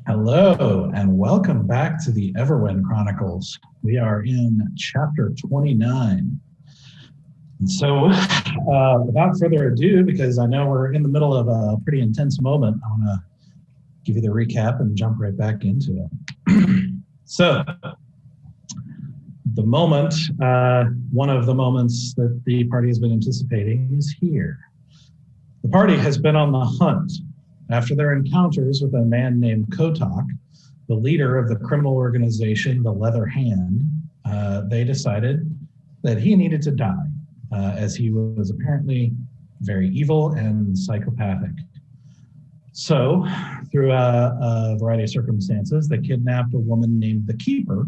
Hello, and welcome back to the Everwind Chronicles. We are in chapter 29. And so, without further ado, because I know we're in the middle of a pretty intense moment, I want to give you the recap and jump right back into it. So, the moment, one of the moments that the party has been anticipating is here. The party has been on the hunt after their encounters with a man named Kotok, the leader of the criminal organization, the Leather Hand. They decided that he needed to die, as he was apparently very evil and psychopathic. So, through a variety of circumstances, they kidnapped a woman named the Keeper,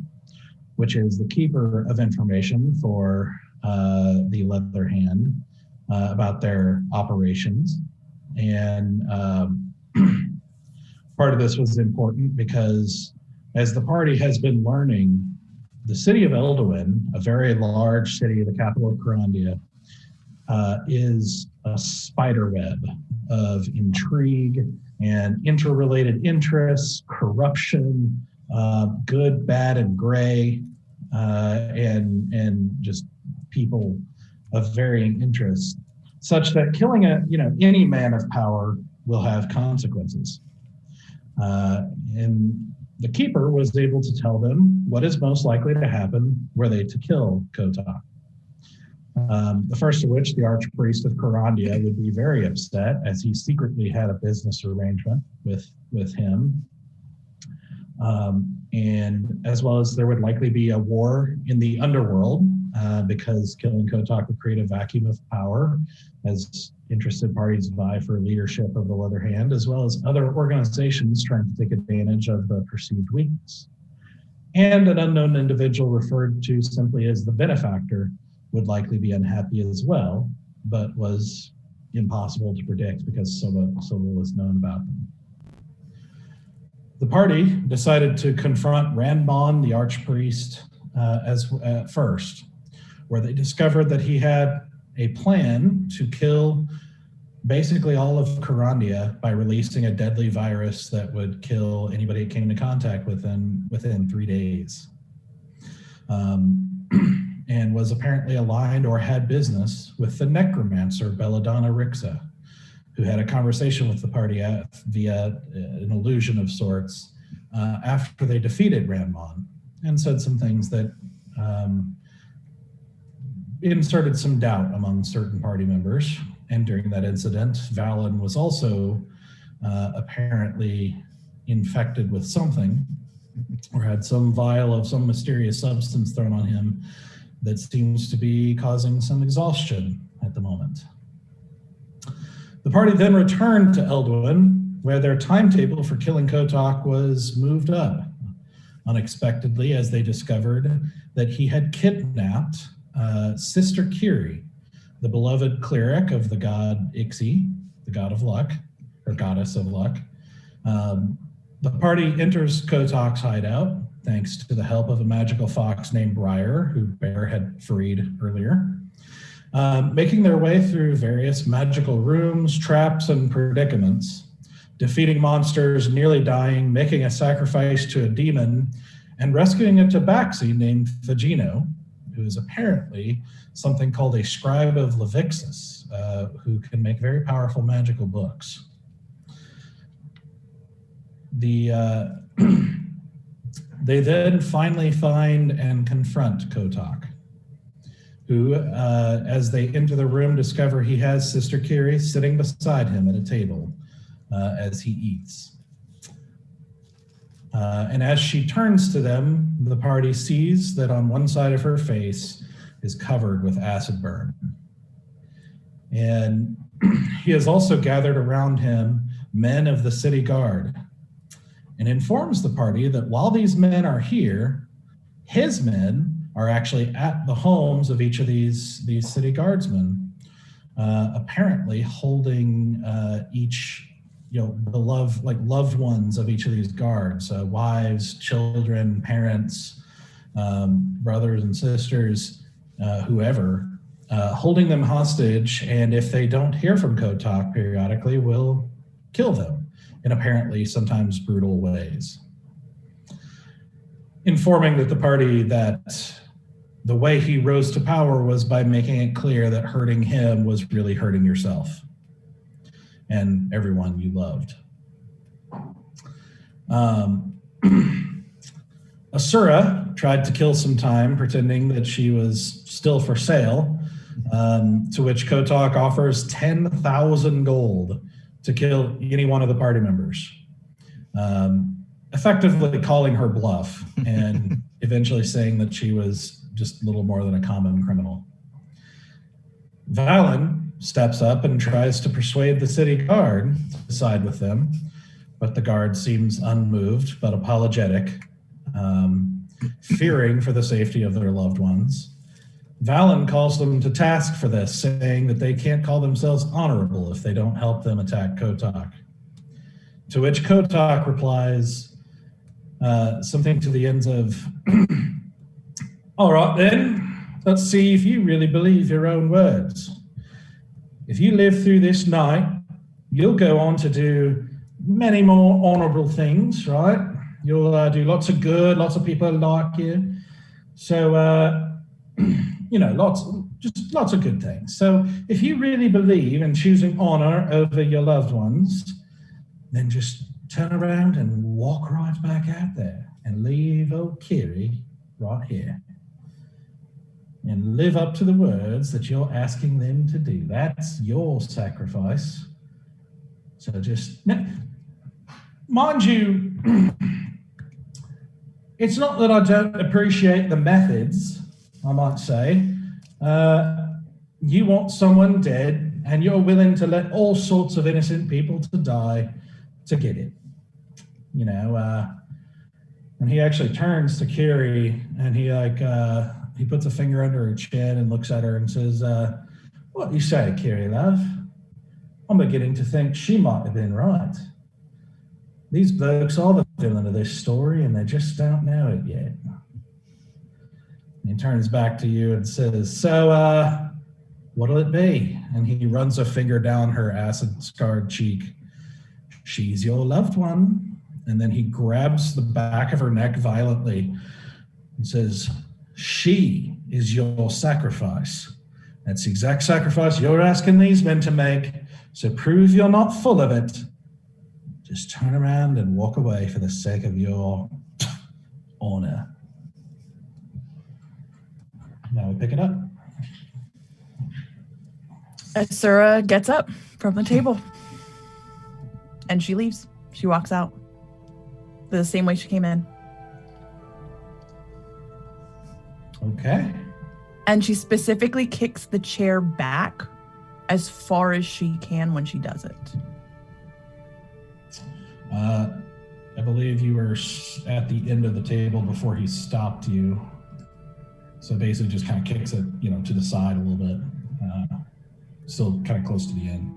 which is the keeper of information for the Leather Hand about their operations. And part of this was important because as the party has been learning, the city of Elduin, a very large city, the capital of Corandia, is a spider web of intrigue and interrelated interests, corruption, good, bad, and gray, and just people of varying interests, such that killing any man of power will have consequences. And the Keeper was able to tell them what is most likely to happen were they to kill Kotok. The first of which, the archpriest of Corandia, would be very upset, as he secretly had a business arrangement with him. And as well as there would likely be a war in the underworld, because killing Kotok would create a vacuum of power as interested parties vie for leadership of the Leather Hand, as well as other organizations trying to take advantage of the perceived weakness. And an unknown individual referred to simply as the benefactor would likely be unhappy as well, but was impossible to predict because so little is known about them. The party decided to confront Ranbon, the archpriest, at first, where they discovered that he had a plan to kill basically all of Corandia by releasing a deadly virus that would kill anybody it came into contact with within 3 days. And was apparently aligned or had business with the necromancer Belladonna Rixa, who had a conversation with the party via an illusion of sorts after they defeated Ranbon, and said some things that inserted some doubt among certain party members. And during that incident, Valen was also apparently infected with something, or had some vial of some mysterious substance thrown on him that seems to be causing some exhaustion at the moment. The party then returned to Elduin, where their timetable for killing Kotok was moved up unexpectedly, as they discovered that he had kidnapped Sister Kiri, the beloved cleric of the god Ixi, the god of luck, or goddess of luck. The party enters Kotok's hideout, thanks to the help of a magical fox named Briar, who Bear had freed earlier. Making their way through various magical rooms, traps, and predicaments, defeating monsters, nearly dying, making a sacrifice to a demon, and rescuing a tabaxi named Fagino, who is apparently something called a scribe of Levixus, who can make very powerful magical books. They then finally find and confront Kotok, who, as they enter the room, discover he has Sister Kiri sitting beside him at a table as he eats. And as she turns to them, the party sees that on one side of her face is covered with acid burn. And he has also gathered around him men of the city guard, and informs the party that while these men are here, his men are actually at the homes of each of these city guardsmen, apparently holding each, the loved ones of each of these guards, wives, children, parents, brothers and sisters, whoever, holding them hostage, and if they don't hear from Kotok periodically, will kill them in apparently sometimes brutal ways. Informing that the party that the way he rose to power was by making it clear that hurting him was really hurting yourself and everyone you loved. Asura tried to kill some time, pretending that she was still for sale, to which Kotok offers 10,000 gold to kill any one of the party members, effectively calling her bluff and eventually saying that she was just little more than a common criminal. Valen steps up and tries to persuade the city guard to side with them, but the guard seems unmoved but apologetic, fearing for the safety of their loved ones. Valen calls them to task for this, saying that they can't call themselves honorable if they don't help them attack Kotok. To which Kotok replies something to the ends of, all right then, let's see if you really believe your own words. If you live through this night, you'll go on to do many more honorable things, right? You'll do lots of good, lots of people like you. So, lots of good things. So if you really believe in choosing honor over your loved ones, then just turn around and walk right back out there and leave old Kiri right here. And live up to the words that you're asking them to do. That's your sacrifice. So just, mind you, it's not that I don't appreciate the methods, I might say. You want someone dead, and you're willing to let all sorts of innocent people to die to get it. And he actually turns to Kiri, and he puts a finger under her chin and looks at her and says, what you say, Kiri, love? I'm beginning to think she might have been right. These blokes are the villain of this story, and they just don't know it yet. And he turns back to you and says, so, what'll it be? And he runs a finger down her acid-scarred cheek. She's your loved one. And then he grabs the back of her neck violently and says, she is your sacrifice. That's the exact sacrifice you're asking these men to make. So prove you're not full of it. Just turn around and walk away for the sake of your honor. Now we pick it up. Asura gets up from the table and she leaves. She walks out the same way she came in. Okay. And she specifically kicks the chair back as far as she can when she does it. I believe you were at the end of the table before he stopped you. So basically just kind of kicks it, to the side a little bit. Still kind of close to the end.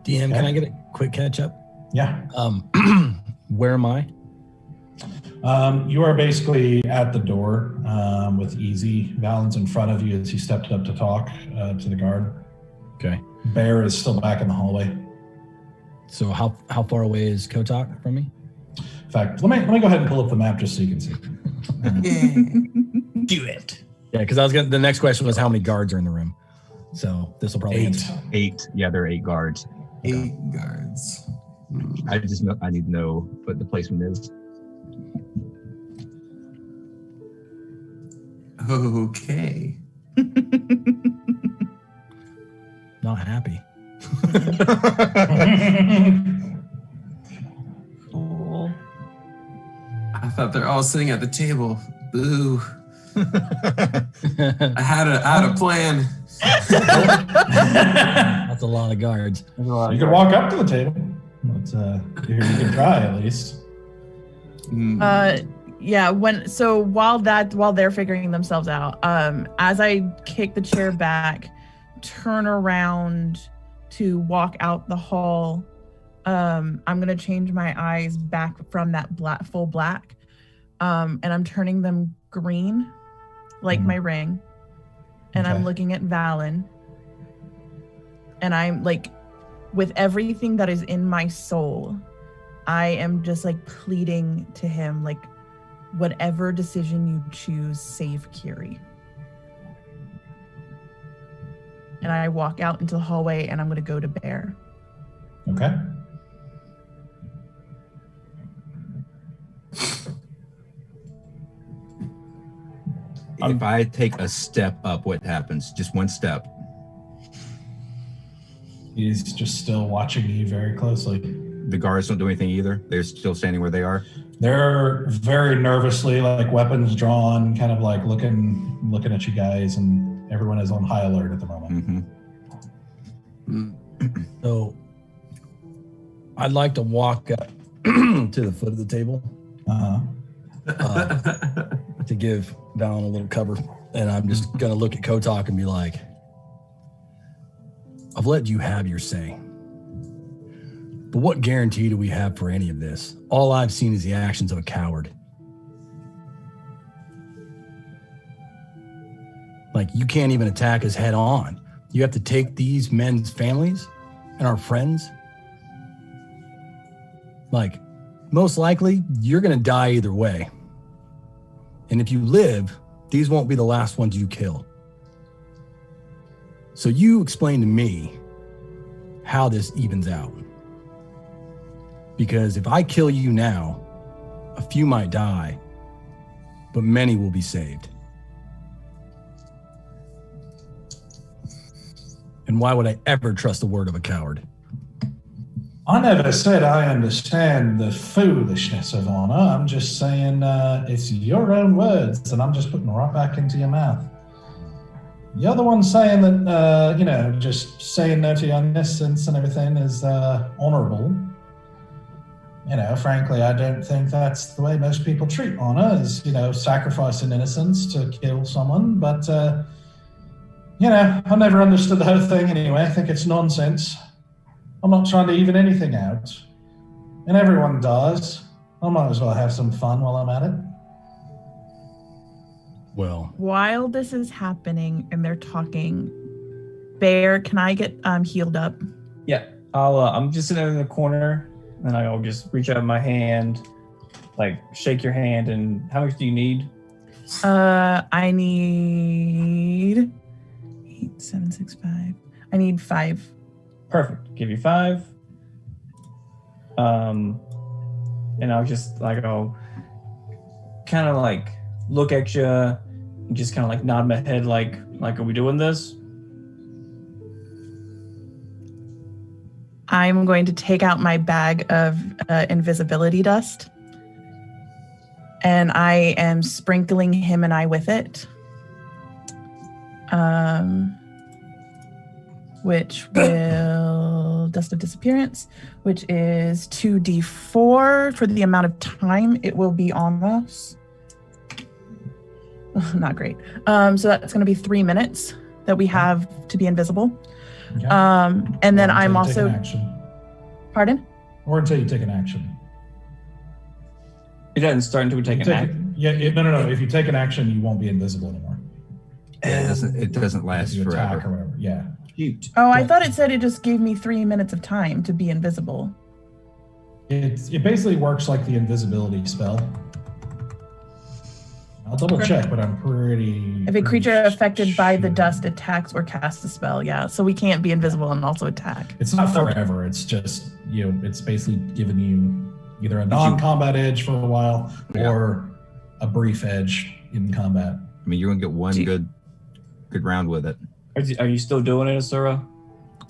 DM, okay. Can I get a quick catch up? Yeah. Where am I? You are basically at the door with Easy. Valen's in front of you as he stepped up to talk to the guard. Okay. Bear is still back in the hallway. So how far away is Kotok from me? In fact, let me go ahead and pull up the map just so you can see. Do it. Yeah, because the next question was how many guards are in the room. So this will probably answer. 8. Yeah, there are 8 guards. 8 guards. I need to know what the placement is. Okay. Not happy. Oh. I thought they're all sitting at the table. Boo. I had a plan. That's a lot of guards. You can walk up to the table. But, you can try at least. Yeah. While they're figuring themselves out, as I kick the chair back, turn around to walk out the hall, I'm gonna change my eyes back from that full black, and I'm turning them green, like my ring, and I'm looking at Valen, and I'm like with everything that is in my soul, I am just like pleading to him, like, whatever decision you choose, save Kiri. And I walk out into the hallway and I'm going to go to Bear. Okay. If I take a step up, what happens? Just one step. He's just still watching you very closely. The guards don't do anything either. They're still standing where they are. They're very nervously, like weapons drawn, kind of like looking at you guys, and everyone is on high alert at the moment. Mm-hmm. So I'd like to walk up to the foot of the table to give Valen a little cover. And I'm just going to look at Kotok and be like, I've let you have your say. But what guarantee do we have for any of this? All I've seen is the actions of a coward. Like, you can't even attack us head on. You have to take these men's families and our friends. Like, most likely, you're going to die either way. And if you live, these won't be the last ones you kill. So you explain to me how this evens out. Because if I kill you now, a few might die, but many will be saved. And why would I ever trust the word of a coward? I never said I understand the foolishness of honor. I'm just saying it's your own words, and I'm just putting them right back into your mouth. You're the one saying that, just saying no to your innocence and everything is honorable. Frankly, I don't think that's the way most people treat honor, is, sacrificing innocence to kill someone. But, I never understood the whole thing anyway. I think it's nonsense. I'm not trying to even anything out. And everyone does. I might as well have some fun while I'm at it. Well, while this is happening and they're talking, Bear, can I get healed up? Yeah, I'm just sitting in the corner, and I'll just reach out my hand, like shake your hand. And how much do you need? I need 8, 7, 6, 5. I need 5. Perfect. Give you 5. And I'll just I'll kind of like look at you and just kind of like nod my head like are we doing this? I'm going to take out my bag of invisibility dust, and I am sprinkling him and I with it. Which will dust of disappearance, which is 2d4 for the amount of time it will be on us. Not great. So that's going to be 3 minutes that we have to be invisible. Okay. And then I'm also. Pardon? Or until you take an action. It doesn't start until we take an action. No. If you take an action, you won't be invisible anymore. Yeah, it doesn't last you forever. attack or whatever. Yeah. Shoot. Oh, I thought it said it just gave me 3 minutes of time to be invisible. It basically works like the invisibility spell. I'll double check, but I'm pretty. If a creature affected by the dust attacks or casts a spell, yeah. So we can't be invisible and also attack. It's not forever. It's just, it's basically giving you either a non-combat edge for a while or a brief edge in combat. I mean, you're going to get one good round with it. Are you still doing it, Asura?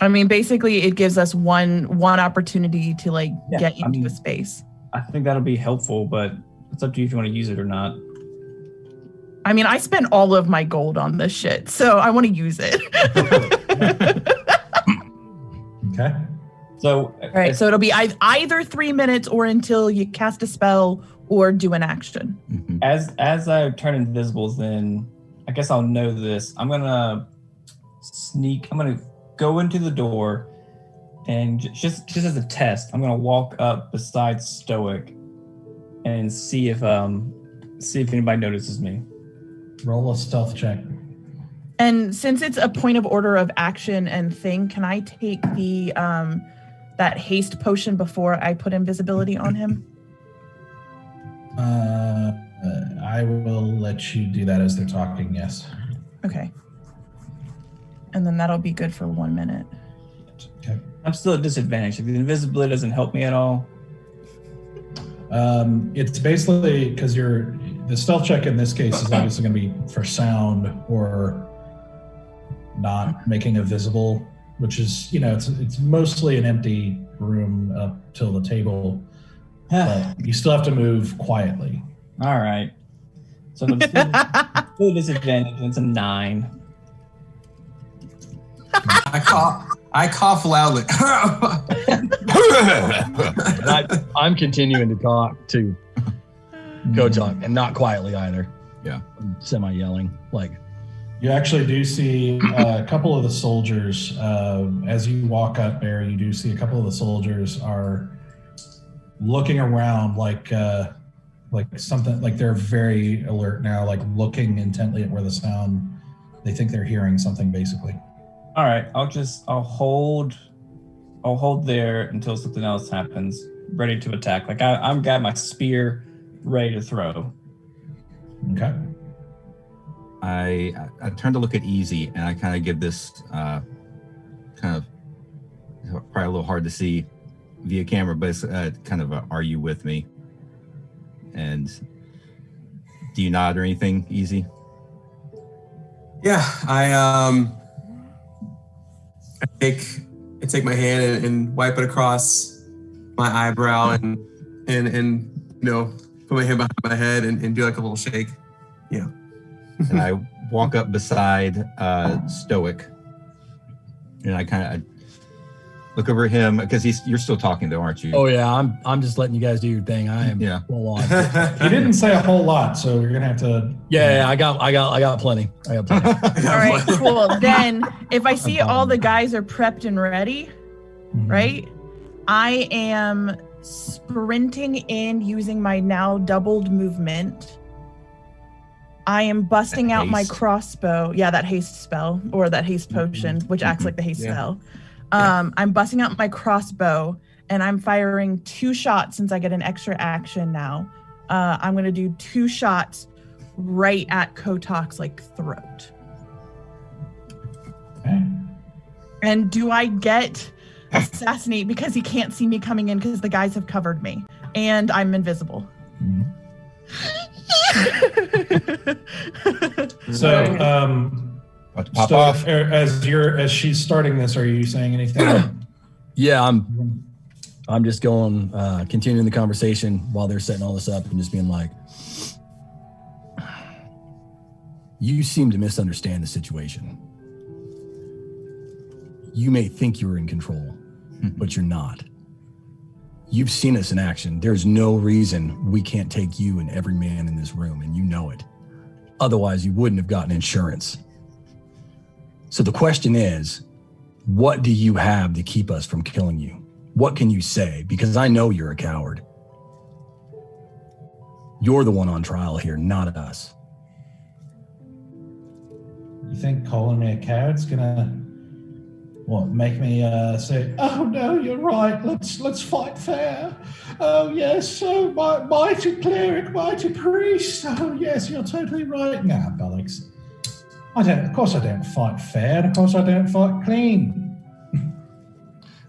I mean, basically, it gives us one opportunity to get into a space. I think that'll be helpful, but it's up to you if you want to use it or not. I mean, I spent all of my gold on this shit, so I want to use it. Okay. So, all right. So it'll be either 3 minutes or until you cast a spell or do an action. Mm-hmm. As I turn invisible, then I guess I'll know this. I'm gonna sneak. I'm gonna go into the door, and just as a test, I'm gonna walk up beside Stoic and see if anybody notices me. Roll a stealth check. And since it's a point of order of action and thing, can I take the that haste potion before I put invisibility on him? I will let you do that as they're talking, yes. Okay. And then that'll be good for 1 minute. Okay. I'm still at disadvantage. If the invisibility doesn't help me at all. It's basically because the stealth check in this case is obviously going to be for sound or not making it visible, which is, it's mostly an empty room up till the table, but you still have to move quietly. All right. So the still disadvantage, and it's a 9. I cough loudly. And I'm continuing to talk to Kotok, and not quietly either. Yeah. I'm semi-yelling. Like, You actually do see a couple of the soldiers, as you walk up there, you do see a couple of the soldiers are looking around like something, like they're very alert now, like looking intently at where the sound, they think they're hearing something basically. All right, I'll hold there until something else happens, ready to attack. Like I've got my spear ready to throw. Okay. I turn to look at Easy, and I kind of give this kind of probably a little hard to see via camera, but it's kind of a, are you with me? And do you nod or anything, Easy? Yeah, I take my hand and wipe it across my eyebrow and put my hand behind my head and do like a little shake. Yeah. And I walk up beside Stoic, and I kind of look over at him because you're still talking though, aren't you? oh yeah, I'm just letting you guys do your thing. I am full on. He didn't say a whole lot, so you're gonna have to. Yeah, I got plenty. All right, cool. Then if I see all the guys are prepped and ready, right? I am sprinting in using my now doubled movement. I am busting out my crossbow. Yeah, that haste spell or that haste potion, which acts like the haste spell. I'm busting out my crossbow and I'm firing 2 shots since I get an extra action now. I'm going to do 2 shots right at Kotok's throat. Okay. And do I get assassinate because he can't see me coming in because the guys have covered me and I'm invisible? So, pop off. As she's starting this, are you saying anything? Yeah, I'm just going, continuing the conversation while they're setting all this up and just being like, you seem to misunderstand the situation. You may think you're in control, but you're not. You've seen us in action. There's no reason we can't take you and every man in this room, and you know it. Otherwise, you wouldn't have gotten insurance. So the question is, what do you have to keep us from killing you? What can you say? Because I know you're a coward. You're the one on trial here, not us. You think calling me a coward's gonna make me say, oh no, you're right, let's fight fair. Oh yes, oh mighty cleric, mighty priest. Oh yes, you're totally right. Nah, bollocks. Of course I don't fight fair, and of course I don't fight clean.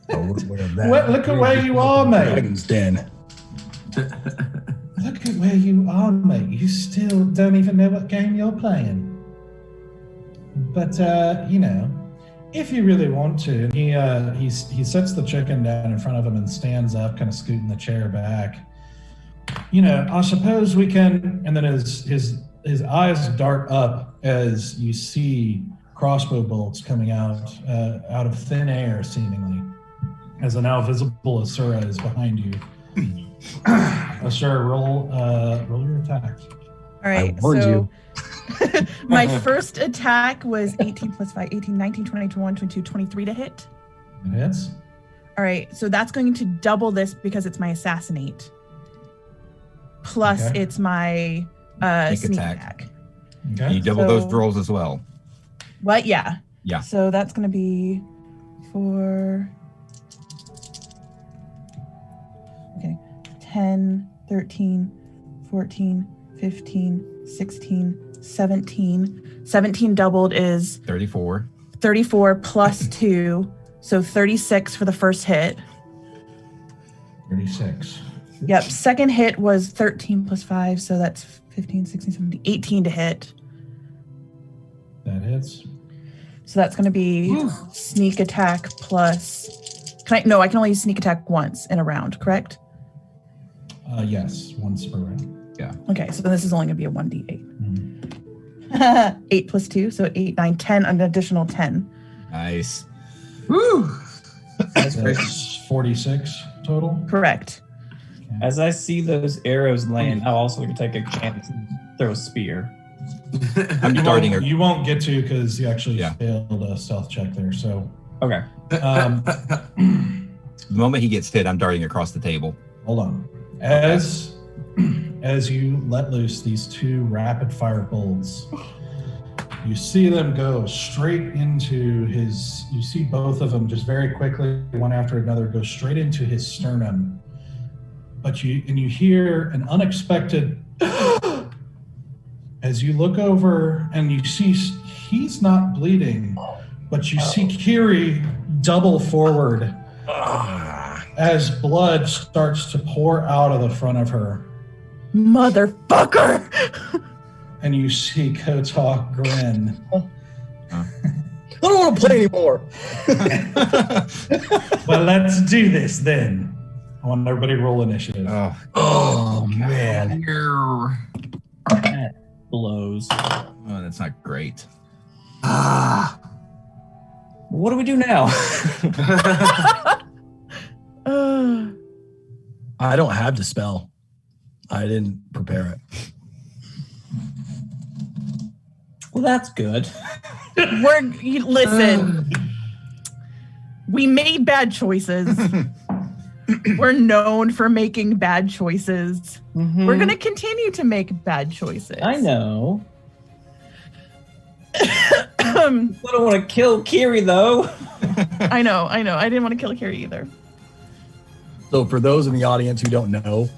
Look at where you are, mate. Dragon's Den. Look at where you are, mate. You still don't even know what game you're playing. But if you really want to, and he sets the chicken down in front of him and stands up, kind of scooting the chair back. I suppose we can. And then his eyes dart up as you see crossbow bolts coming out of thin air, seemingly, as a now visible Asura is behind you. Asura, roll your attacks. All right, I warned you. My first attack was 18 plus 5, 18, 19, 20, 21, 22, 23 to hit. It hits. All right, so that's going to double this because it's my assassinate. Plus it's my sneak attack. Okay. You double those rolls as well. What? Yeah. Yeah. So that's going to be for 10, 13, 14, 15, 16, 17. 17 doubled is 34. 34 plus 2. So 36 for the first hit. 36. Yep. Second hit was 13 plus 5. So that's 15, 16, 17, 18 to hit. That hits. So that's going to be sneak attack plus. I can only use sneak attack once in a round, correct? Yes, once per round. Yeah. Okay, so this is only going to be a 1d8. Mm-hmm. 8 plus 2, so 8, 9, 10, an additional 10. Nice. Woo! That's great. That's 46 total. Correct. As I see those arrows land, I'll also take a chance and throw a spear. I'm darting. You won't get to because you actually Yeah. failed a stealth check there. So Okay. The moment he gets hit, I'm darting across the table. hold on. As you let loose these two rapid fire bolts, you see them go straight into his. You see both of them just very quickly, one after another, go straight into his sternum. But you hear an unexpected. As you look over and you see he's not bleeding, but you see Kiri double forward as blood starts to pour out of the front of her. Motherfucker! And you see Kotok grin. I don't want to play anymore. Well, let's do this then. I want everybody to roll initiative. Oh man. That blows. Oh, that's not great. What do we do now? I don't have the spell. I didn't prepare it. Well, that's good. Listen. We made bad choices. We're known for making bad choices. Mm-hmm. We're going to continue to make bad choices. I know. I don't want to kill Kiri, though. I know. I didn't want to kill Kiri either. So for those in the audience who don't know,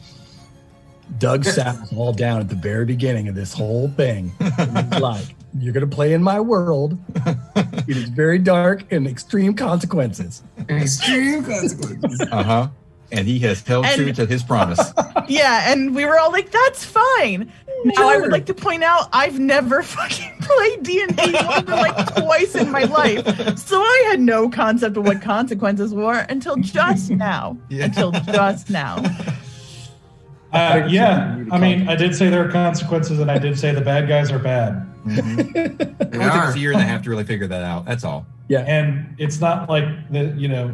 Doug sat us all down at the very beginning of this whole thing. He's like, you're going to play in my world. It is very dark and extreme consequences. Extreme consequences. Uh-huh. And he has held true to his promise. Yeah, and we were all like, that's fine. Now I would like to point out I've never fucking played D&D more than like twice in my life. So I had no concept of what consequences were until just now. Yeah. Until just now. Yeah, I mean, I did say there are consequences, and I did say the bad guys are bad. Mm-hmm. It took us a year and a half to really figure that out. That's all. Yeah. And it's not like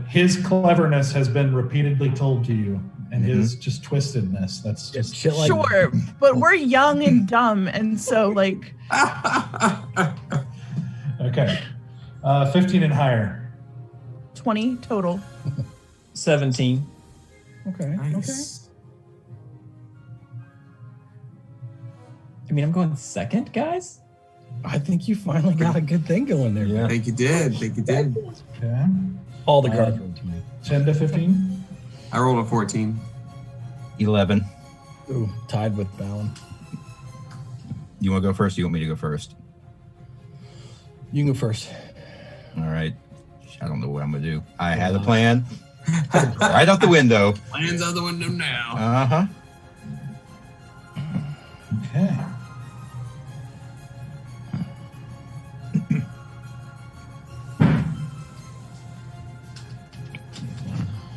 his cleverness has been repeatedly told to you, and his just twistedness. That's just shit like sure, but we're young and dumb, and so like. okay. 15 and higher. 20 total. 17. Okay. Nice. I mean, I'm going second, guys? I think you finally got a good thing going there. Yeah. Man. I think you did. Okay. All the cards rolled to me. 10 to 15. I rolled a 14. 11. Ooh, tied with Fallon. You want to go first? Or you want me to go first? You can go first. All right. I don't know what I'm going to do. I had a plan. Right out the window. Plans out the window now. Uh-huh. Okay.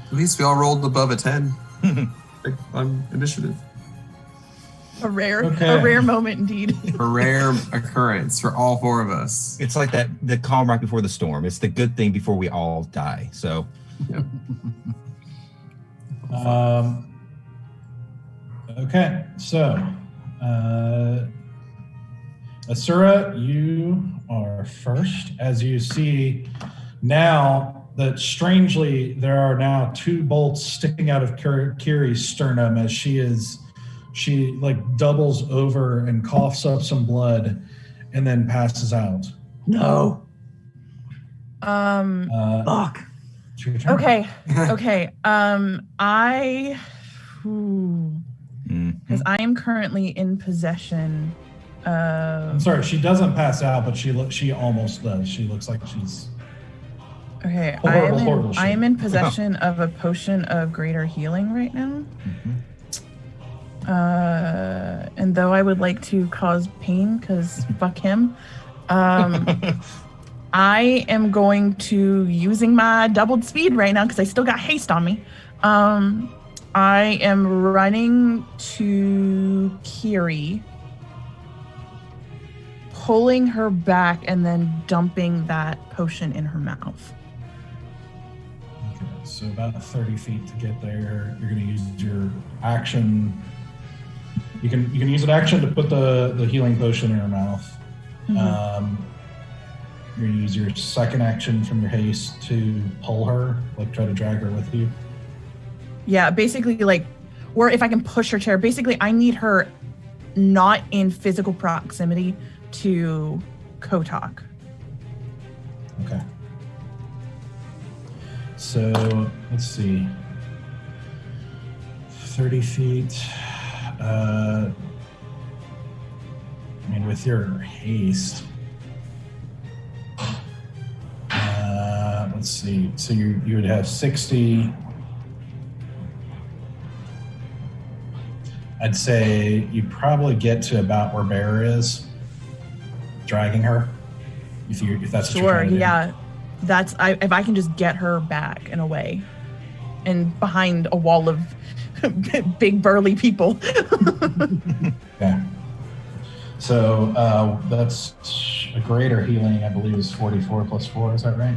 At least we all rolled above a 10 on initiative. A rare moment indeed. A rare occurrence for all four of us. It's like the calm right before the storm. It's the good thing before we all die. So, Yep. Okay, so Asura, you are first. As you see now that strangely there are now two bolts sticking out of Kiri's sternum as she like doubles over and coughs up some blood and then passes out. No. Fuck. It's your turn. Okay. Because I am currently in possession of. I'm sorry, she doesn't pass out, but she almost does. She looks like she's. Okay, Horrible I am shape. in possession of a potion of greater healing right now. And though I would like to cause pain, because fuck him, I am going to, using my doubled speed right now, because I still got haste on me. I am running to Kiri, pulling her back, and then dumping that potion in her mouth. Okay, so about 30 feet to get there. You're going to use your action. You can use an action to put the healing potion in her mouth. Mm-hmm. You're going to use your second action from your haste to pull her, like try to drag her with you. Yeah, basically, like, or if I can push her chair. Basically, I need her not in physical proximity to Kotok. Okay. So, let's see. 30 feet. I mean, with your haste. Let's see. So you would have 60. I'd say you probably get to about where Bear is, dragging her. If that's what you're Sure, trying to do. yeah. If I can just get her back in a way, and behind a wall of big burly people. Okay. So that's a greater healing, I believe, is 44 plus 4. Is that right?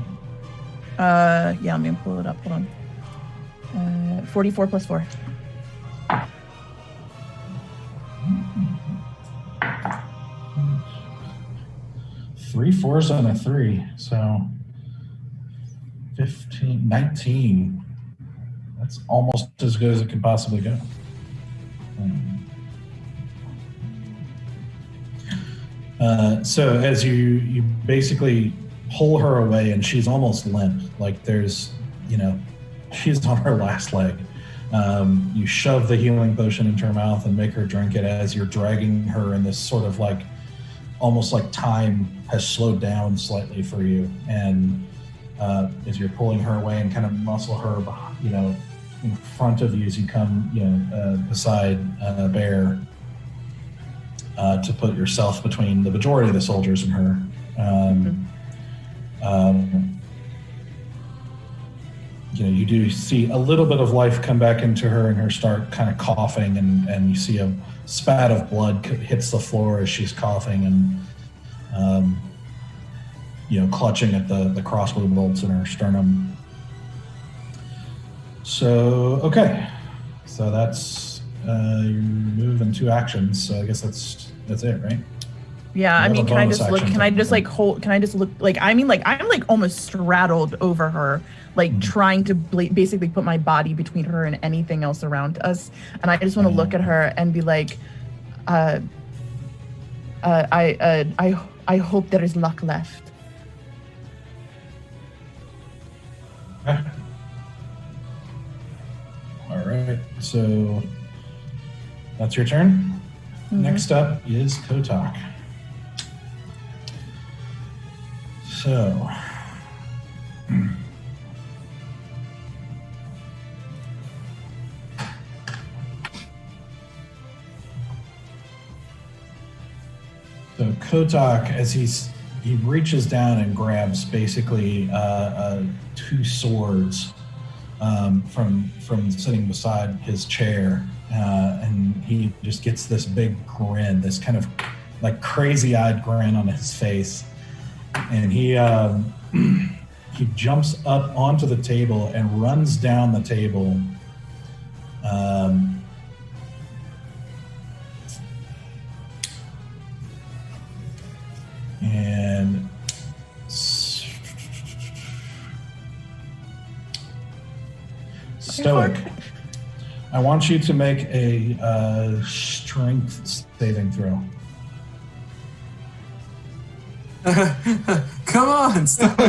Yeah, let me pull it up. Hold on. 44 plus 4. Three 4s and a 3, so 15, 19. That's almost as good as it could possibly go. So as you basically pull her away, and she's almost limp, like there's, she's on her last leg. You shove the healing potion into her mouth and make her drink it as you're dragging her in this sort of like, almost like time has slowed down slightly for you. And as you're pulling her away and kind of muscle her, in front of you as you come, beside Bear, to put yourself between the majority of the soldiers and her. You do see a little bit of life come back into her, and her start kind of coughing, and you see a spat of blood hits the floor as she's coughing and, clutching at the crossbow bolts in her sternum. So, okay. So that's your move and 2 actions. So I guess that's it, right? Yeah, I mean, can I just look? Can I just look? Like, I mean, like, I'm like almost straddled over her, like trying to basically put my body between her and anything else around us. And I just want to look at her and be like, I hope there is luck left. Okay. All right. So that's your turn. Mm-hmm. Next up is Kotok. So, Kotok, as he reaches down and grabs basically 2 swords from sitting beside his chair, and he just gets this big grin, this kind of like crazy-eyed grin on his face. And he jumps up onto the table and runs down the table. And Stoic, I want you to make a strength saving throw. Come on, stop.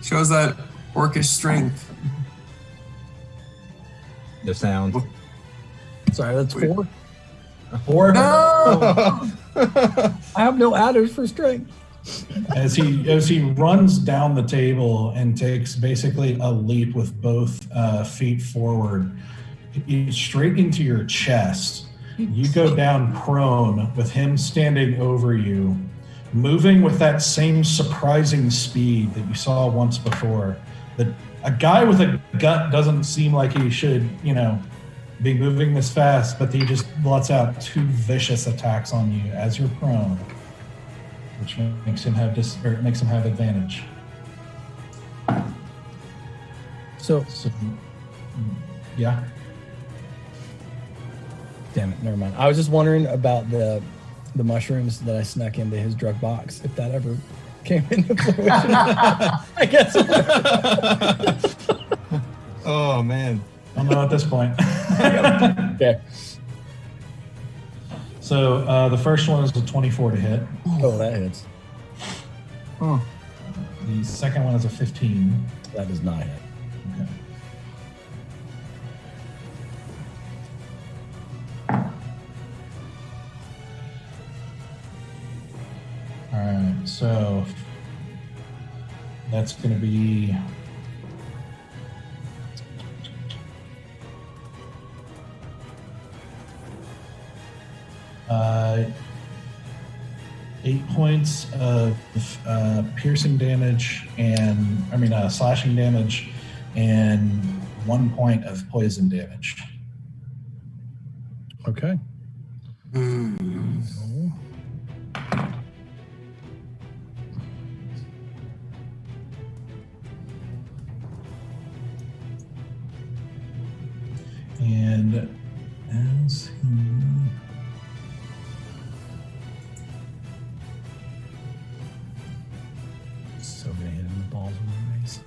Shows that orcish strength. The sound. Sorry, that's 4. 4. No! I have no adders for strength. As he runs down the table and takes basically a leap with both feet forward, straight into your chest. You go down prone with him standing over you, moving with that same surprising speed that you saw once before. A guy with a gut doesn't seem like he should, be moving this fast, but he just lets out 2 vicious attacks on you as you're prone, which makes him have advantage. So yeah. Damn it, never mind. I was just wondering about the mushrooms that I snuck into his drug box, if that ever came into fruition. I guess. Oh, man. I don't know at this point. Okay. So the first one is a 24 to hit. Oh, that hits. The second one is a 15. That does not hit. Okay. All right, so that's going to be 8 points of piercing damage slashing damage, and 1 point of poison damage. Okay. And as he... So gonna hit him in the balls with my mace.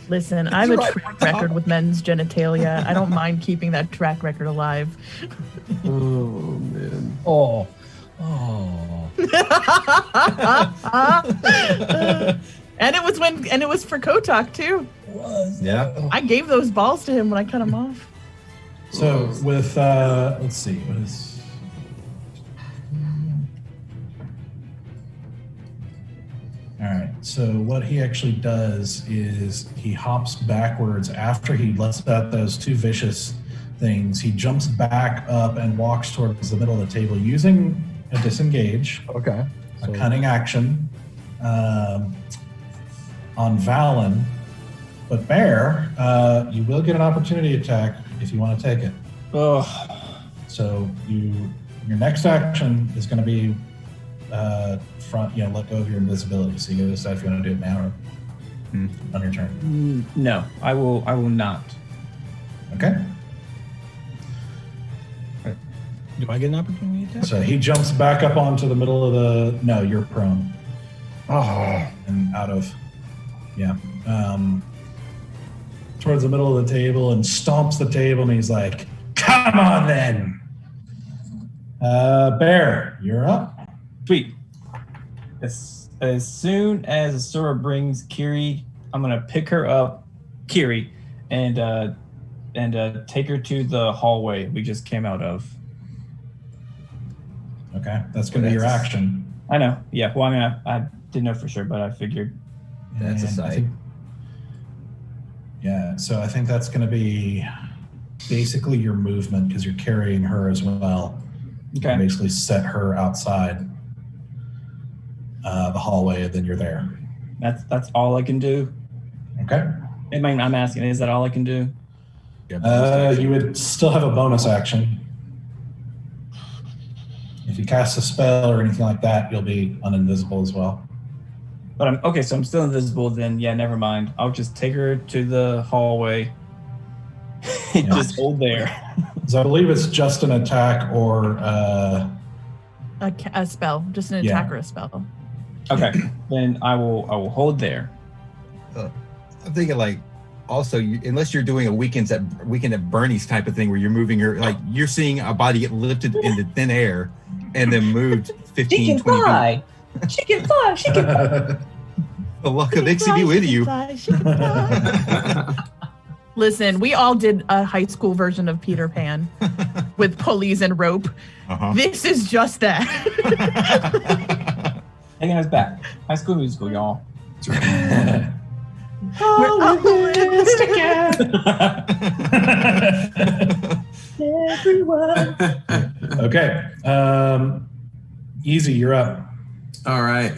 Listen, I have a track record with men's genitalia. I don't mind keeping that track record alive. Oh, man. Oh. And it was for Kotok too. Yeah. I gave those balls to him when I cut him off. So with, let's see, what is... All right, so what he actually does is he hops backwards after he lets out those 2 vicious things. He jumps back up and walks towards the middle of the table using a disengage, Okay. a cunning action on Valen. But Bear, you will get an opportunity attack if you want to take it. Oh, So your next action is going to be let go of your invisibility. So you can decide if you want to do it now or on your turn. no, I will not. Okay. Do I get an opportunity attack? So he jumps back up onto the middle of the. No, you're prone. Oh. And out of. Yeah. Towards the middle of the table and stomps the table, and he's like, "Come on, then." Bear, you're up. Sweet. As soon as Asura brings Kiri, I'm gonna pick her up, Kiri, and take her to the hallway we just came out of. Okay, that's going to be your action. I know. Yeah. Well, I mean, I didn't know for sure, but I figured. That's a And sight. So I think that's going to be basically your movement because you're carrying her as well. Okay. You basically set her outside the hallway, and then you're there. That's all I can do. Okay. I mean, I'm asking, is that all I can do? You would still have a bonus action. If you cast a spell or anything like that, you'll be uninvisible as well. But I'm okay. So I'm still invisible. Then yeah, never mind. I'll just take her to the hallway. Just hold there. So I believe it's just an attack or A spell, just an attack or a spell. Okay, then I will hold there. I'm thinking like also, unless you're doing a weekend at Bernie's type of thing where you're moving her, like you're seeing a body get lifted into thin air and then moved 15, 20 feet. She can fly. She can fly. The luck of Ixie be with you. Listen, we all did a high school version of Peter Pan with pulleys and rope. This is just that. Taking us back. High School Musical, y'all. We're optimistic. Everyone. Okay. Easy, you're up. All right.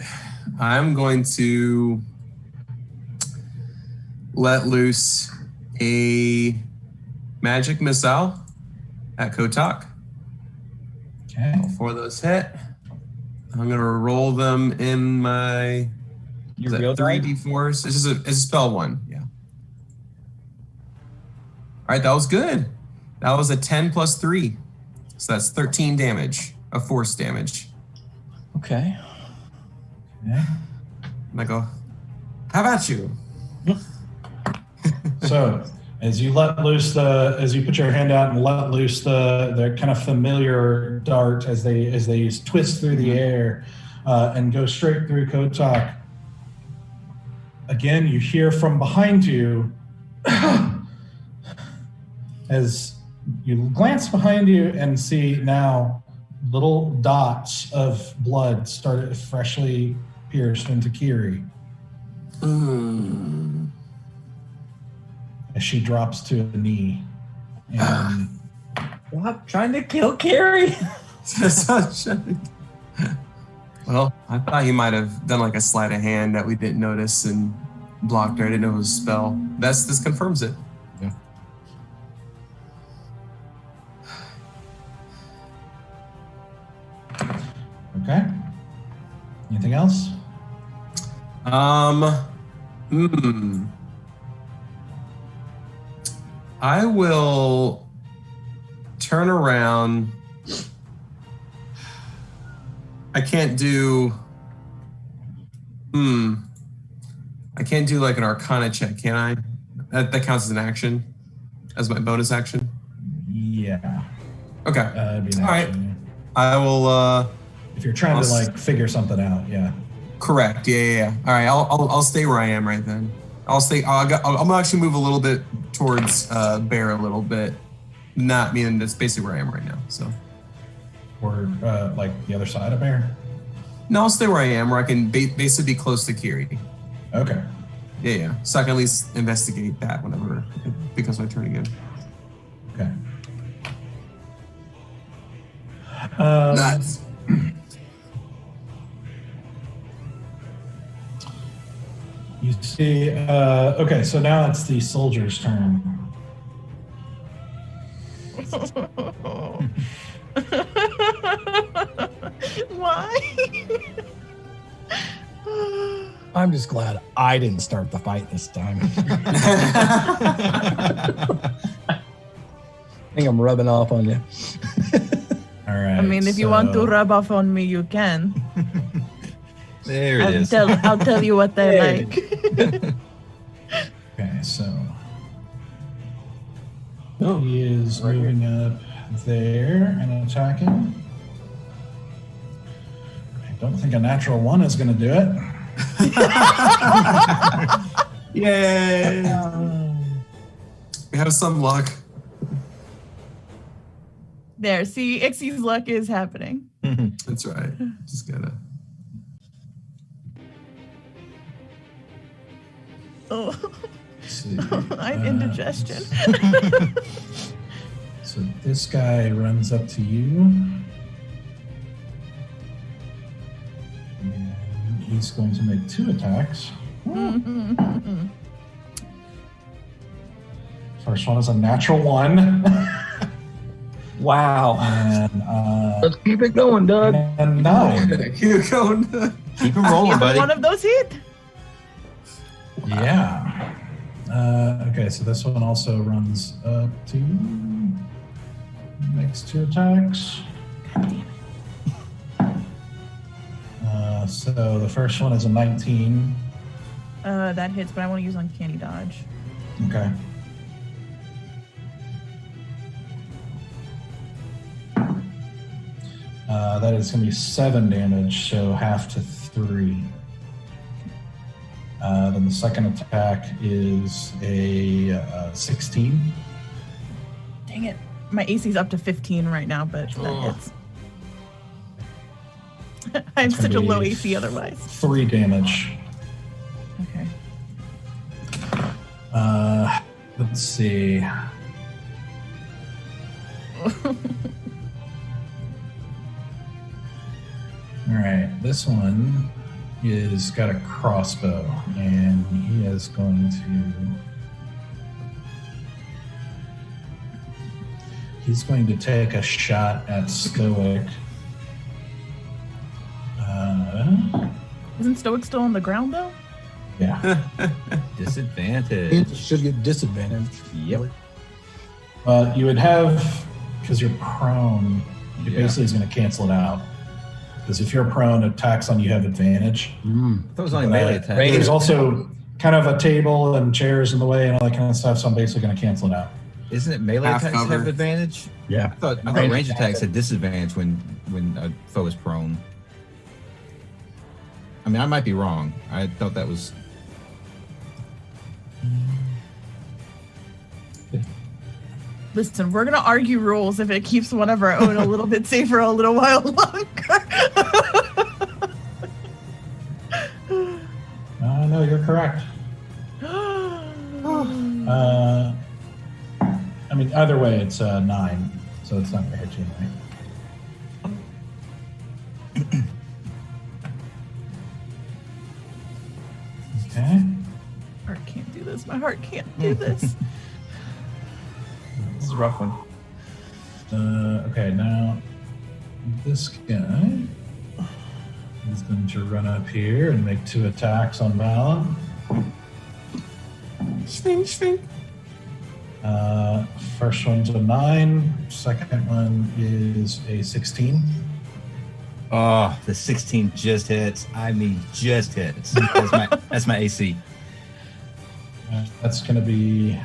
I'm going to let loose a magic missile at Kotok. Okay. All 4 of those hit. I'm going to roll them in my Your real die? 3d4s. It's a spell one. Yeah. All right. That was good. That was a 10 plus 3. So that's 13 damage of force damage. Okay. Okay. And I go, how about you? So as you put your hand out and let loose the kind of familiar dart as they twist through the air and go straight through Kotok. Again, you hear from behind you as you glance behind you and see now little dots of blood started freshly pierced into Kiri. As she drops to a knee. And Stop trying to kill Kiri. Well, I thought he might have done like a sleight of hand that we didn't notice and blocked her. I didn't know it was a spell. This confirms it. Yeah. okay. Anything else? I will turn around. I can't do. I can't do like an Arcana check, can I? That counts as an action, as my bonus action. Yeah. Okay. It'd be an All right. action, I will. If you're trying to like figure something out, yeah. Correct. Yeah. All right. I'll stay where I am right then. I'll stay. I'm actually move a little bit towards Bear a little bit. Not meaning that's basically where I am right now. So. Or like the other side of Bear. No, I'll stay where I am, where I can basically be close to Kiri. Okay. Yeah. So I can at least investigate that whenever it becomes my turn again. Okay. Nuts. You see, okay, so now it's the soldier's turn. Why? I'm just glad I didn't start the fight this time. I think I'm rubbing off on you. All right. I mean, if you want to rub off on me, you can. There it is. I'll tell you what they like. Okay, so he is moving up there and attacking. I don't think a natural 1 is going to do it. Yay! We have some luck. There, see, Ixie's luck is happening. That's right. Just gotta. Oh, See, I'm indigestion. So this guy runs up to you. And he's going to make 2 attacks. First one is a natural 1. Wow. And, Let's keep it going, Doug. and 9. Keep going. Keep him rolling, buddy. One of those hit. Yeah. Okay, so this one also runs up to you. Makes 2 attacks. So the first one is a 19. That hits, but I want to use Uncanny Dodge. Okay. That is going to be 7 damage, so half to 3. Then the second attack is a 16. Dang it. My AC's up to 15 right now, but that hits. I have such a low AC otherwise. 3 damage. Okay. Let's see. All right, this one is got a crossbow, and he is going to take a shot at Stoic. Isn't Stoic still on the ground though? Yeah. Disadvantage. It should get disadvantage. Yep. You would have, because you're prone, it basically is going to cancel it out. Because if you're prone, attacks on you have advantage. That was only melee attack. There's also kind of a table and chairs in the way and all that kind of stuff, so I'm basically going to cancel it out. Isn't it melee Half attacks cover. have advantage? Yeah. I thought range attacks had disadvantage when a foe is prone. I mean, I might be wrong. I thought that was. Listen, we're gonna argue rules if it keeps one of our own a little bit safer a little while longer. No, you're correct. I mean, either way, it's 9, so it's not going to hit you anyway. Okay. My heart can't do this. My heart can't do this. This is a rough one. Okay, now this guy is going to run up here and make 2 attacks on Valon. Swing. First one's a 9. Second one is a 16. Oh, the 16 just hits. I mean, just hits. That's my AC. That's going to be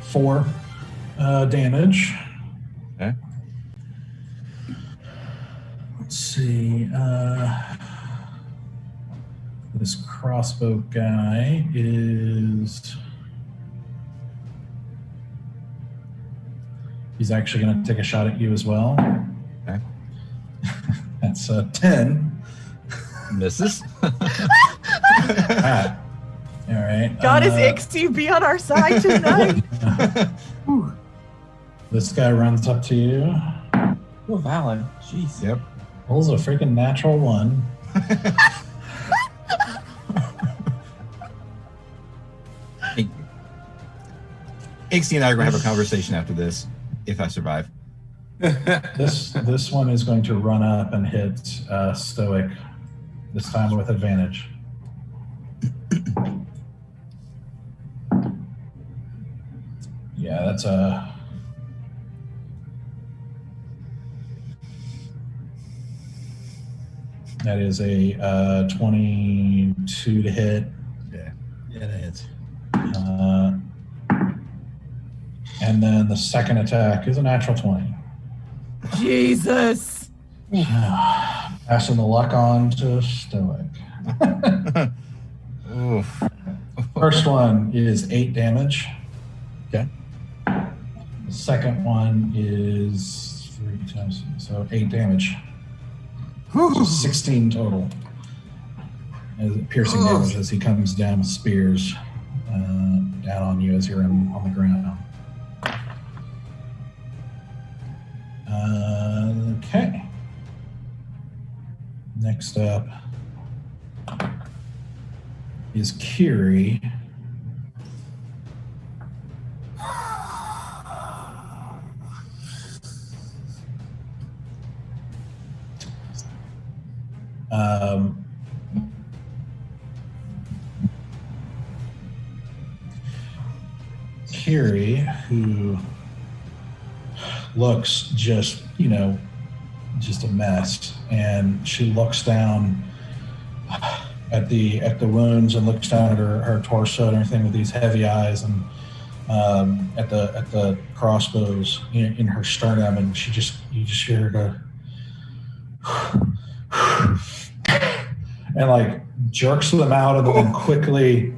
4 damage. Okay. Let's see. This crossbow guy is. He's actually going to take a shot at you as well. Okay. That's a 10. Misses. Ah. All right. God, is Ixty be on our side tonight? This guy runs up to you. Oh, Valen. Jeez. Yep. Rolls a freaking natural 1. Ixty and I are going to have a conversation after this, if I survive. This one is going to run up and hit Stoic, this time with advantage. Yeah, that's a... That is a 22 to hit. Yeah, that hits. And then the second attack is a natural 20. Jesus. Passing the luck on to Stoic. Oof. First one is 8 damage. Okay. The second one is 3 times, so 8 damage. So 16 total. Piercing damage as he comes down with spears down on you as you're on the ground. Okay. Next up is Kiri. Kiri, who looks just, just a mess, and she looks down at the wounds and looks down at her torso and everything with these heavy eyes, and at the crossbows in her sternum, and you just hear her go and like jerks them out, and then quickly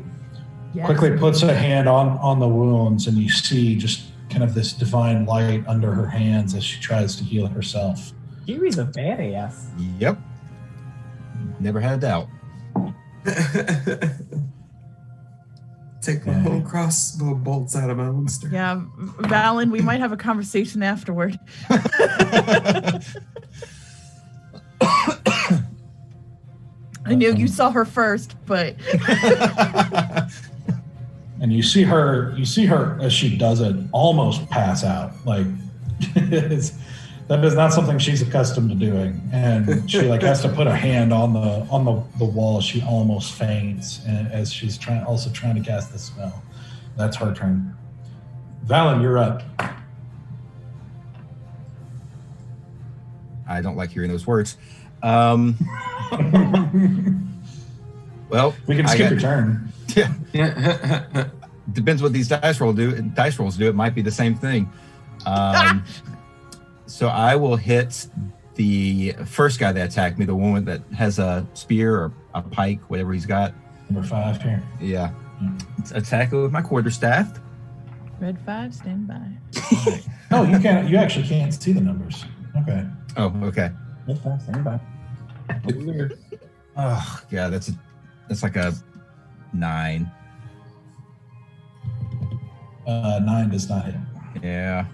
puts a hand on the wounds, and you see just kind of this divine light under her hands as she tries to heal herself. Kiri's a badass. Yep. Never had a doubt. Take my whole crossbow bolts out of my holster. Yeah, Valen, we might have a conversation afterward. I knew you saw her first, but and you see her as she does it almost pass out. Like that is not something she's accustomed to doing, and she like has to put a hand on the wall. She almost faints as she's trying to cast the spell. That's her turn. Valen, you're up. I don't like hearing those words. Well, we can skip your turn. Yeah. Depends what these dice rolls do. It might be the same thing. So I will hit the first guy that attacked me, the one that has a spear or a pike, whatever he's got. Number 5 here. Yeah. Attack it with my quarterstaff. Red 5, stand by. Oh, you actually can't see the numbers. Okay. Oh, okay. Red 5, stand by. Weird. Oh, yeah, that's like a 9. 9 does not hit. Yeah.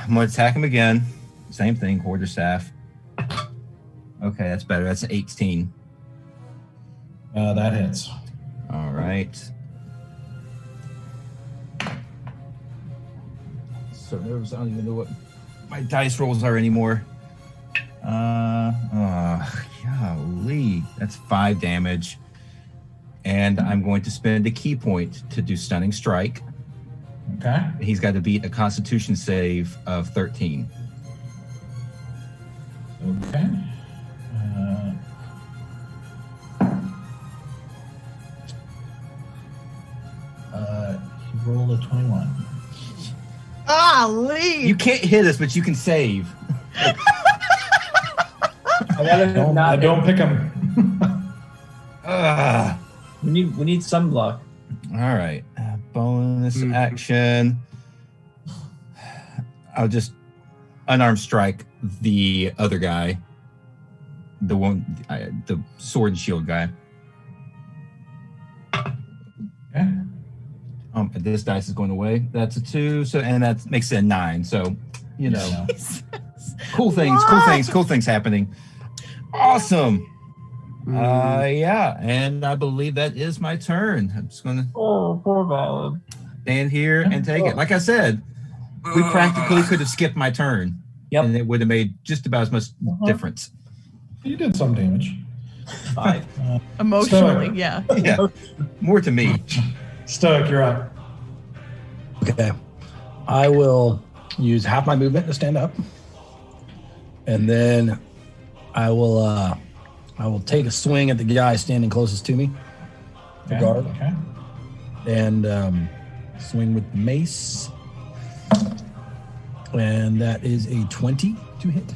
I'm going to attack him again. Same thing, quarterstaff. Okay, that's better. That's an 18. That hits. All right. So nervous. I don't even know what my dice rolls are anymore. Golly. That's 5 damage. And I'm going to spend a key point to do Stunning Strike. Okay. He's got to beat a Constitution save of 13. Okay. He rolled a 21. Lee! You can't hit us, but you can save. I don't pick him. We need some luck. All right. Bonus action. I'll just unarmed strike the other guy. The one, the sword and shield guy. Okay. This dice is going away. That's a 2. So, and that makes it a 9. So, you know, cool things happening. Awesome. Yeah, and I believe that is my turn. I'm just gonna poor Valen. stand here and take it. Like I said, we practically could have skipped my turn. Yep. And it would have made just about as much difference. You did some damage. 5. Emotionally, Stoic. yeah. Yeah. More to me. Stoic, you're up. Okay. I will use half my movement to stand up. And then I will take a swing at the guy standing closest to me. The guard. Okay. And swing with the mace. And that is a 20 to hit.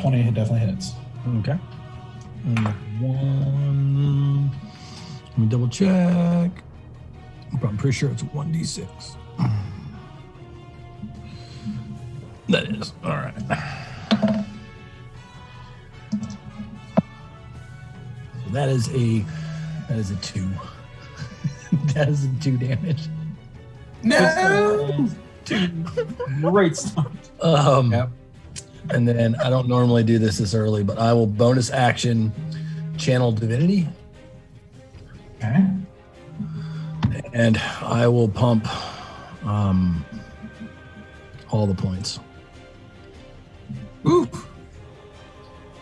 20 definitely hits. Okay. And one. Let me double check. I'm pretty sure it's 1d6. That is. All right. So that is a 2. That is a 2 damage. No! Great start. Yep. And then I don't normally do this early, but I will bonus action channel divinity. Okay. And I will pump all the points. Ooh.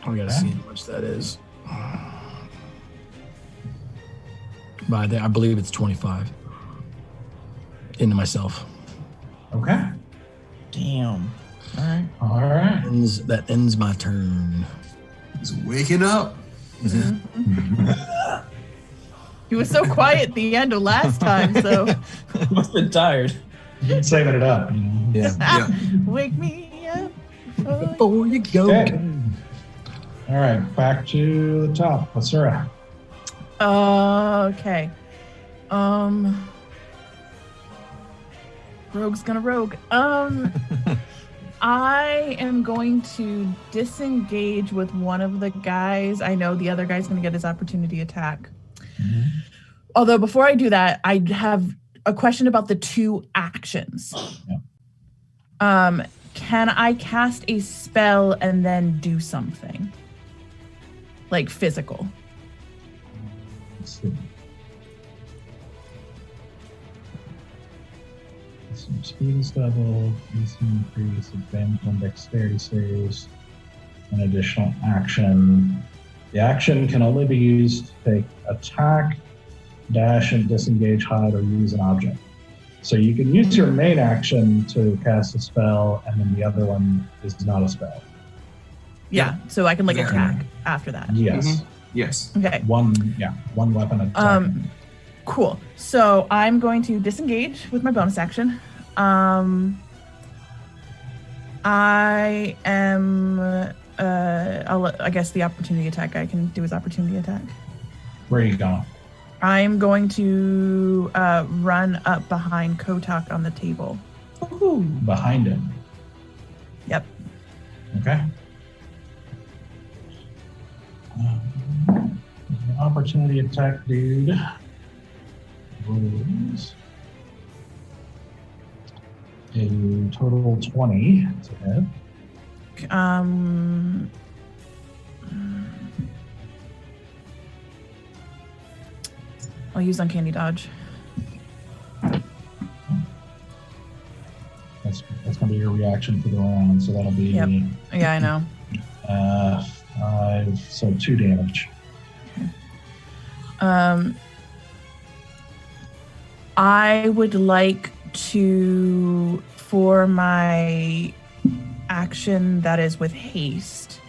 I gotta see how much that is. But I believe it's 25 into myself. Okay. Damn. All right. That ends my turn. He's waking up. He was so quiet at the end of last time, so Must have been tired. You've been saving it up. You know? Yeah. wake me up Before you go. Okay. All right, back to the top. Asura. Okay. Rogue's gonna rogue. I am going to disengage with one of the guys. I know the other guy's gonna get his opportunity attack. Mm-hmm. Although before I do that, I have a question about the 2 actions. Yeah. Can I cast a spell and then do something? Like physical? Let's see. Some speed is doubled, AC increase, advantage on dexterity saves, an additional action. The action can only be used to take attack, dash, and disengage, hide, or use an object. So you can use your main action to cast a spell, and then the other one is not a spell. Yeah, so I can like Yeah. attack after that. Yes. Yes. Okay. One weapon attack. Cool. So I'm going to disengage with my bonus action. I am. I guess the opportunity attack. I can do his opportunity attack. Where are you going? I'm going to run up behind Kotok on the table. Behind him. Yep. Okay. Opportunity attack, dude. Rolls a total 20 to hit. I'll use uncanny dodge. That's going to be your reaction for the round, so that'll be Yep. Yeah, I know. 5, so 2 damage. I would like to, for my action that is with haste,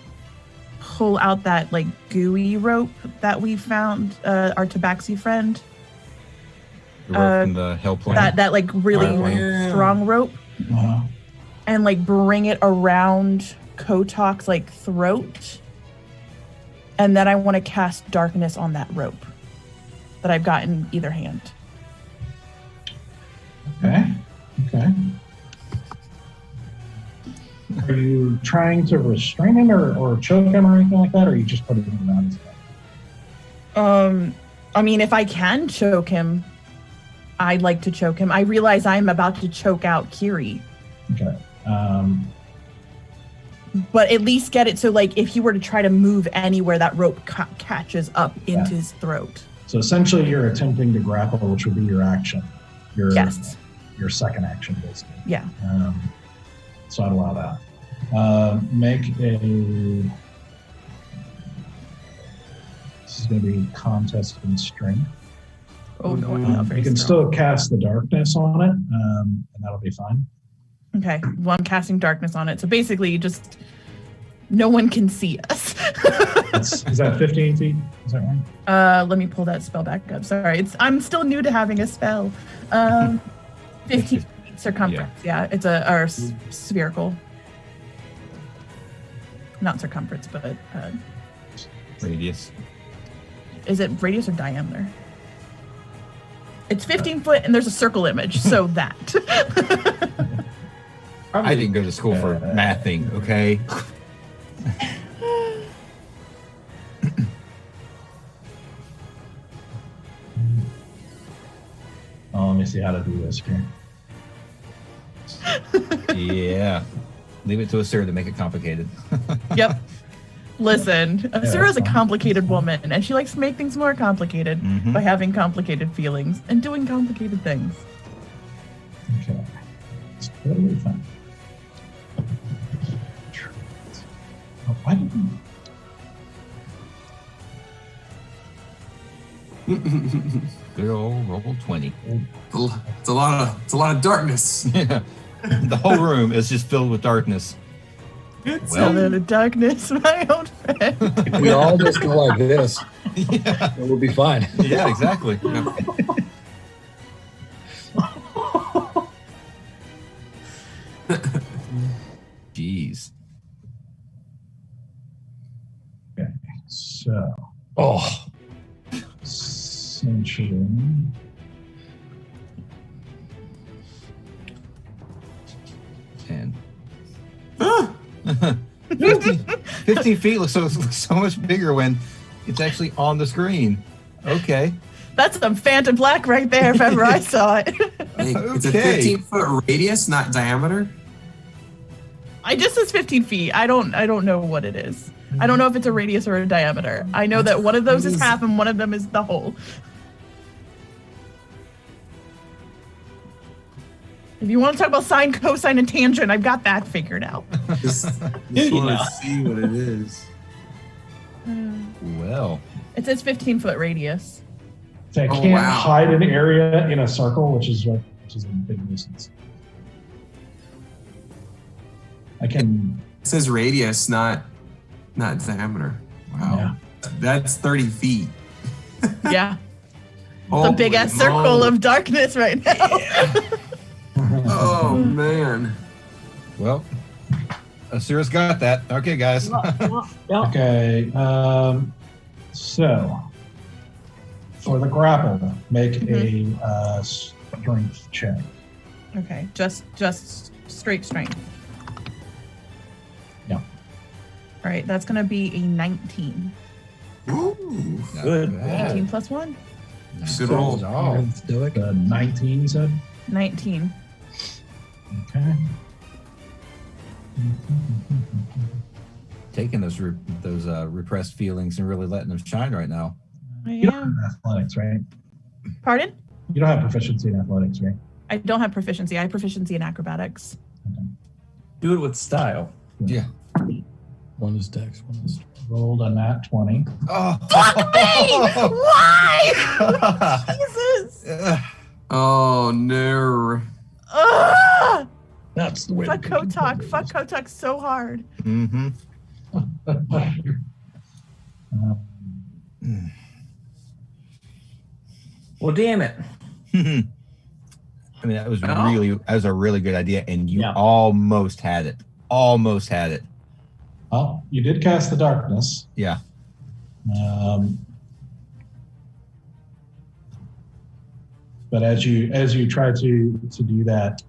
pull out that like gooey rope that we found, our tabaxi friend. The rope from the hell plane. That like really strong rope, Uh-huh. and like bring it around Kotok's like throat. And then I want to cast darkness on that rope that I've got in either hand. Okay. Are you trying to restrain him or choke him or anything like that, or are you just putting him around his neck? I mean, if I can choke him, I'd like to choke him. I realize I'm about to choke out Kiri. Okay. But at least get it so, like, if he were to try to move anywhere, that rope catches up into his throat. So essentially, you're attempting to grapple, which would be your action. Yes. Your second action, basically. Yeah. So I'd allow that. Make a. This is going to be contest in strength. Oh, no, I'm not very You can strong. still cast the darkness on it, and that'll be fine. Okay. Well, I'm casting darkness on it. So basically, just no one can see us. Is that 15 feet? Is that right? Let me pull that spell back up. Sorry, I'm still new to having a spell. 15 feet circumference. Yeah, it's spherical. Not circumference, but Radius. is it radius or diameter? It's 15 foot, and there's a circle image, so that. I didn't go to school for mathing, okay? Oh, let me see how to do this here. Yeah. Leave it to a sir to make it complicated. Yep. Listen, Asura's a complicated woman, and she likes to make things more complicated by having complicated feelings and doing complicated things. Okay. It's totally fine. Oh, why didn't Good old roll 20. It's a lot of darkness. Yeah. The whole room is just filled with darkness. So the darkness, my old friend. If we all just go like this, Yeah, we'll be fine. yeah, exactly. Jeez. Okay, so Oh, essentially, And 15 feet looks so much bigger when it's actually on the screen. Okay. That's some Phantom Black right there, if ever I saw it. Hey, it's a Okay. 15-foot radius, not diameter. I just says 15 feet. I don't know what it is. I don't know if it's a radius or a diameter. I know that one of those is half and one of them is the whole. If you want to talk about sine, cosine, and tangent, I've got that figured out. Just You want know. to see what it is. Well. It says 15-foot radius. so I Oh, can't wow. hide an area in a circle, which is a big nuisance. I can. It says radius, not diameter. Wow, Yeah. that's 30 feet. Yeah. It's a Holy big ass circle moly. of darkness right now. Oh man. Well, Asura's got that. Okay, guys. Okay. So for the grapple, make a strength check. Okay, just straight strength. Yeah. All right, that's gonna be a 19. Ooh. Not Good. bad. 18 plus 1? Good roll. Let's do it. 19, you said? 19. Okay. Taking those repressed feelings and really letting them shine right now. I You don't am. have athletics, right? Pardon? You don't have proficiency in athletics, right? I don't have proficiency. I have proficiency in acrobatics. Do it with style. Yeah. One is dex, one is. Rolled a nat 20. Oh. Fuck me! Why? Jesus! Oh no. Ugh! That's the way. Fuck Kotok. Fuck Kotok so hard. Mm-hmm. Well, damn it. I mean, that was Oh. a really good idea, and you Yeah. almost had it. Almost had it. Well, you did cast the darkness. Yeah. But as you try to do that,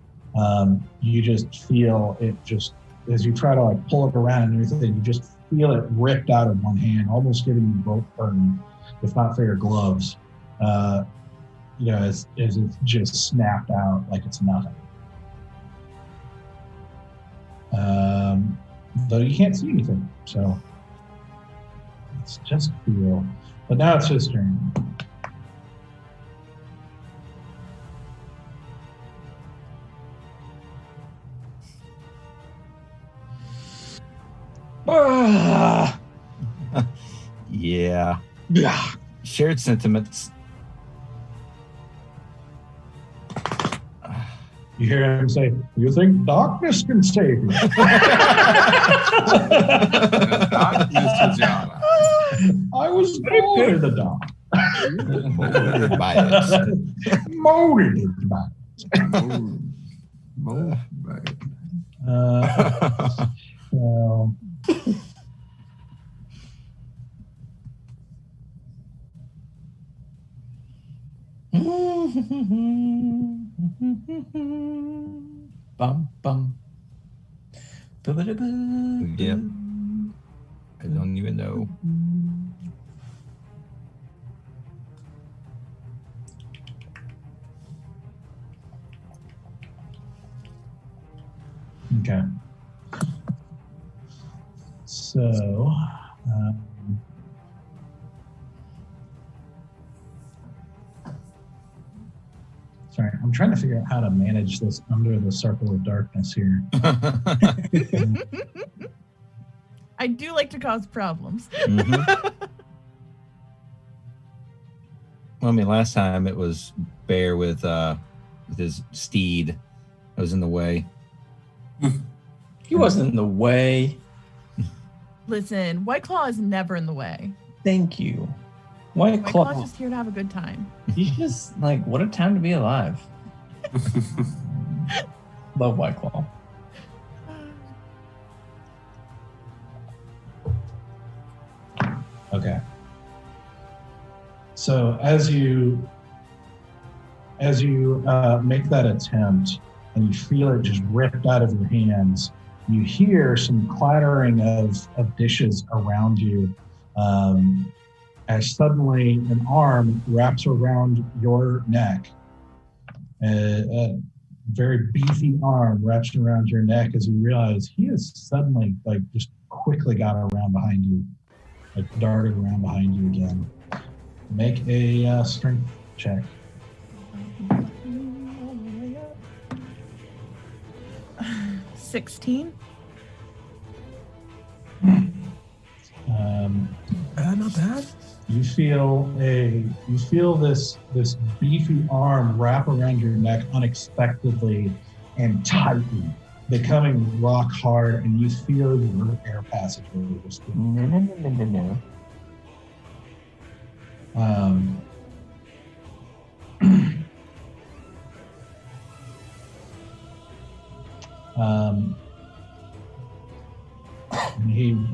you just feel it just as you try to like pull it around and everything, you just feel it ripped out of one hand, almost giving you both burn, if not for your gloves. As it's just snapped out like it's nothing. Though you can't see anything, so it's just feel. But now it's his turn. Yeah. Yeah. Shared sentiments. You hear him say, "You think darkness can save you?" I was born in the dark. Molded by it. Molded by it. Well, Bum bum. Yep. I don't even know. okay. So, sorry, I'm trying to figure out how to manage this under the circle of darkness here. I do like to cause problems. Mhm. Well, I mean, last time it was Bear with his steed that was in the way. He wasn't in the way. Listen, White Claw is never in the way. Thank you. White Claw's Claw. just here to have a good time. He's just like, what a time to be alive. Love White Claw. Okay. So as you make that attempt and you feel it just ripped out of your hands, you hear some clattering of dishes around you as suddenly an arm wraps around your neck. A very beefy arm wraps around your neck as you realize he has suddenly just quickly got around behind you, darted around behind you again. Make a strength check. — 16. Not bad. You feel this beefy arm wrap around your neck unexpectedly and tighten, becoming rock hard, and you feel your air passageway just No.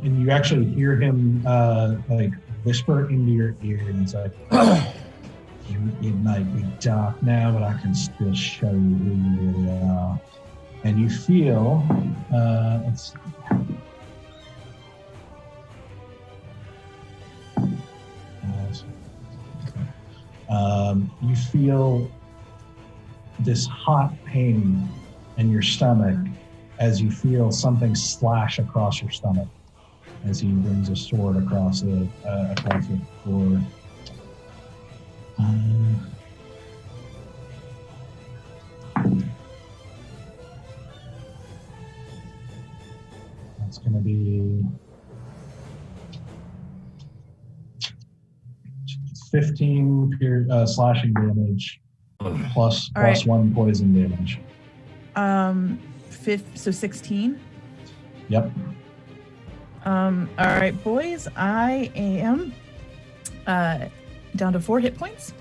And you actually hear him whisper into your ear, and he's like, "It might be dark now, but I can still show you who you really are." And you feel, you feel this hot pain in your stomach as you feel something slash across your stomach as he brings a sword across the floor. That's going to be 15 slashing damage plus right. 1 poison damage. So 16. Yep. All right, boys. I am down to 4 hit points.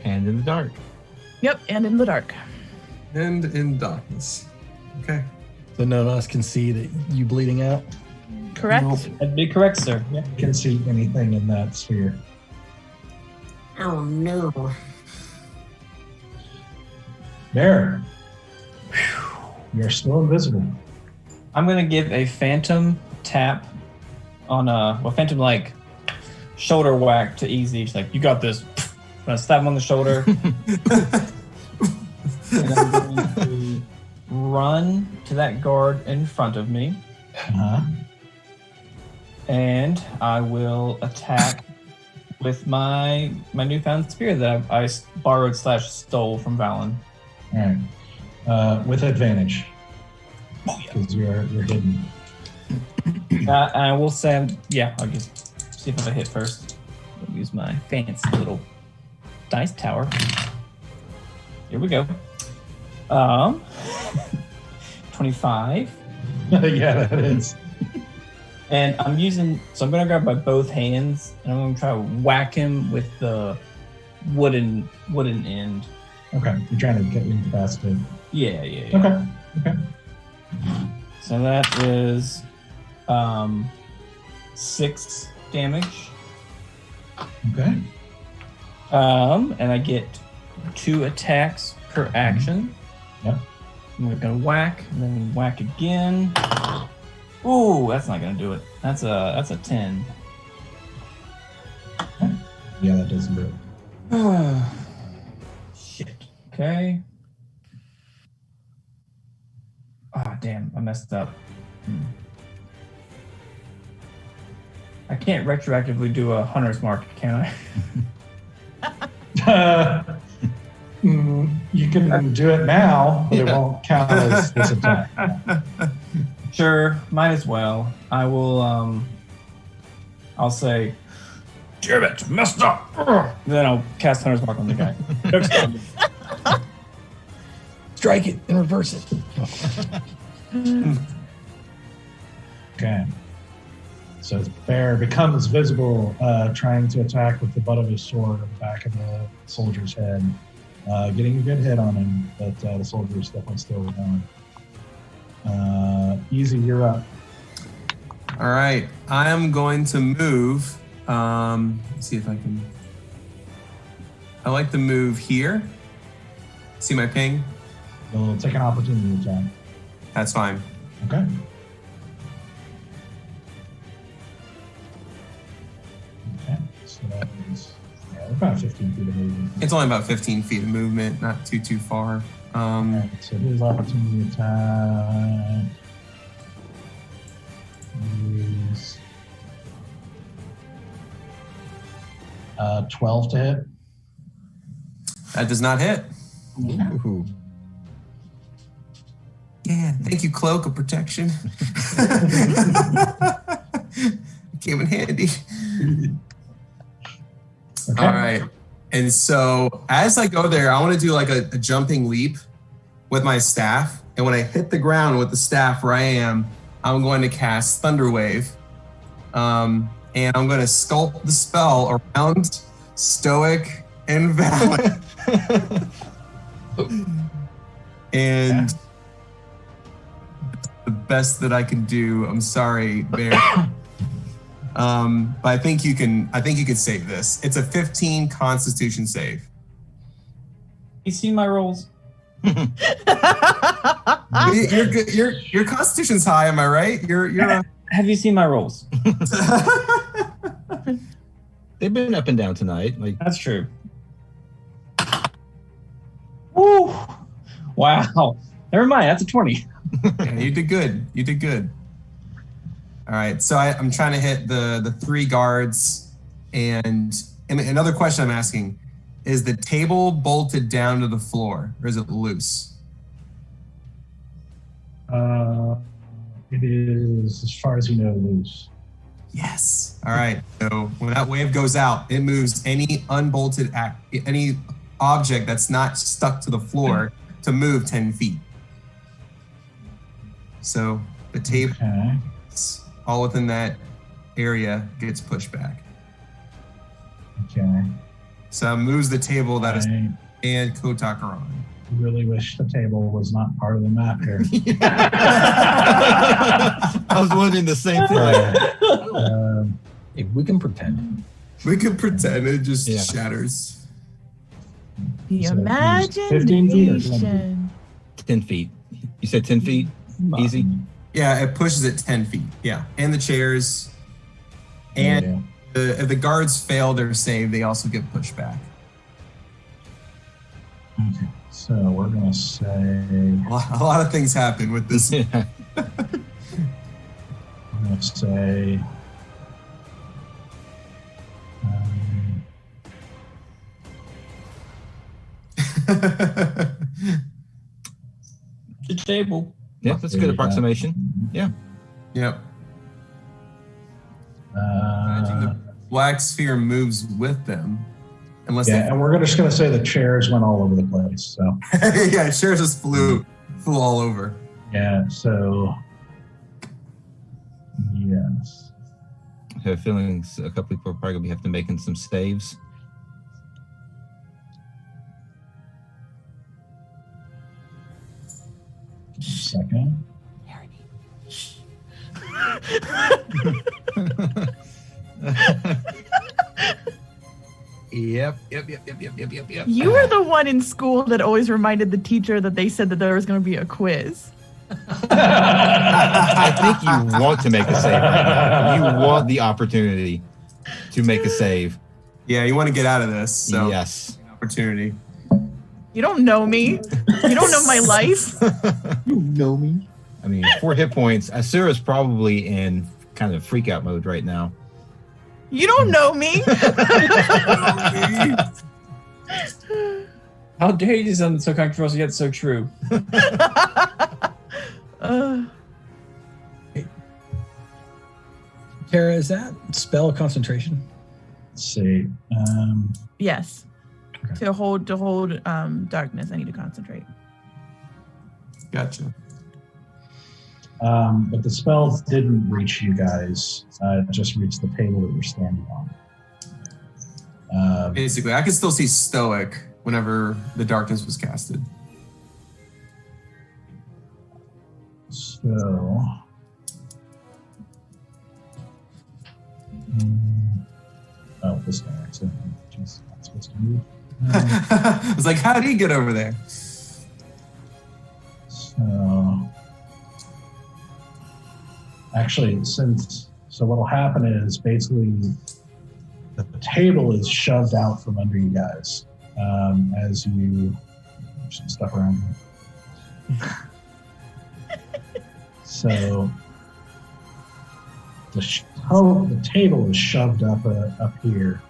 And in the dark. Yep, and in the dark. And in darkness. Okay. So none of us can see that you bleeding out? Correct? Nope. That'd be correct, sir. Yeah. You can see anything in that sphere. Oh no. There. You're still invisible. I'm gonna give a phantom tap on phantom shoulder whack to Easy. She's like, you got this. I'm gonna stab him on the shoulder. And I'm going to run to that guard in front of me. Uh-huh. And I will attack with my newfound spear that I borrowed / stole from Valen. All right. With advantage. Oh, yeah. Because you're hidden. I will say, I'll just see if I hit first. I'll use my fancy little dice tower. Here we go. 25. Yeah, that is. And I'm gonna grab by both hands and I'm gonna try to whack him with the wooden end. Okay. You're trying to get incapacitated. Yeah. Okay. So that is 6 damage. Okay. And I get 2 attacks per action. Yep. I'm gonna whack and then whack again. Ooh, that's not gonna do it. That's a 10. Yeah, that doesn't do it. Shit. Okay. Ah, damn, I messed up. I can't retroactively do a hunter's mark, can I? You can do it now, but it won't count as this attack. Sure, might as well. I will, I'll say, damn it, messed up. Then I'll cast hunter's mark on the guy. strike it and reverse it. Okay. So the bear becomes visible, trying to attack with the butt of his sword at the back of the soldier's head, getting a good hit on him, but the soldier is definitely still down. Easy, you're up. All right, I am going to move. Let's see if I can. I like the move here. See my ping? You'll take an opportunity attack. That's fine. Okay. Okay, so that is about 15 feet of movement. It's only about 15 feet of movement, not too far. Okay, so his opportunity attack is 12 to hit. That does not hit. Ooh. Yeah, thank you, Cloak of Protection. Came in handy. Okay. All right. And so as I go there, I want to do like a jumping leap with my staff. And when I hit the ground with the staff where I am, I'm going to cast Thunder Wave. And I'm going to sculpt the spell around Stoic and Valiant. And the best that I can do. I'm sorry, Bear. But I think you can save this. It's a 15 Constitution save. You see my rolls? You're good. Your Constitution's high, am I right? You're Have you seen my rolls? They've been up and down tonight. Like That's true. Woo! Wow. Never mind. That's a 20. Yeah, you did good. You did good. All right. So I'm trying to hit the 3 guards. And another question I'm asking, is the table bolted down to the floor or is it loose? It is, as far as you know, loose. Yes. All right. So when that wave goes out, it moves any unbolted any object that's not stuck to the floor to move 10 feet. So the table, Okay. all within that area, gets pushed back. Okay. So it moves the table that is I and Kotok are on. really wish the table was not part of the map here. I was wondering the same thing. Hey, we can pretend. We could pretend it just Yeah. shatters. The So it's 15 feet or 20 feet? imagination. 10 feet. You said 10 feet? Easy? Yeah, it pushes it 10 feet. Yeah. And the chairs. And if the guards fail their save, they also get pushed back. Okay. So we're going to say, A lot of things happen with this. Yeah. I'm going to say, The table. Yeah, that's a good approximation. Yeah. Yep. Imagine the black sphere moves with them. Unless yeah, and we're just going to say the chairs went all over the place. So yeah, shares just flew all over. yeah, so yes. I have a feeling a couple people are probably going to have to making some saves. Second. Yep. You were the one in school that always reminded the teacher that they said that there was going to be a quiz. I think you want to make a save right now. You want the opportunity to make a save. Yeah, you want to get out of this. So Yes. opportunity. You don't know me. You don't know my life. You know me. I mean, 4 hit points. Asura's probably in kind of freak out mode right now. You don't know me. How dare you do something so controversial yet so true? Kara, is that spell concentration? Let's see. Yes. Okay. To hold darkness, I need to concentrate. Gotcha. But the spells didn't reach you guys. It just reached the table that you're standing on. Basically, I could still see Stoic whenever the darkness was casted. So... oh, this guy accidentally. He's not supposed to move. I was like, how did he get over there? So... actually, so what'll happen is basically the table is shoved out from under you guys as you... there's some stuff around here. So... the table is shoved up here,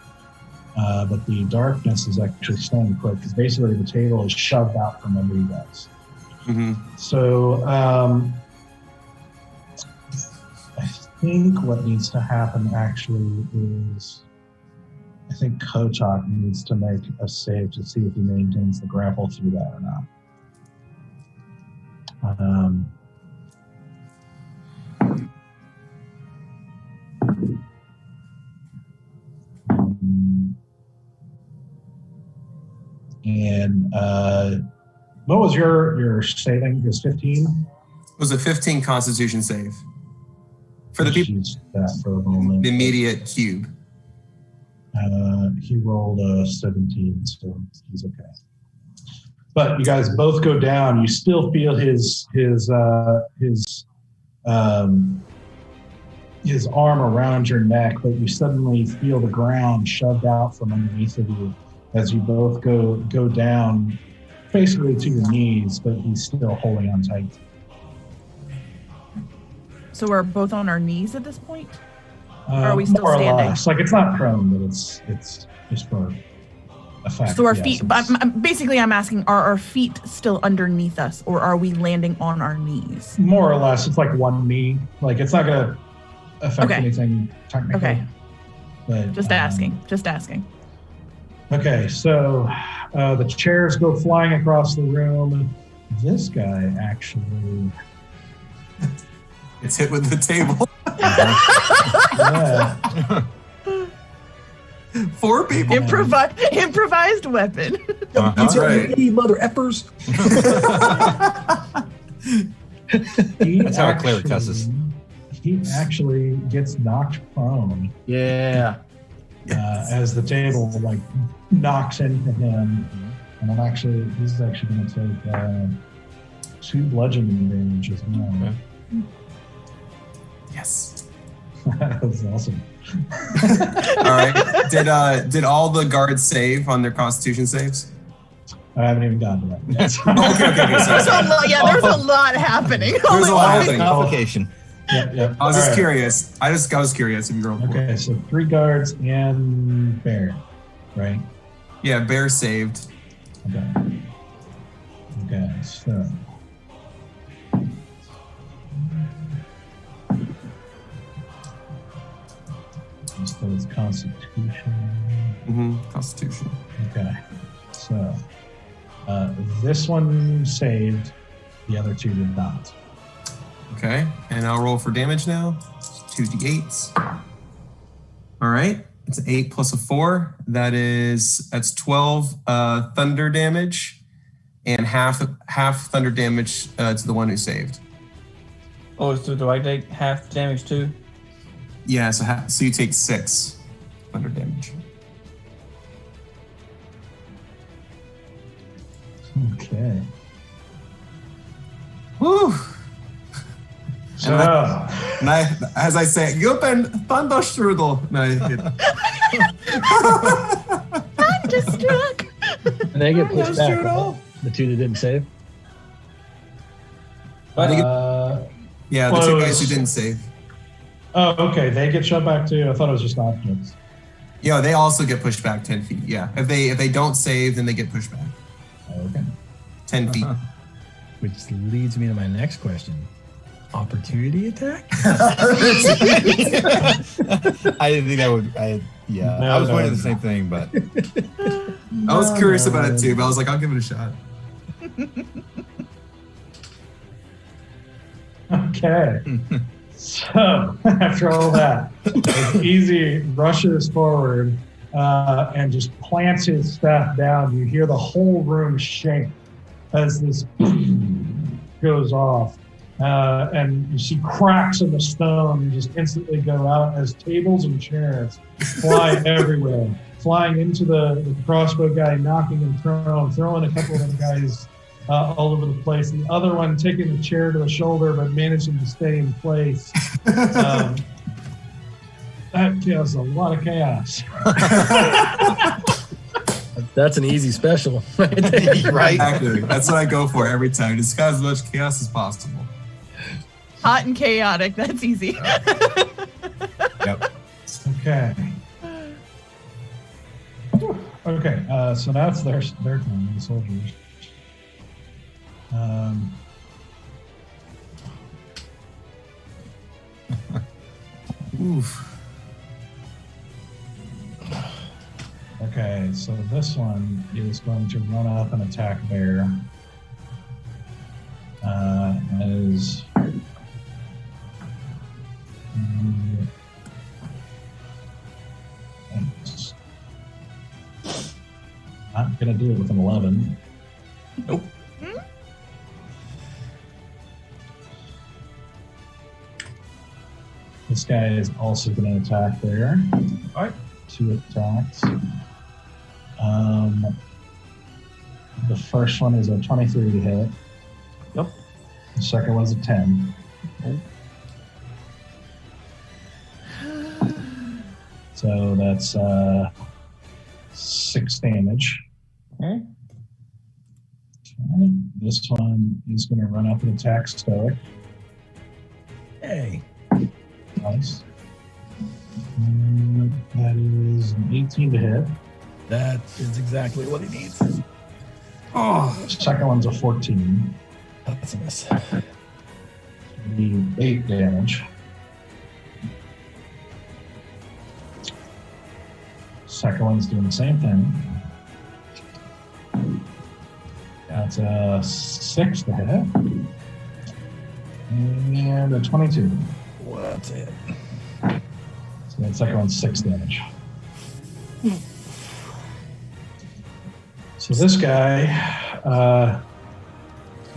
but the darkness is actually staying put because basically the table is shoved out from under you guys. Mm-hmm. So I think what needs to happen actually is I think Kotok needs to make a save to see if he maintains the grapple through that or not. And what was your saving? It was 15? It was a 15 Constitution save. For the people, that for a moment. the immediate cube. He rolled a 17, so he's okay. But you guys both go down. You still feel his arm around your neck, but you suddenly feel the ground shoved out from underneath of you as you both go down, basically to your knees, but he's still holding on tight. So we're both on our knees at this point? Or are we still more standing? Or less. Like it's not prone, but it's just for effect. So our feet, I'm asking, are our feet still underneath us or are we landing on our knees? More or less. It's like one knee. Like it's not going to affect Okay. anything technically. Okay. But, Just asking. Okay, so the chairs go flying across the room. This guy actually... It's hit with the table. yeah. 4 people. Improvised weapon. That's right. Hey, mother effers. That's how a cleric cusses. He actually gets knocked prone Yeah. as the table like knocks into him, and he's actually going to take 2 bludgeoning damage as well. Okay. Yes. That was awesome. All right. Did all the guards save on their Constitution saves? I haven't even gotten to that yet. Okay. Sorry. There's a lot happening. There's a lot Always a happening. complication. Yep. I was just All right. curious. I was curious if you rolled 4. Okay, so 3 guards and bear, right? Yeah, bear saved. Okay, so. So it's Constitution. Mm-hmm. Constitution. Okay, so this one saved, the other 2 did not. Okay, and I'll roll for damage now. 2d8s. All right, it's an 8 plus a 4. That's 12 thunder damage, and half thunder damage to the one who saved. Oh, so do I take half damage too? Yeah, so you take 6 thunder damage. Okay. Woo! So, And as I say, Yupen Thunderstrudel. No, Thunderstruck. And they get pushed back, right? The 2 that didn't save. yeah, the 2 guys who didn't save. oh, okay, they get shoved back too. I thought it was just objects. Yeah, they also get pushed back 10 feet. Yeah, if they don't save, then they get pushed back Okay. 10 feet. Which leads me to my next question. Opportunity attack? I didn't think that would. I was wondering the same thing, but I was curious about it too, but I was like, I'll give it a shot. Okay. So after all that, Easy rushes forward and just plants his staff down. You hear the whole room shake as this goes off. And you see cracks in the stone just instantly go out as tables and chairs fly everywhere, flying into the crossbow guy, knocking him, throwing a couple of other guys all over the place. The other one taking the chair to the shoulder, but managing to stay in place. That chaos, a lot of chaos. That's an easy special. Right? Exactly. That's what I go for every time. Just got as much chaos as possible. Hot and chaotic. That's easy. Yep. Okay. Okay. So now it's their turn, the soldiers. Oof. Okay, so this one is going to run up and attack Bear. As not gonna do it with an 11. Nope. This guy is also going to attack there. All right. 2 attacks. The first one is a 23 to hit. Yep. The second one's a 10. Nope. So that's 6 damage. Okay. Okay. This one is going to run up and attack Stoic. Hey. Nice. That is an 18 to hit. That is exactly what he needs. Oh, second one's a 14. That's a miss. 8 damage. Second one's doing the same thing. That's a 6 to hit. And a 22. Well, that's it. So that second one's 6 damage. So this guy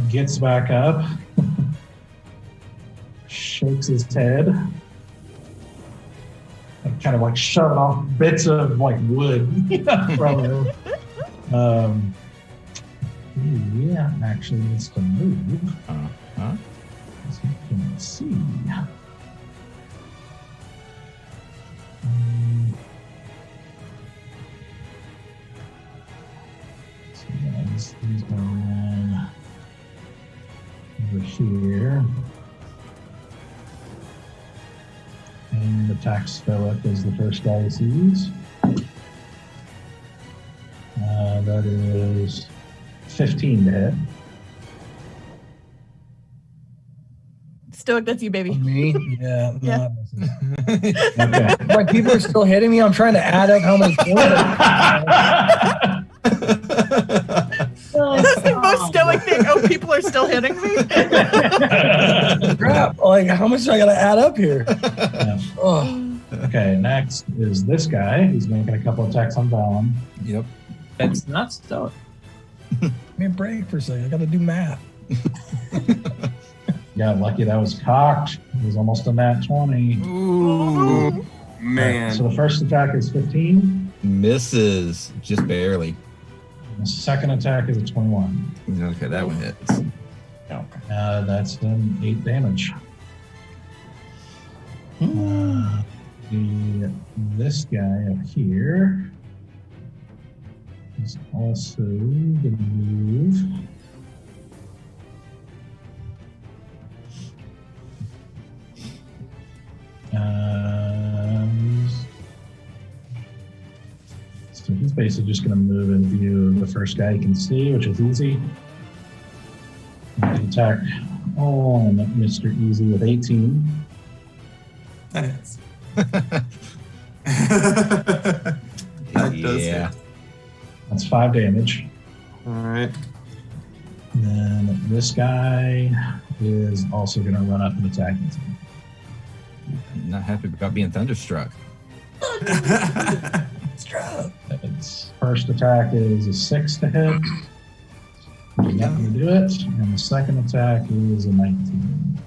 gets back up, shakes his head, and kind of like shoving off bits of like wood from him. Yeah, actually needs to move. As you can see. So he's going to run over here and attack Stoic as the first guy he sees. That is 15 to hit. Stoic, that's you, baby. Me? Yeah. Yeah. Okay. Like people are still hitting me. I'm trying to add up how many points. That's the most Stoic thing. Oh, people are still hitting me? Crap. Like, how much do I got to add up here? Yeah. Oh. Okay, next is this guy. He's making a couple attacks on Valen. Yep. That's not Stoic. Give me a break for a second. I got to do math. Got lucky that was cocked. It was almost a nat 20. Ooh, man. So the first attack is 15. Misses just barely. The second attack is a 21. Okay, that one hits. That's done 8 damage. This guy up here is also going to move. So he's basically just going to move in view of the first guy he can see, which is Easy. He can attack on Mr. Easy with 18. That is. That does Yeah. hit. That's 5 damage. All right. Then this guy is also going to run up and attack him. I'm not happy about being thunderstruck. Its first attack is a 6 to hit. You're not going to do it. And the second attack is a 19.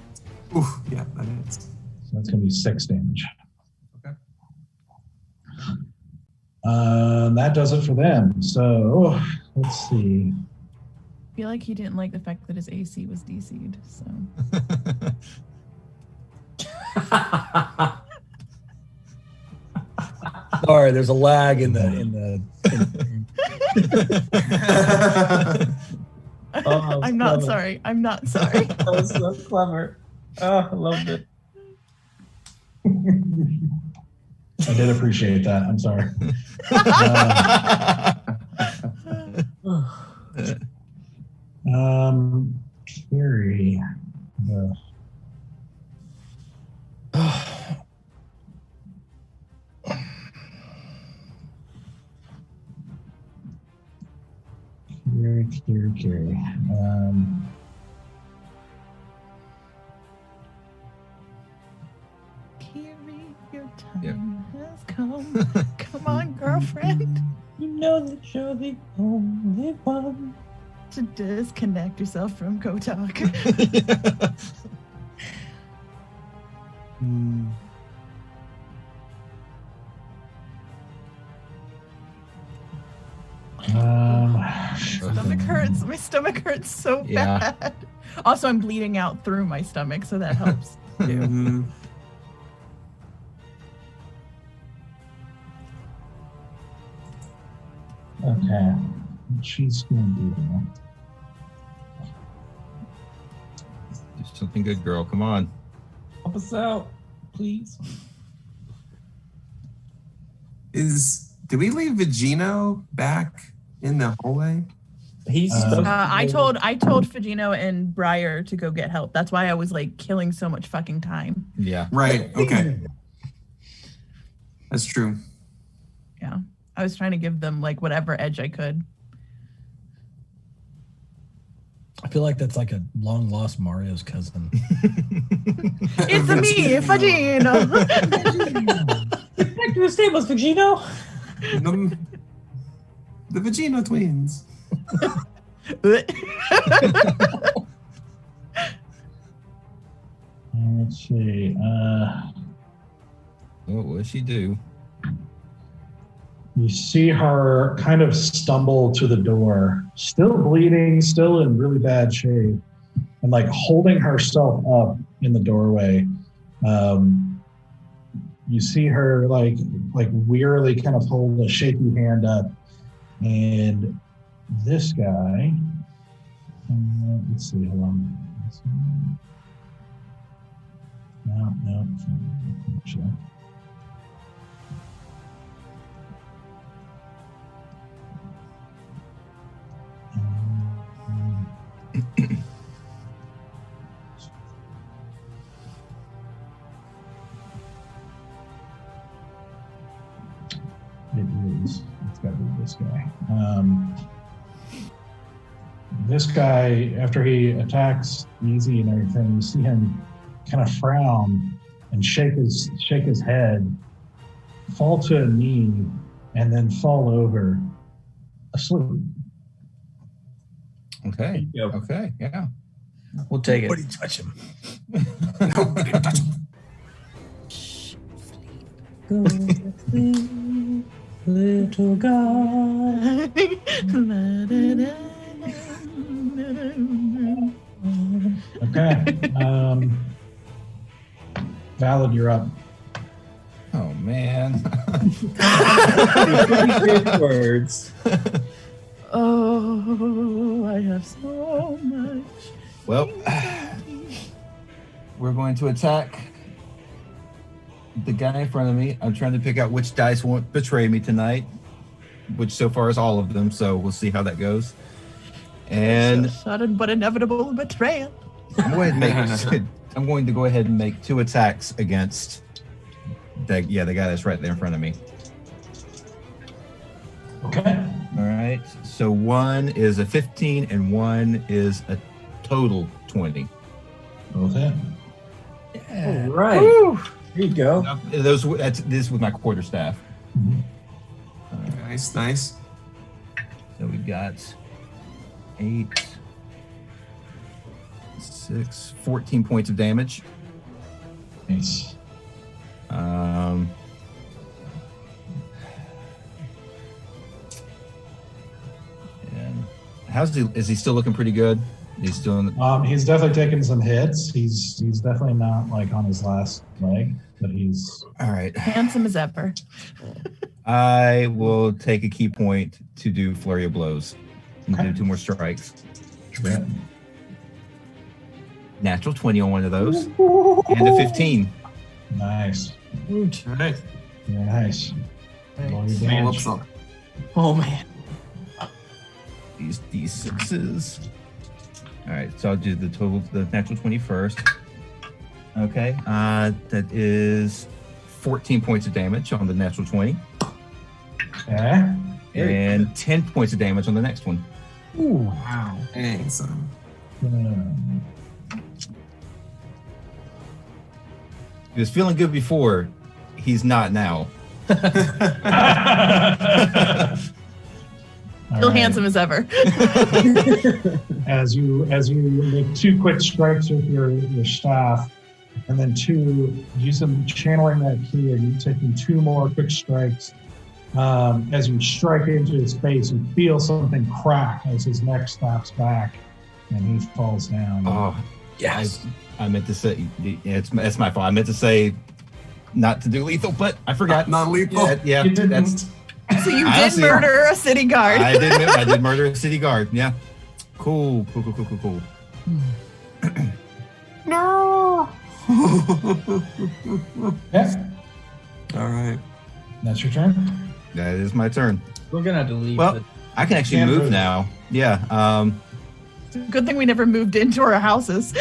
Oof, yeah, that is. So that's going to be 6 damage. Okay. That does it for them. So let's see. I feel like he didn't like the fact that his AC was DC'd. So Sorry, there's a lag in the I'm not sorry. I'm not sorry. That was so clever. Oh, I loved it. I did appreciate that. I'm sorry. Kiri. Kiri. Kiri, your time has come. Come on, girlfriend. You know that you're the only one. To disconnect yourself from Kotok. Stomach hurts. My stomach hurts so bad. Also, I'm bleeding out through my stomach, so that helps. Yeah. Okay. She's going to do that. Do something good, girl. Come on. Help us out, please. Did we leave Vigino back in the hallway? He's I told Fagino and Briar to go get help. That's why I was like killing so much fucking time. Yeah. Right. Okay. That's true. Yeah. I was trying to give them like whatever edge I could. I feel like that's like a long lost Mario's cousin. It's me, Fagino. Get back to the stables, Fagino. The Vigino twins. Let's see. What does she do? You see her kind of stumble to the door, still bleeding, still in really bad shape, and like holding herself up in the doorway. You see her like wearily kind of hold a shaky hand up, and this guy. Let's see. Hold on. No. Sure. It's got to be this guy. This guy, after he attacks Easy and everything, you see him kind of frown and shake his head, fall to a knee, and then fall over asleep. Okay. Okay. Yeah. We'll take it. Nobody touch him. Nobody touch him. Go to sleep, little God. Okay. Valid, you're up. Oh man. Words. Oh, I have so much. Well, we're going to attack the guy in front of me. I'm trying to pick out which dice won't betray me tonight, which so far is all of them. So we'll see how that goes. And Sudden but inevitable betrayal. I'm going to go ahead and make 2 attacks against the guy that's right there in front of me. Okay. All right. So one is a 15 and one is a total 20. Both hit. Yeah. All right. Woo. There you go. Now, this with my quarterstaff. Nice, nice. So we've got 8, 6, 14 points of damage. Nice. And is he still looking pretty good? He's still in the, He's definitely taken some hits. He's definitely not like on his last leg, but he's all right. Handsome as ever. I will take a key point to do flurry of blows and do 2 more strikes. yeah. Natural 20 on one of those, and a 15. Nice. All right. Very nice. Roll your Roll damage. up some. Oh man. These D6s. All right, so I'll do the natural 20 first. Okay, that is 14 points of damage on the natural 20, Okay. and 10 points of damage on the next one. Ooh. Wow. Dang, son. He was feeling good before. He's not now. Still handsome as ever. As you make 2 quick strikes with your staff, and then 2 use them channeling that key, and you taking 2 more quick strikes. As you strike into his face, you feel something crack as his neck snaps back, and he falls down. Oh, Yes. I meant to say it's my fault. I meant to say not to do lethal, but I forgot. Non-lethal. Yeah, You didn't. that's. So you I did see. murder a city guard. I did murder a city guard. Yeah. Cool. No. Yeah, All right. that's your turn. That is my turn. We're gonna have to leave. Well, I can actually Yeah, move move. now. Yeah. Good thing we never moved into our houses.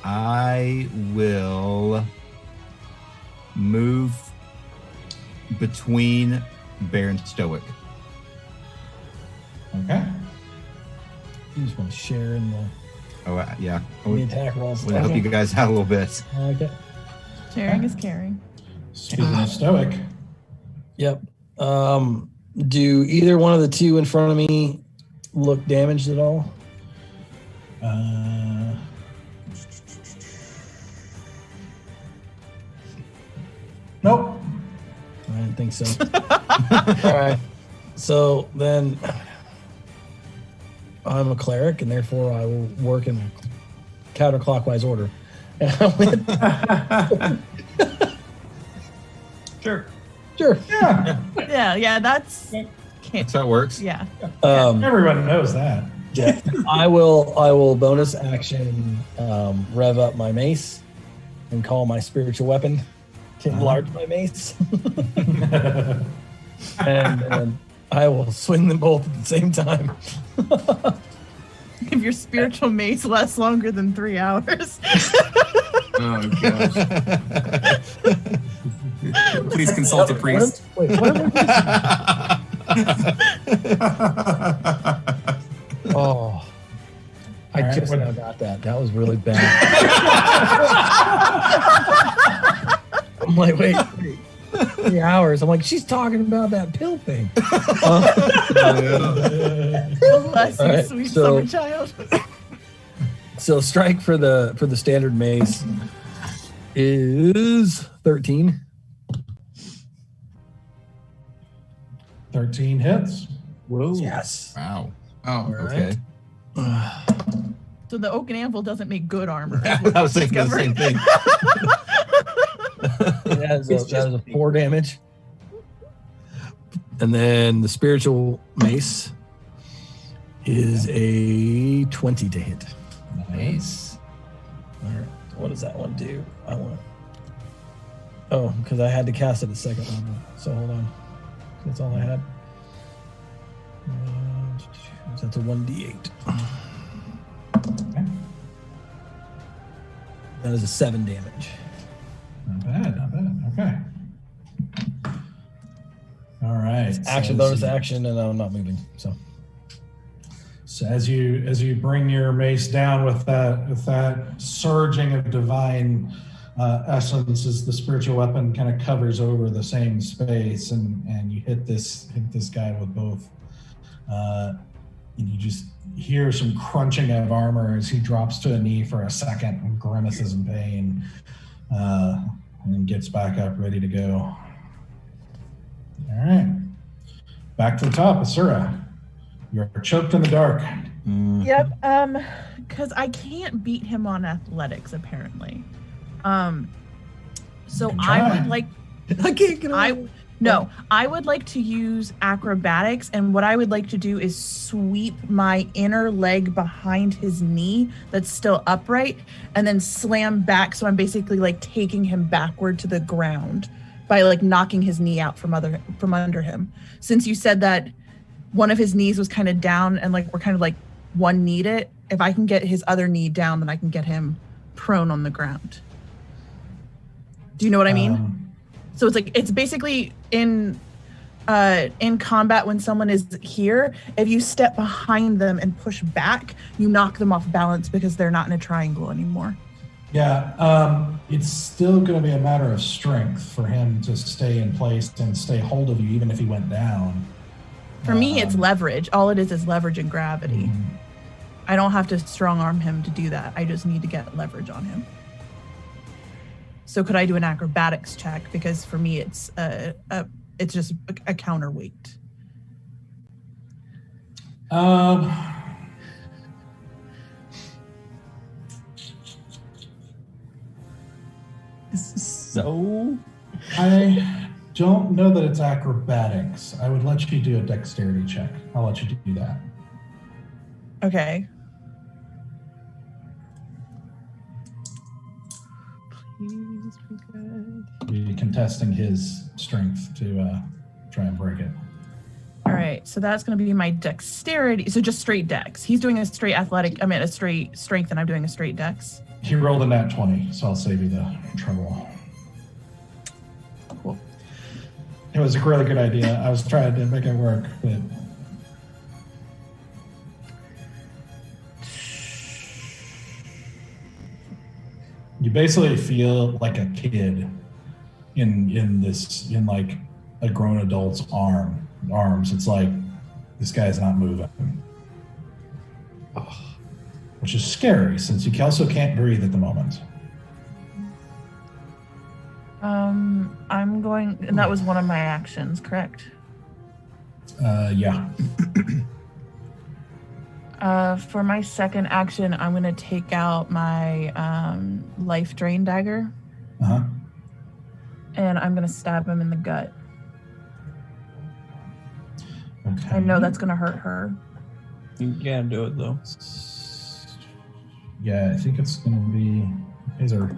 I will move between Bear and Stoic. Okay. You just want to share in the, Oh, yeah. I the would attack rolls. help you guys out a little bit. Okay. Sharing is caring. Speaking of stoic, Yep. Do either one of the 2 in front of me look damaged at all? Nope. I didn't think so. All right. So then I'm a cleric, and therefore I will work in counterclockwise order. And I went, Sure. sure. Yeah, that's can't. That's how it works. Yeah. Everyone knows that. Yeah. I will bonus action rev up my mace and call my spiritual weapon to enlarge my mace. and I will swing them both at the same time. If your spiritual mace lasts longer than 3 hours. Oh gosh. Please consult a priest. Wait, what am I Oh, I All right, just what- now got that. That was really bad. I'm like, wait, 3 hours. I'm like, she's talking about that pill thing. Bless you, All right, sweet so- summer child. So strike for the standard mace is 13. 13 hits. Whoa. Yes. Wow. Oh, Okay. So the oak and anvil doesn't make good armor. I was thinking the same thing. That is a 4 damage. And then the spiritual mace is a 20 to hit. Nice. All right. What does that one do? Because I had to cast it at 2nd level. So hold on. That's all I had. That's a 1d8. Okay. That is a 7 damage. Not bad. Okay. right. Action, bonus action, and I'm not moving. So as you bring your mace down with that surging of divine essence, as the spiritual weapon kind of covers over the same space, and you hit this guy with both, and you just hear some crunching of armor as he drops to a knee for a second and grimaces in pain, and then gets back up ready to go. All right, back to the top, Asura. You're choked in the dark. Yep. Because I can't beat him on athletics apparently. So I would like. I can't get I would like to use acrobatics, and what I would like to do is sweep my inner leg behind his knee that's still upright, and then slam back. So I'm basically like taking him backward to the ground by like knocking his knee out from under him. Since you said that one of his knees was kind of down and like we're kind of like one kneed it, if I can get his other knee down, then I can get him prone on the ground. Do you know what I mean? So it's like, it's basically in combat when someone is here, if you step behind them and push back, you knock them off balance because they're not in a triangle anymore. Yeah, it's still going to be a matter of strength for him to stay in place and stay hold of you, even if he went down. For me, it's leverage. All it is leverage and gravity. Mm-hmm. I don't have to strong arm him to do that. I just need to get leverage on him. So could I do an acrobatics check? Because for me, it's just a counterweight. So I don't know that it's acrobatics. I would let you do a dexterity check. I'll let you do that. Okay. Please be good. Be contesting his strength to try and break it. All right, so that's going to be my dexterity. So just straight dex. He's doing a straight athletic. I mean, a straight strength, and I'm doing a straight dex. He rolled a nat 20, so I'll save you the trouble. Cool. It was a really good idea. I was trying to make it work, but you basically feel like a kid in like a grown adult's arms. It's like this guy's not moving. Which is scary since you also can't breathe at the moment. I'm going, and that was one of my actions, correct? Yeah. For my second action, I'm going to take out my life drain dagger. Uh-huh. And I'm going to stab him in the gut. Okay. I know that's going to hurt her. you can't do it though. Yeah, I think it's going to be... These are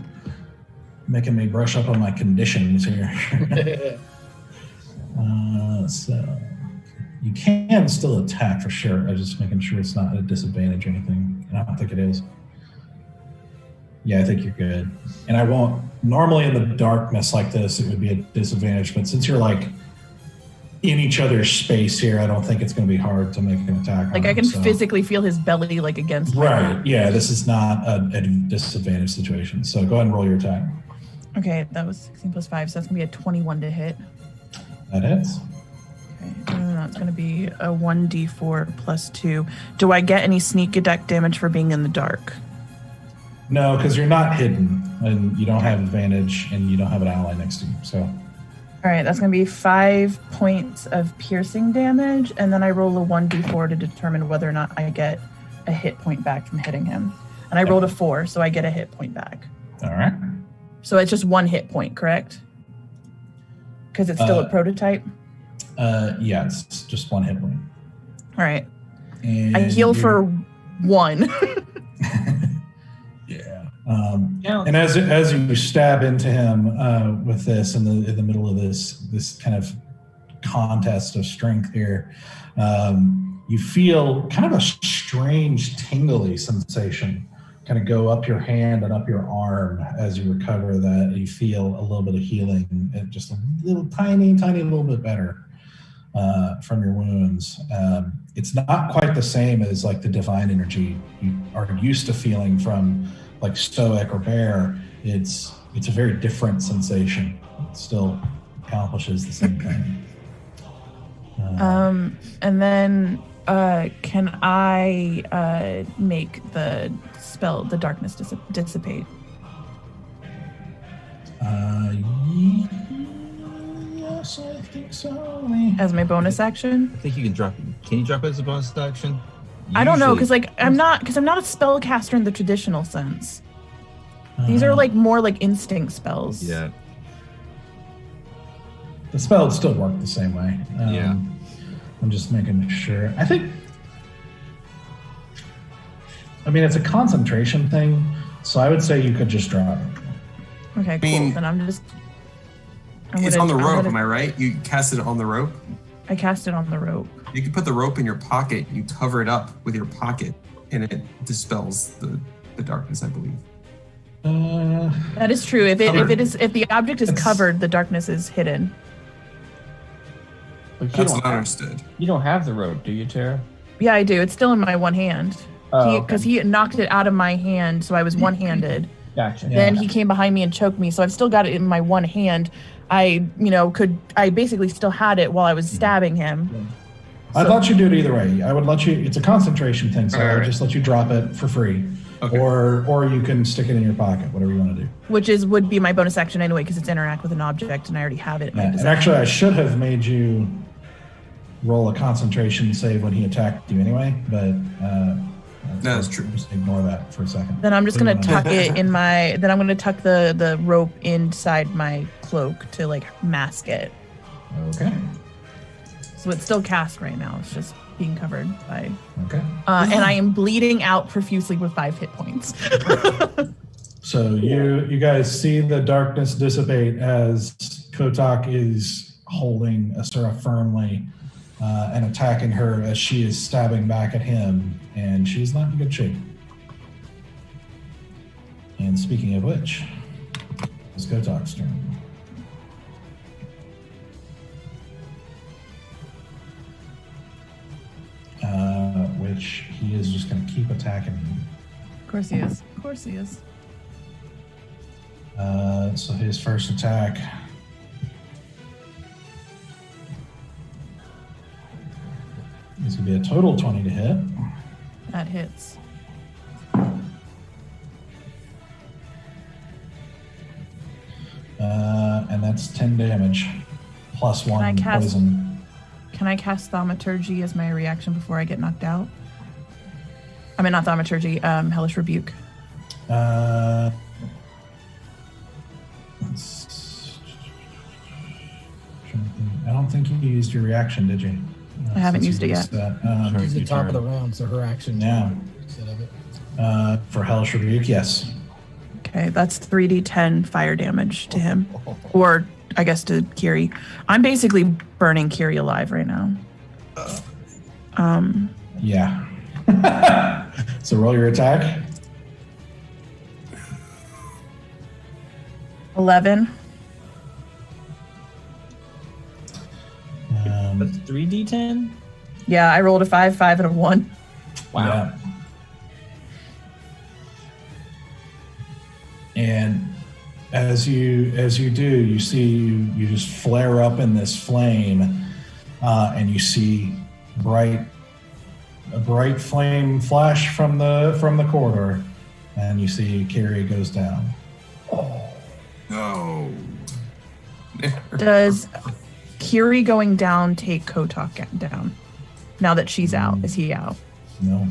making me brush up on my conditions here. So you can still attack for sure. I'm just making sure it's not a disadvantage or anything. I don't think it is. Yeah, I think you're good. And I won't... Normally in the darkness like this, it would be a disadvantage, but since you're like in each other's space here, I don't think it's going to be hard to make an attack. Like I can physically feel his belly like against my Right. Yeah, this is not a disadvantage situation. So go ahead and roll your attack. Okay, that was 16 plus 5, so that's going to be a 21 to hit. That hits. Okay, and that's going to be a 1d4 plus 2. Do I get any sneak attack damage for being in the dark? No, because you're not hidden, and you don't have advantage, and you don't have an ally next to you. So, all right, that's going to be 5 points of piercing damage, and then I roll a 1d4 to determine whether or not I get a hit point back from hitting him. And I rolled a 4, so I get a hit point back. all right. So it's just 1 hit point, correct? Because it's still a prototype? Yeah, it's just 1 hit point. All right. And I heal for 1. Yeah. And as you stab into him with this in the middle of this kind of contest of strength here, you feel kind of a strange tingly sensation kind of go up your hand and up your arm as you recover that. You feel a little bit of healing, and just a little tiny little bit better. from your wounds. It's not quite the same as like the divine energy you are used to feeling from like stoic or bear. It's a very different sensation. It still accomplishes the same thing. And then can I make the spell, the darkness dissipate? Yes, I think so. As my bonus action? I think you can drop. Can you drop it as a bonus action? I don't know, because Usually- I'm not a spellcaster in the traditional sense. These are like more like instinct spells. Yeah. The spell would still work the same way. Yeah. I'm just making sure. I mean, it's a concentration thing, so I would say you could just drop it. Okay, cool. mean, Then It's on the rope, am I right? You cast it on the rope? I cast it on the rope. You can put the rope in your pocket, you cover it up with your pocket, and it dispels the darkness, I believe. That is true. If the object is It's- covered, the darkness is hidden. But That's what I understood. you don't have the rope, do you, Tara? Yeah, I do. It's still in my one hand. Oh, Because okay. he knocked it out of my hand, so I was one-handed. Gotcha. Then he came behind me and choked me, so I've still got it in my one hand. I basically still had it while I was stabbing him. I'd let you do it either way. I would let you. It's a concentration thing, so I would Alright. just let you drop it for free, Okay. or you can stick it in your pocket, whatever you want to do. Which would be my bonus action anyway, because it's interact with an object, and I already have it. in my Yeah, and possession. actually, I should have made you roll a concentration save when he attacked you anyway, but That's true. Just ignore that for a second. Then I'm just gonna Leave it tuck it in my. Then I'm gonna tuck the rope inside my cloak to like mask it. on. Okay. So it's still cast right now. It's just being covered by. Okay. And I am bleeding out profusely with 5 hit points. So you guys see the darkness dissipate as Kotok is holding Asura firmly and attacking her as she is stabbing back at him, and she's not in good shape. And speaking of which, it's Kotok's turn. Which he is just going to keep attacking you. Of course he is. Of course he is. So his first attack is going to be a total 20 to hit. That hits. And that's 10 damage plus Can I 1 cast- poison. Can I cast Thaumaturgy as my reaction before I get knocked out? I mean, not Thaumaturgy, Hellish Rebuke. I don't think you used your reaction, did you? I haven't Since used you it used yet. that. Sure. It's the top of the round, so her action. Yeah. Instead of it. For Hellish Rebuke, yes. Okay, that's 3d10 fire damage to him. Or, I guess, to Kiri. I'm basically burning Kiri alive right now. Yeah. So roll your attack. 11. That's 3d10? Yeah, I rolled a 5, 5, and a 1. Wow. Yeah. And as you do, you see you just flare up in this flame, and you see a bright flame flash from the corridor, and you see Kiri goes down. No. Does Kiri going down take Kotok down? Now that she's out, is he out? No.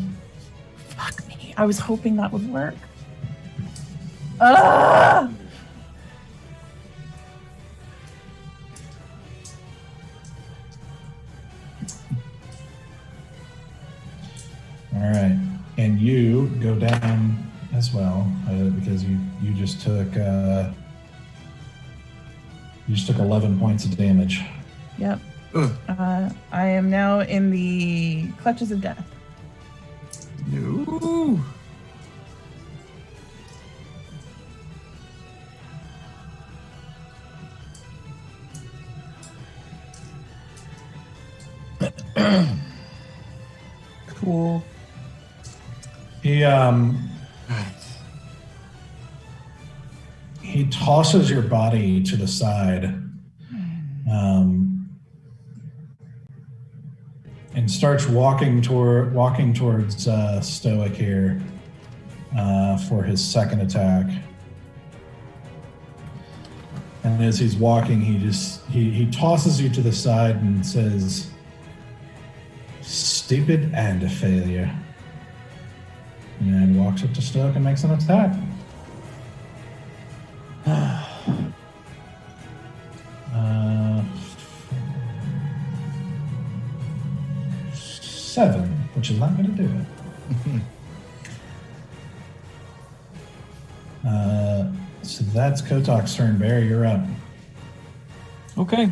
Fuck me. I was hoping that would work. Ah! All right, and you go down as well because you just took 11 points of damage. Yep. Ugh. I am now in the clutches of death. No. Cool. He tosses your body to the side, and starts walking towards Stoic here for his second attack. And as he's walking, he tosses you to the side and says, "Stupid and a failure." And walks up to Stoic and makes an attack. 7, which is not going to do it. So that's Kotok's turn. Barry, you're up. Okay.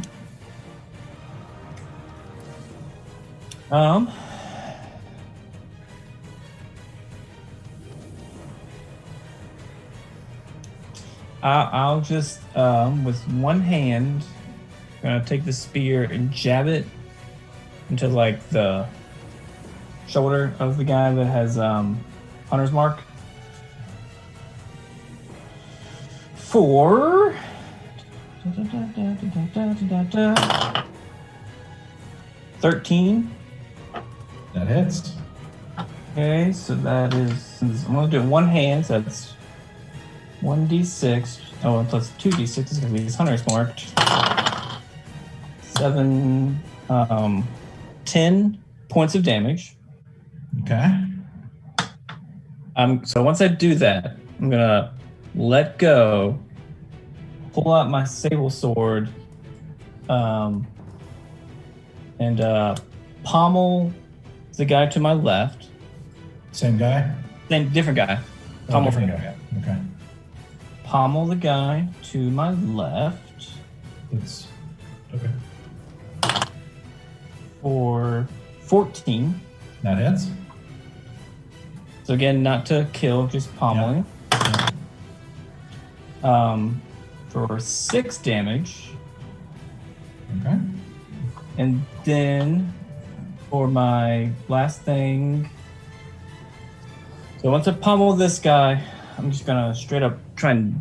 I'll just with one hand, gonna take the spear and jab it into like the shoulder of the guy that has hunter's mark. For 13. That hits. Okay, so that is, I'm gonna do it one hand, so that's 1d6. Oh, and plus 2d6 is gonna be his hunter's marked. 7, 10 points of damage. Okay. So once I do that, I'm gonna let go, pull out my sable sword, and pommel the guy to my left. Same guy? Different guy. Oh, Pommel different guy. Okay. Pommel the guy to my left. That's okay. For 14. That hits. So again, not to kill, just pommeling. Yeah. For 6 damage. Okay. And then for my last thing. So once I pommel this guy, I'm just gonna straight up try and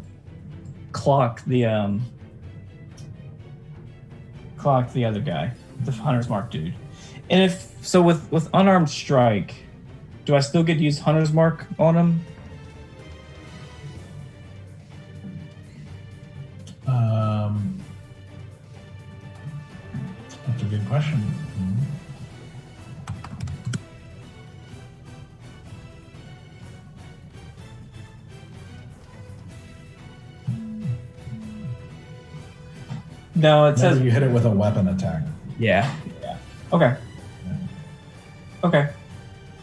clock the other guy, the hunter's mark dude. And if so, with unarmed strike, do I still get to use hunter's mark on him? That's a good question. No, it says you hit it with a weapon attack. yeah. Okay. Okay.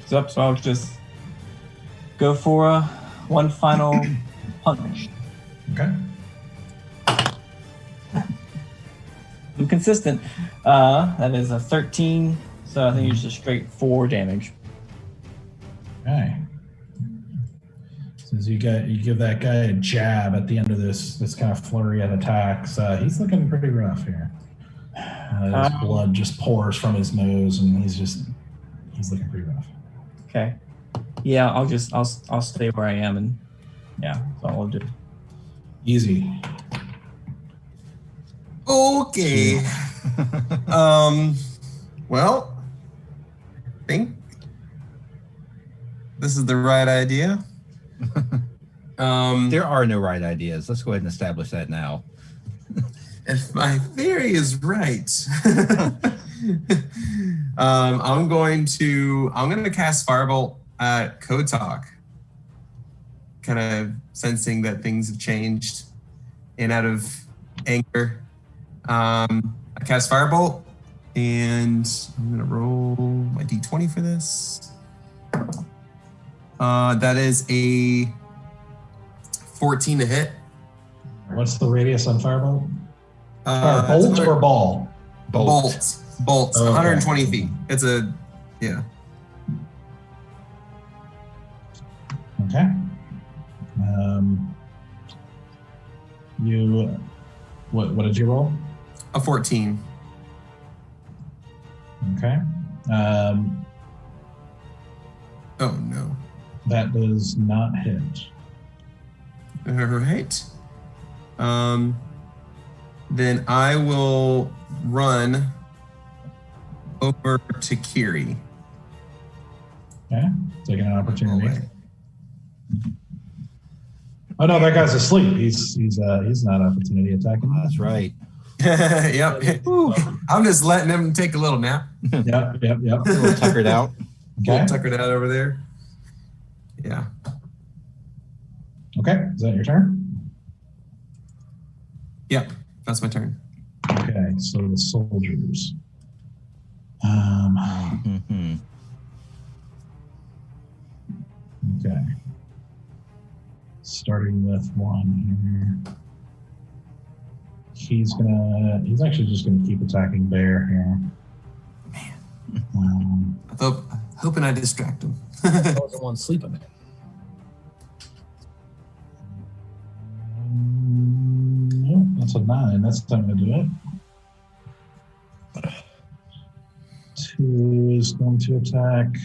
So I'll just go for one final punch. Okay. I'm consistent. That is a 13, so I think it's just straight 4 damage. Okay. So as you give that guy a jab at the end of this kind of flurry of attacks, he's looking pretty rough here. His blood just pours from his nose, and he's looking pretty rough. Okay. Yeah, I'll stay where I am, and yeah, that's all I'll do. Easy. Okay. Well, I think this is the right idea. There are no right ideas. Let's go ahead and establish that now. If my theory is right, I'm going to cast Firebolt at Kotok, kind of sensing that things have changed, and out of anger, I cast Firebolt, and I'm gonna roll my d20 for this. That is a 14 to hit. What's the radius on Firebolt? Bolt or ball? Bolt. Oh, okay. 120 feet. It's a, yeah. Okay. What did you roll? A 14. Okay. Oh, no. That does not hit. All right. Then I will run over to Kiri. Okay, taking an opportunity. Oh no, that guy's asleep. He's not opportunity attacking. That's right. Yep. I'm just letting him take a little nap. Yep. A little tuckered out. Okay. Tuckered out over there. Yeah. Okay, is that your turn? Yep, that's my turn. Okay, so the soldiers. Okay. Starting with one here. He's actually just gonna keep attacking Bear here. Man. Hoping I distract him. I wasn't one sleeping. Nope, that's a 9. That's the time to do it. 2 is going to attack.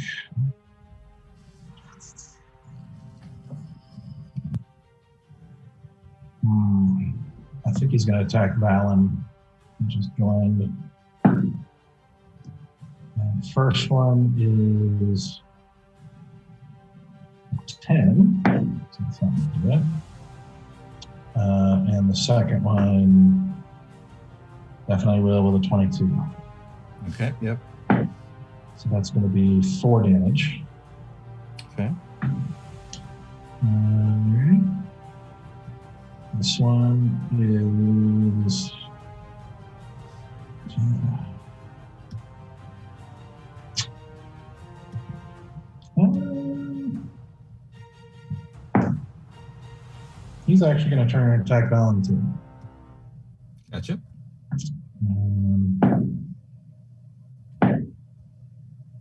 I think he's going to attack Valen, which is going. And first one is 10. So that's not going to do it. And the second one definitely will with a 22. Okay, yep. So that's going to be 4 damage. Okay. Alright. This one is. He's actually going to turn and attack Valentine. Gotcha.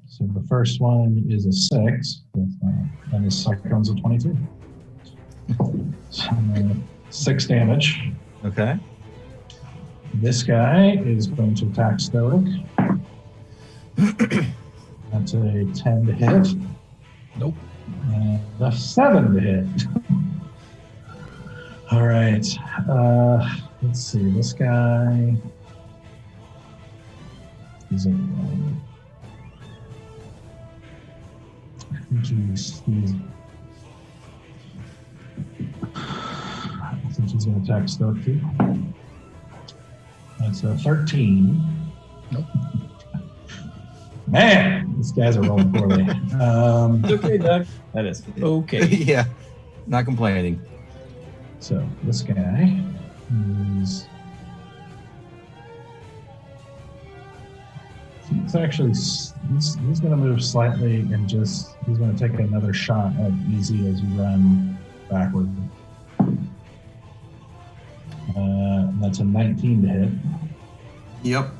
So the first one is a 6, and his second one's a 22. So, 6 damage. Okay. This guy is going to attack Stoic. That's a 10 to hit. Nope. And a 7 to hit. All right. Let's see. This guy is a. I think he's going to attack Stoic too. That's a 13. Nope. Man, these guys are rolling poorly. It's okay, Doug. That is okay. Yeah, not complaining. So this guy is. He's actually he's going to move slightly and he's going to take another shot at Easy as you run backward. That's a 19 to hit. Yep.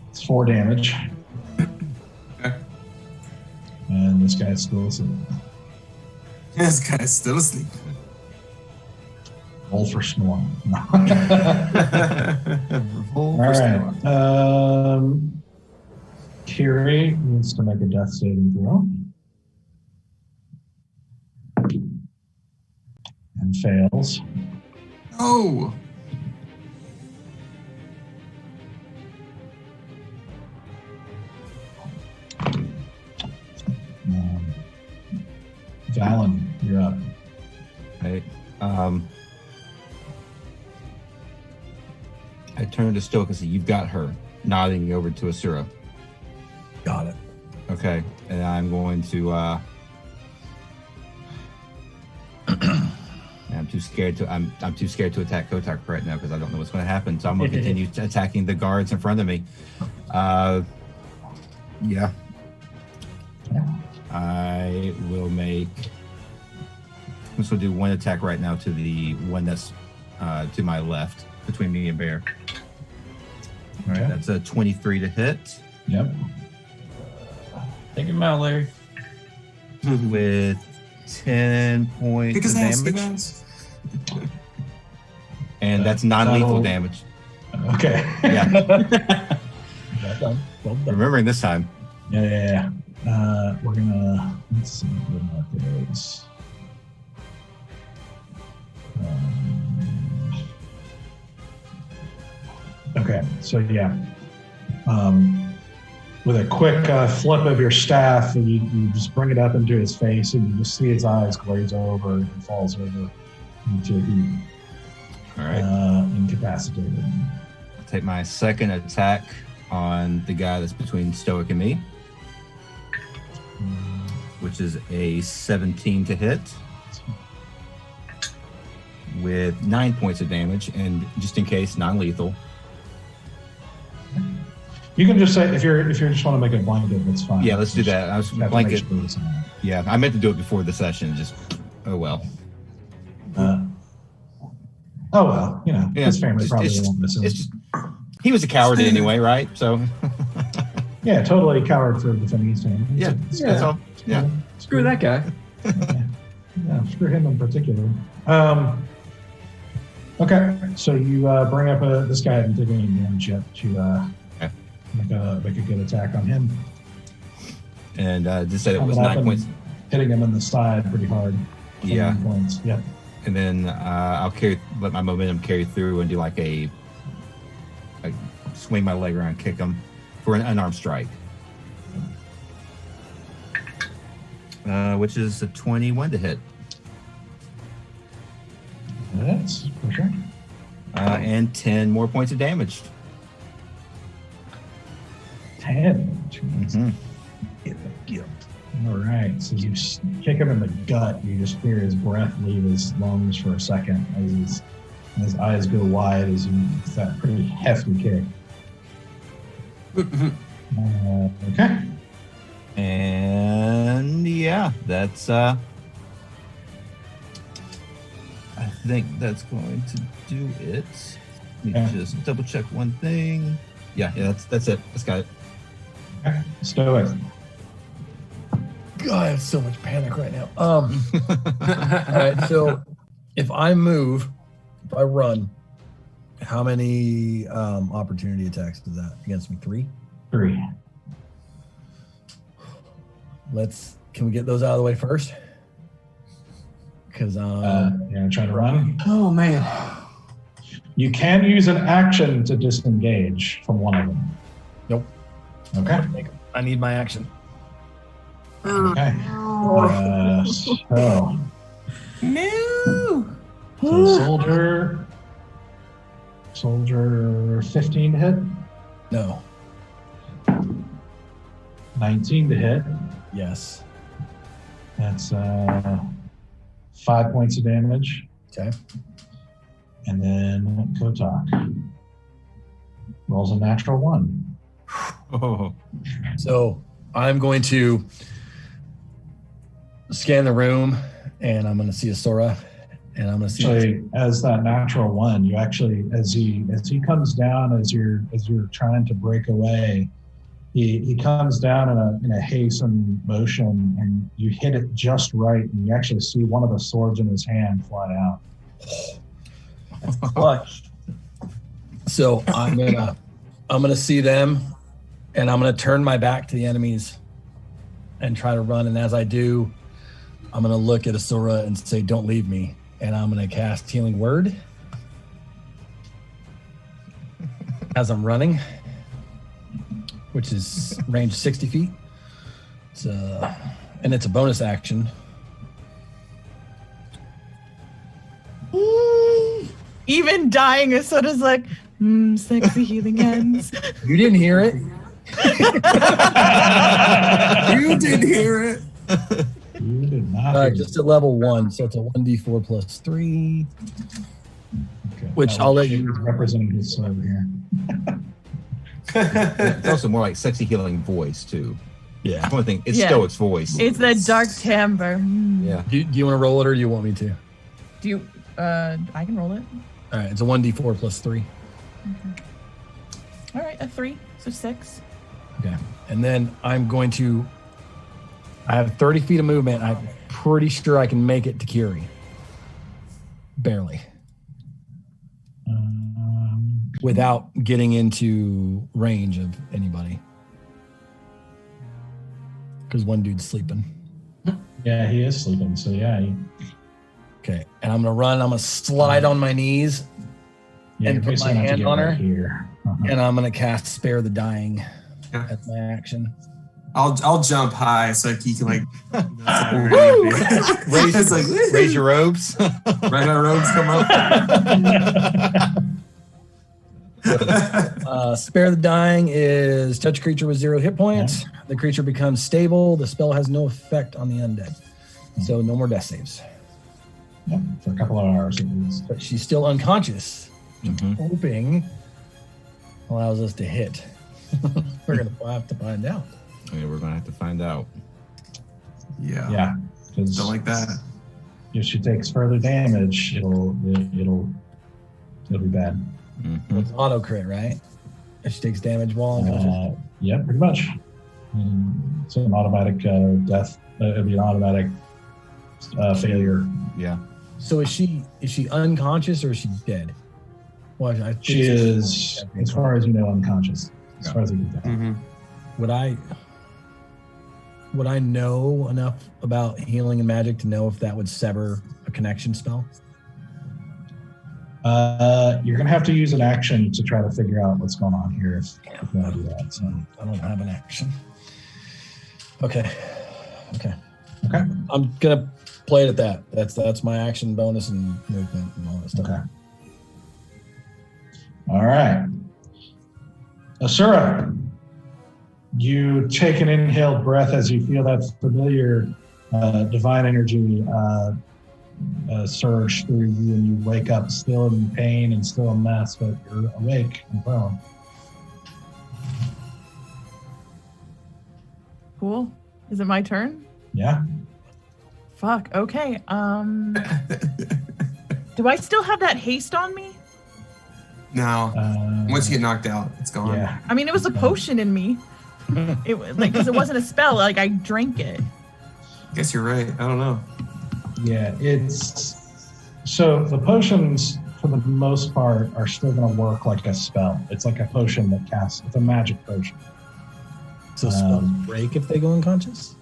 It's 4 damage. Okay. And this guy's still asleep. This guy's still asleep. Roll for snore. Roll All for right. snore. Kiri needs to make a death saving throw. And fails. Oh. Valen, you're up. Right. I turn to Stoic and say, "You've got her," nodding over to Asura. Got it. Okay, and I'm going to. I'm too scared to. I'm too scared to attack Kotok right now because I don't know what's going to happen. So I'm going to continue attacking the guards in front of me. Yeah. I will make. I'm just going to do one attack right now to the one that's to my left between me and Bear. All right, that's a 23 to hit. Yep. Take him out, Larry. With 10 points Because of damage. guys. And that's non-lethal that'll- damage. Okay. Yeah. Well done. Well done. Remembering this time. Yeah. We're gonna let's see what that is. Okay, so yeah. With a quick flip of your staff, you just bring it up into his face, and you just see his eyes glaze over and falls over into a heap. All right. Incapacitated. I'll take my second attack on the guy that's between Stoic and me, which is a 17 to hit with 9 points of damage, and just in case, non-lethal. You can just say if you just want to make it blanket, that's fine. Yeah, let's do that. I was Have to make blanket. sure it's on. Yeah, I meant to do it before the session. Just oh well. His family probably won't listen. It's just he was a coward anyway, right? So Yeah, totally coward for defending his family. that's all. Yeah. Screw that guy. Yeah, screw him in particular. Okay, so you bring up this guy and take any damage yet to make a good attack on him. And just said it was Coming up 9 and points. Hitting him in the side pretty hard. Yeah. 9 points. Yep. And then I'll let my momentum carry through and do like a swing my leg around, kick him for an unarmed strike, which is a 21 to hit. That's for sure. And 10 more points of damage. 10. Mm-hmm. All right, so you kick him in the gut. You just hear his breath leave his lungs for a second as his eyes go wide as it's that pretty hefty kick. Okay. And yeah, that's I think that's going to do it. Let me just double check one thing. Yeah, that's it. That's got it. Okay. Stoic. God, I have so much panic right now. All right, so if I run, how many opportunity attacks is that against me? 3? 3. Can we get those out of the way first? Because trying to run. Oh man. You can use an action to disengage from one of them. Nope. Okay. I need my action. Okay. No. So soldier 15 to hit, No. 19 to hit. Yes. That's 5 points of damage. Okay. And then Kotok rolls a natural 1. Oh. So I'm going to scan the room, and I'm going to see a Sora, and I'm going to see. Actually, as that natural 1, you actually, as he comes down, as you're trying to break away, he comes down in a hastened motion, and you hit it just right, and you actually see one of the swords in his hand fly out. That's clutch. So I'm gonna see them, and I'm gonna turn my back to the enemies and try to run. And as I do, I'm gonna look at Asura and say, "Don't leave me." And I'm gonna cast Healing Word as I'm running, which is range 60 feet. And it's a bonus action. Even dying, Asoda's like, sexy healing hands. You didn't hear it. You did hear it. You did not. Just at level 1, so it's a 1d4 plus 3. Okay. Which I'll let you- He's representing his sword here. It's also more like sexy healing voice too. Yeah. One thing, it's Yeah. Stoic's voice. It's that dark timbre. Yeah. Do you want to roll it, or do you want me to? Do you? I can roll it. All right, it's a 1d4 plus 3. All right, a 3, so 6. Okay. And then I'm going to. I have 30 feet of movement. I'm pretty sure I can make it to Kiri. Barely. without getting into range of anybody. Because one dude's sleeping. Yeah, he is sleeping. So yeah. Okay, and I'm gonna run. I'm gonna slide on my knees Yeah, and you're put my basically gonna have to hand get on right her. Here. And I'm gonna cast Spare the Dying Yeah. as my action. I'll jump high so he can like. Raise, It's like raise your robes. right, my robes come up. Spare the Dying is touch a creature with 0 hit points. The creature becomes stable. The spell has no effect on the undead. So no more death saves. Yep, for a couple of hours at least. But she's still unconscious. Mhm. Hoping allows us to hit. We're going to have to find out. Yeah, we're gonna have to find out. Yeah, because Don't like that. if she takes further damage, it'll be bad. Mhm. It's auto crit, right? If she takes damage while unconscious. Yeah, pretty much. It's an automatic death. It'd be an automatic failure. Yeah. So is she unconscious or is she dead? Well, I think She is, dead. as far as you know, unconscious. As Yeah. far as I can tell. Mm-hmm. Would I know enough about healing and magic to know if that would sever a connection spell? You're gonna have to use an action to try to figure out what's going on here if you want to do that. So. I don't have an action. Okay. Okay. I'm gonna play it at that. That's my action bonus and movement and all that stuff. Okay. All right. Asura, you take an inhaled breath as you feel that familiar divine energy surge through you, and you wake up still in pain and still a mess, but you're awake and prone. Cool. Is it my turn? Yeah. Fuck. Okay. Do I still have that haste on me? No. Once you get knocked out, it's gone. Yeah. I mean, it was a potion in me. It was like, because it wasn't a spell. Like I drank it. I guess you're right. I don't know. Yeah, it's so the potions for the most part are still going to work like a spell. It's like a potion that casts. It's a magic potion. So spells break if they go unconscious?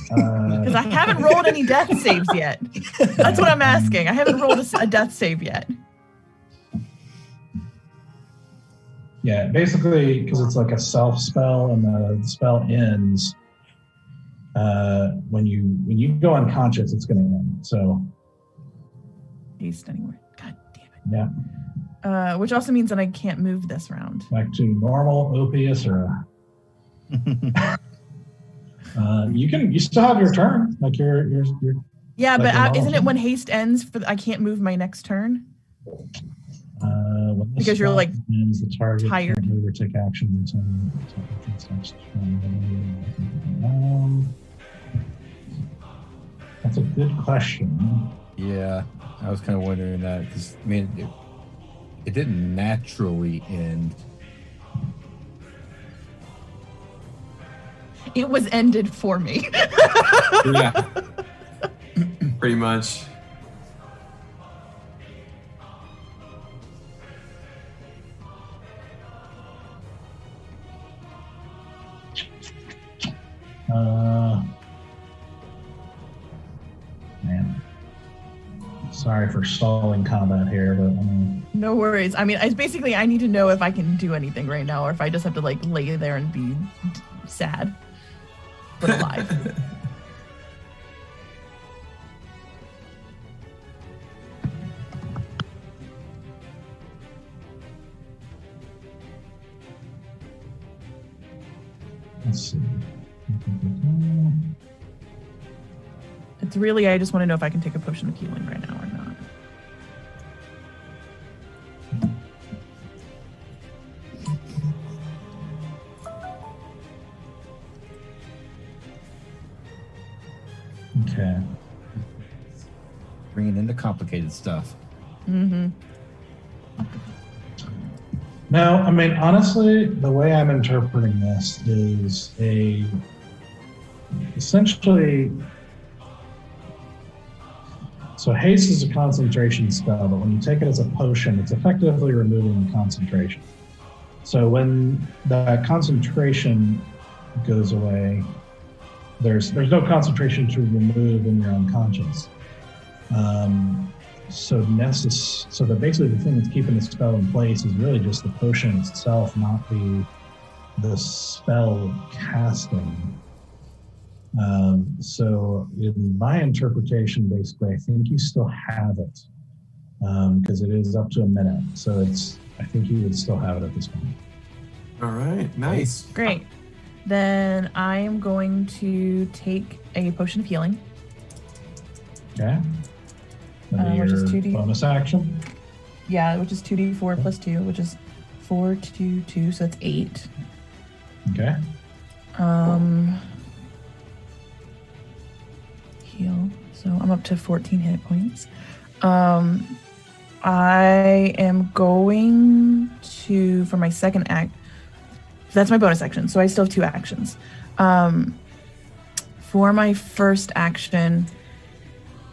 Because I haven't rolled any death saves yet. That's what I'm asking. I haven't rolled a death save yet. Yeah, basically because it's like a self spell, and the spell ends when you go unconscious. It's going to end. So Haste anywhere. God damn it. yeah, Which also means that I can't move this round. back to normal OPS or. You still have your turn. Like you're Yeah, Like but a normal isn't it turn? when haste ends? I can't move my next turn. when this Because you're, spell like, ends, the target tired. can't move or take action that's a good question. Yeah, I was kind of wondering that because I mean, it didn't naturally end. It was ended for me. Yeah. Pretty much. Man, sorry for stalling combat here, but No worries. I mean, it's basically I need to know if I can do anything right now, or if I just have to like lay there and be sad, but alive. let's see. It's really I just want to know if I can take a potion of healing right now or not. Okay. Bringing in the complicated stuff. Mm-hmm. No, I mean, honestly, the way I'm interpreting this is essentially, So haste is a concentration spell, but when you take it as a potion, it's effectively removing the concentration. So when that concentration goes away, there's no concentration to remove when you're unconscious. So basically the thing that's keeping the spell in place is really just the potion itself, not the spell casting. So in my interpretation, basically, I think you still have it because it is up to a minute. So I think you would still have it at this point. All right, nice. Great. Then I am going to take a potion of healing. Okay. Which is 2d. Bonus action. Yeah, which is 2d4 plus 2, which is 4, 2, 2, so that's 8. Okay. Heal. So I'm up to 14 hit points. I am going to, for my second act, that's my bonus action, so I still have 2 actions. For my first action,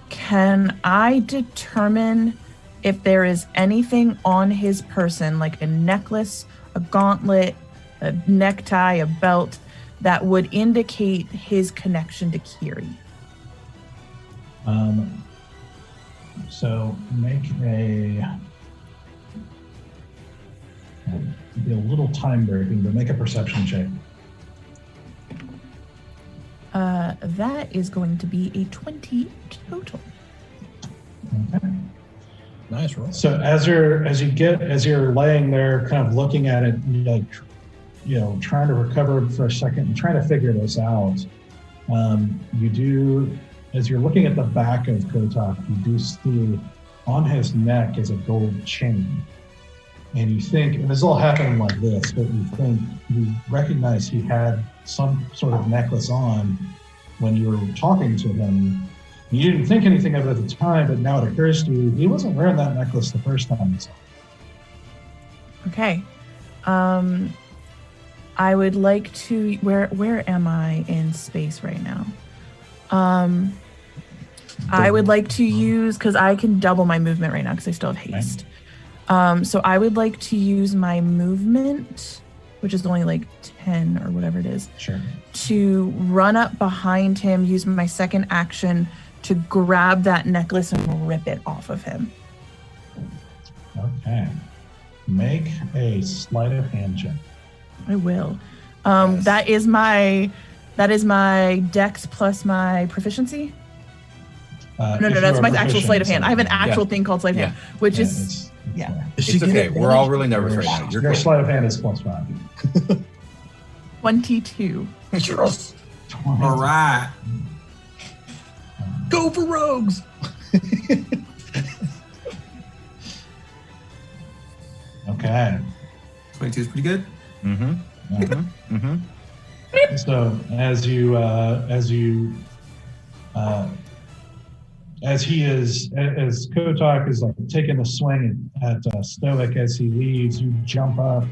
can I determine if there is anything on his person, like a necklace, a gauntlet, a necktie, a belt, that would indicate his connection to Kiri? So make be a little time breaking, but make a perception check. That is going to be a 20 total. Okay. Nice roll. So as you're laying there, kind of looking at it, trying to recover for a second and trying to figure this out, you do. As you're looking at the back of Kotok, you do see on his neck is a gold chain. And you think, and this is all happening like this, but you recognize he had some sort of necklace on when you were talking to him. You didn't think anything of it at the time, but now it occurs to you, he wasn't wearing that necklace the first time you saw him. Okay. I would like to, where am I in space right now? I would like to use, because I can double my movement right now because I still have haste. So I would like to use my movement, which is only like 10 or whatever it is, Sure. to run up behind him, use my second action to grab that necklace and rip it off of him. Okay. Make a sleight of hand check. I will. Yes. That is my dex plus my proficiency. No, that's my actual sleight of hand. I have an actual thing called sleight of hand, which is It's okay. We're all really nervous right now. Your sleight of hand is +5. 22. All right. Go for rogues. Okay. 22 is pretty good. So as Kotok is like taking a swing at Stoic as he leaves, you jump up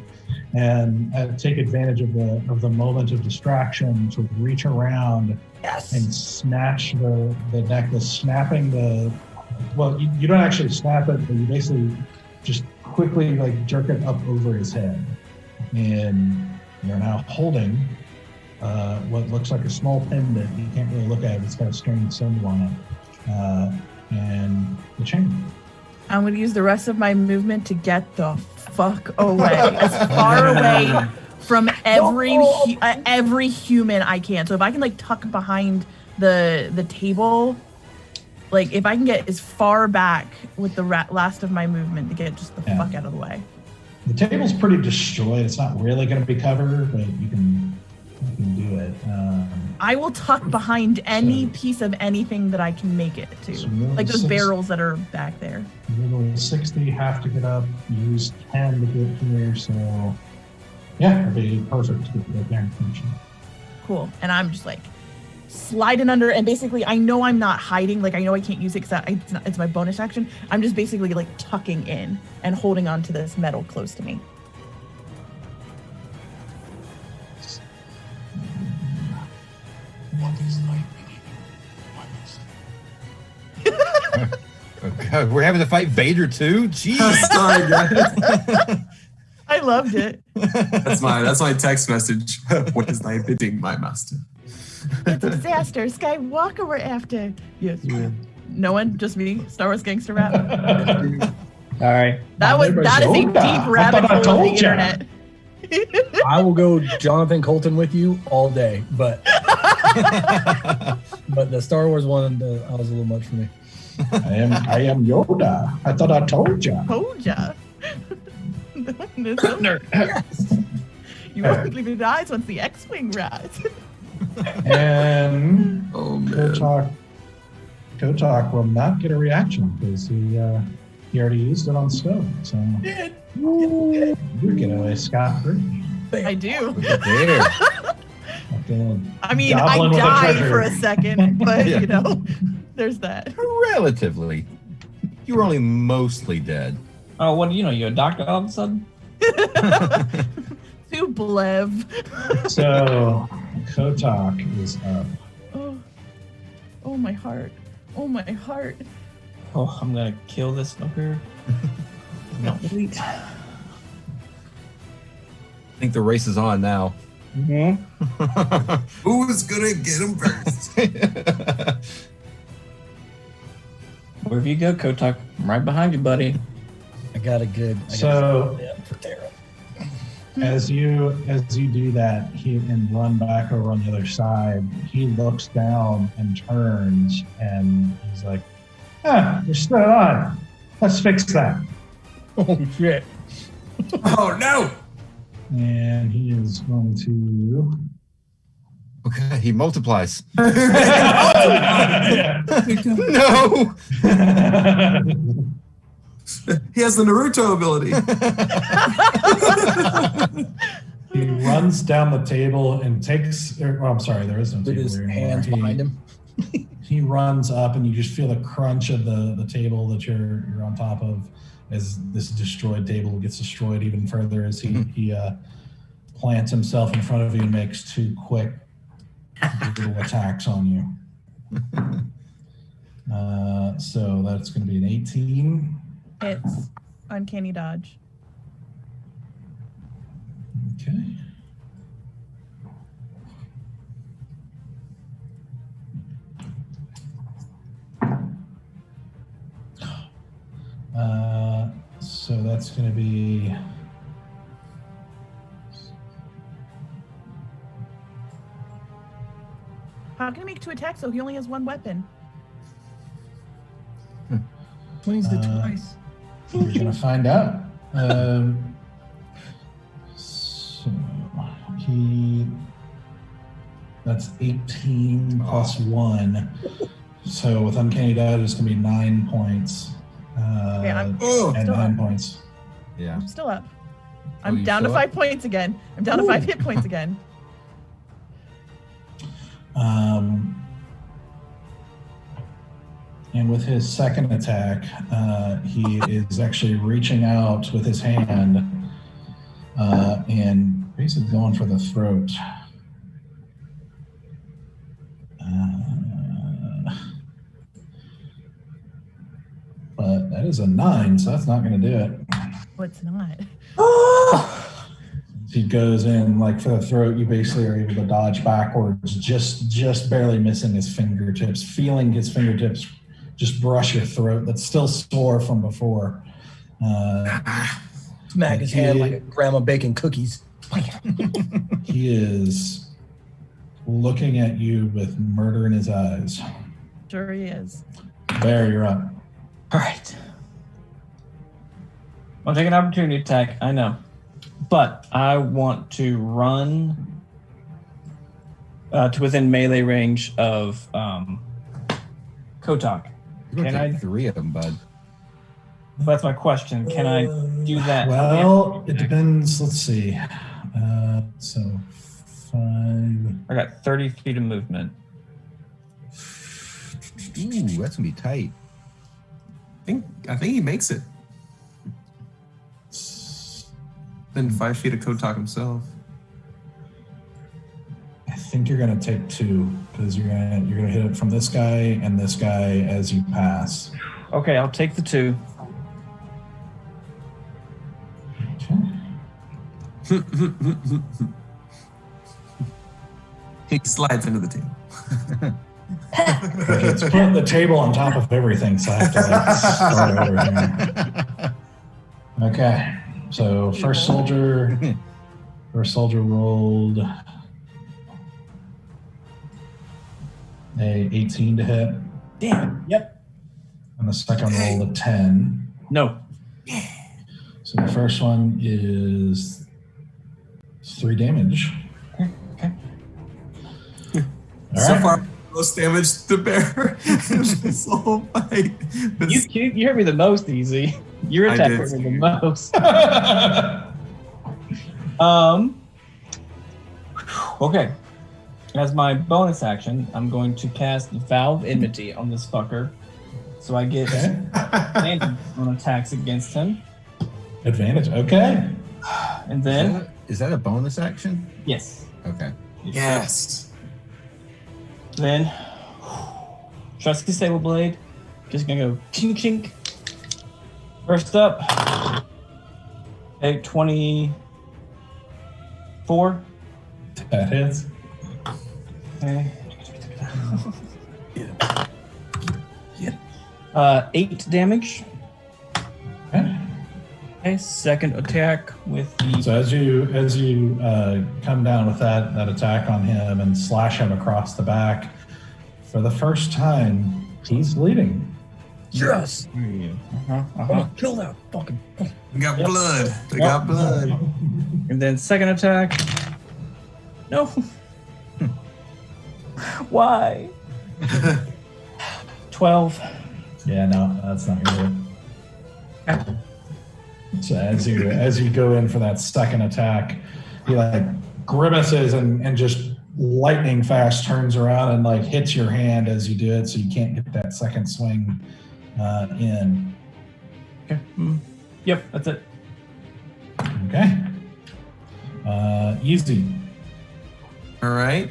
and take advantage of the moment of distraction to reach around and snatch the necklace, snapping you don't actually snap it, but you basically just quickly like jerk it up over his head, and you're now holding what looks like a small pendant. You can't really look at it. It's got a strange symbol on it. And the chain. I'm going to use the rest of my movement to get the fuck away, as far away from every human I can. So if I can like tuck behind the table, like if I can get as far back with the last of my movement to get just the fuck out of the way. The table's pretty destroyed. It's not really going to be covered, but you can do it. I will tuck behind any piece of anything that I can make it to, So like those barrels that are back there. Level 60, have to get up. Use 10 to get here. So yeah, it'd be perfect to get right there. Cool. And I'm just like sliding under, and basically I know I'm not hiding. Like I know I can't use it because it's my bonus action. I'm just basically like tucking in and holding on to this metal close to me. What is light? We're having to fight Vader too? Jeez. Sorry, guys. I loved it. That's my text message. What is thy bidding, my master? It's a disaster. Skywalker we're after. Yes. Yeah. No one? Just me? Star Wars gangster rap? All right. That is a Yoda. deep rabbit I thought I hole of the told ya. internet. I will go Jonathan Colton with you all day, but the Star Wars one that was a little much for me. I am Yoda. I thought I told ya. Told ya. You won't believe your eyes once the X-Wing rise. And Oh man. Kotok will not get a reaction because he already used it on stone. So you get away scot-free. I do. There. I mean, Goblin with a I died treasure. for a second, but Yeah. you know, there's that. Relatively. You were only mostly dead. Oh, what do you know? You're a doctor all of a sudden? Too blev. So Kotok is up. Oh my heart. Oh my heart. Oh, I'm gonna kill this fucker. No, wait. I think the race is on now. Who's gonna get him first? Wherever you go, Kotok, I'm right behind you, buddy. I got a good. So for Tara. as you do that, and run back over on the other side, he looks down and turns, and he's like, you're still on. Let's fix that. Oh shit! Oh no! And he is going to. Okay, he multiplies. Yeah. No! He has the Naruto ability. He runs down the table and takes. I'm sorry, there is no With table his here anymore. hands behind him. He runs up, and you just feel the crunch of the table that you're on top of, as this destroyed table gets destroyed even further as he plants himself in front of you and makes two quick little attacks on you. So that's going to be an 18. It's uncanny dodge. Okay. So that's going to be. How can he make two attacks though? He only has one weapon. Twins did Uh, twice. You're going to find out. So that's 18 plus 1. So with Uncanny Dodge, it's going to be 9 points. Okay, I'm Oh, And still 9 up. points. Yeah. I'm still up. Oh, I'm you down to still up? 5 points again. I'm down to 5 hit points again. And with his second attack, he is actually reaching out with his hand and basically going for the throat. But that is a 9, so that's not going to do it. Oh, it's not. He goes in like for the throat. You basically are able to dodge backwards, just barely missing his fingertips, feeling his fingertips just brush your throat. That's still sore from before. Smack his hand like a grandma baking cookies. He is looking at you with murder in his eyes. Sure he is. There, you're up. All right. I'll take an opportunity attack, I know. But I want to run to within melee range of Kotok. You're Can gonna I- take 3 of them, bud. That's my question. Can I do that? Well, it depends. Let's see. So 5. I got 30 feet of movement. Ooh, that's gonna be tight. I think he makes it. Then 5 feet of Kotok himself. I think you're gonna take 2 because you're gonna hit it from this guy and this guy as you pass. Okay, I'll take the 2. He slides into the table. It's putting the table on top of everything, so I have to start over here. Okay, so first soldier rolled a 18 to hit, Damn. Yep. and the second rolled a 10. No. So the first one is 3 damage. Okay. All So right. far, most damage to bear in this whole fight. You hurt me the most, Easy. Your I attack did. hurt me the most. Okay. As my bonus action, I'm going to cast Vow of Enmity on this fucker. So I get Okay. advantage on attacks against him. Advantage. Okay. And then, Is that a bonus action? yes. Okay. Yes. Then, Trusty Sable Blade. Just gonna go chink chink. First up. Okay, 24. That hits. Okay. 8 damage. Okay. Okay, second attack with the So as you come down with that attack on him and slash him across the back, for the first time, he's bleeding. Yes. Kill that fucking. We got blood. We got blood. And then second attack. No. Why? 12. Yeah, no, that's not gonna hit. So as you go in for that second attack, he like grimaces and just lightning fast turns around and like hits your hand as you do it, so you can't get that second swing in. Okay. Yep, that's it. Okay. Easy. All right.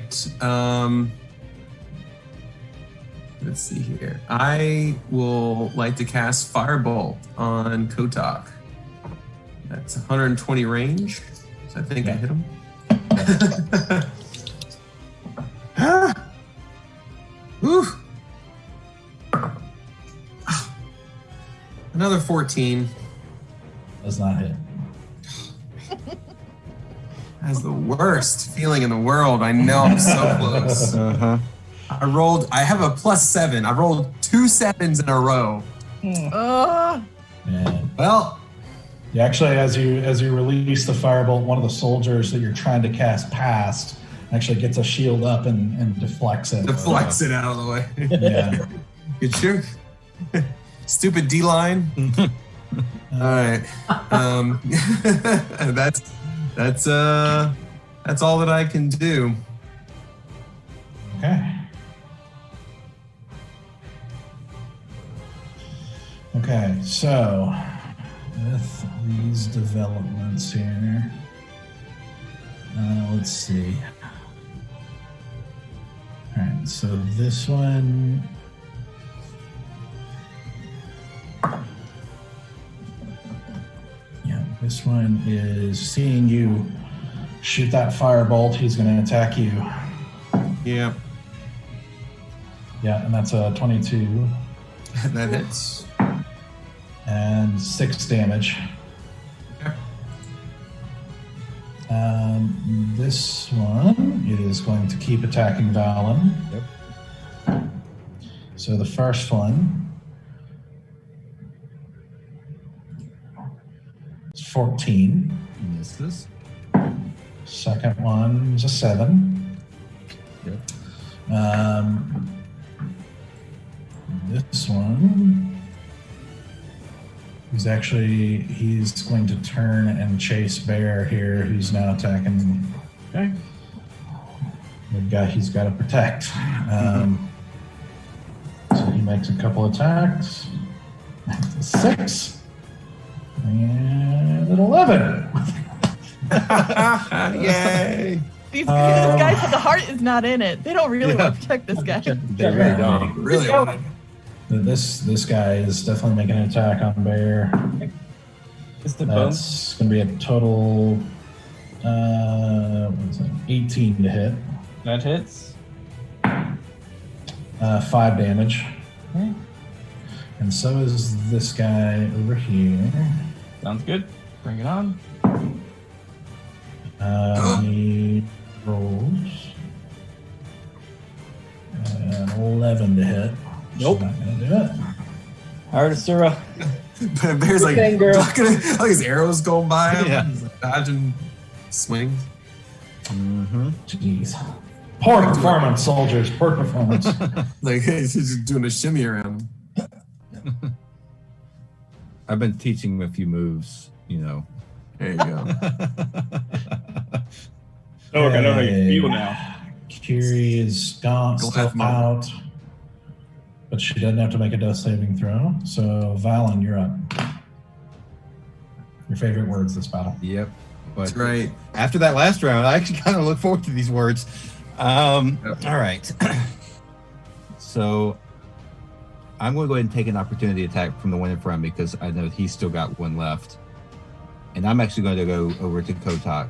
Let's see here. I will like to cast Firebolt on Kotok. That's 120 range. So I think I hit him. Whew. Another 14. Does not hit. That's the worst feeling in the world. I know I'm so close. Uh-huh. I have a +7. I rolled 2 7s in a row. And Well, actually, as you release the firebolt, one of the soldiers that you're trying to cast past actually gets a shield up and deflects it. deflects it out of the way. Yeah. Good shoot. Stupid D-line. All right. That's all that I can do. Okay. Okay, so with these developments here, let's see. All right, so this one. Yeah, this one is seeing you shoot that firebolt. He's going to attack you. Yeah, Yeah, and that's a 22 that hits. and 6 damage. Okay. This one is going to keep attacking Valen. Yep. So the first one is 14. Misses. Second one is a 7. Yep. This one is he's going to turn and chase Bear here, who's now attacking Okay. the guy he's got to protect. So he makes a couple attacks. 6 and an 11. Yay! These guys, the heart is not in it. They don't really want to protect this guy. They really don't. Really wanted. This guy is definitely making an attack on Bear. Is the bone? That's going to be a total 18 to hit. That hits. 5 damage. Okay. And so is this guy over here. Sounds good. Bring it on. He rolls 11 to hit. Nope. Not going to do it. Artisura. Bear's like, Good thing, girl. like his arrows going by him. Yeah. He's like dodging swings. Jeez. Poor performance, soldiers. Poor performance. Like he's just doing a shimmy around him. I've been teaching him a few moves, you know. There you go. Oh, I know how you feel now. Kiri is gone, still out. But she doesn't have to make a death saving throw. So, Valen, you're up. Your favorite words this battle. Yep. But That's right. after that last round, I actually kind of look forward to these words. All right. So I'm going to go ahead and take an opportunity attack from the one in front of me because I know he's still got one left. And I'm actually going to go over to Kotok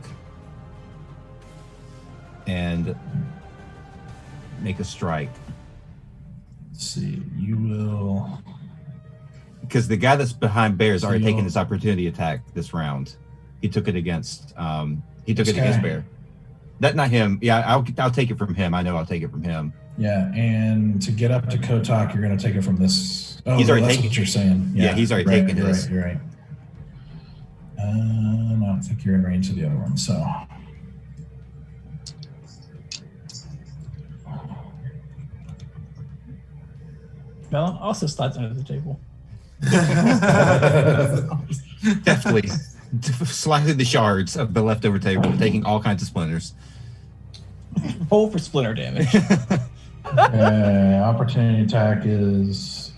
and make a strike. Let's see. You will. Because the guy that's behind Bear has already So you'll- taken his opportunity attack this round. He took it against This against guy? Bear. Not him. Yeah, I'll take it from him. I know I'll take it from him. Yeah, and to get up to Kotok, you're going to take it from this. Oh, He's already that's taken what you're saying. Yeah, he's already right, taken you're his. Right, you're right. I don't think you're in range of the other one, so. Melon also slides under the table. Definitely slightly the shards of the leftover table, taking all kinds of splinters. Roll for splinter damage. Opportunity attack is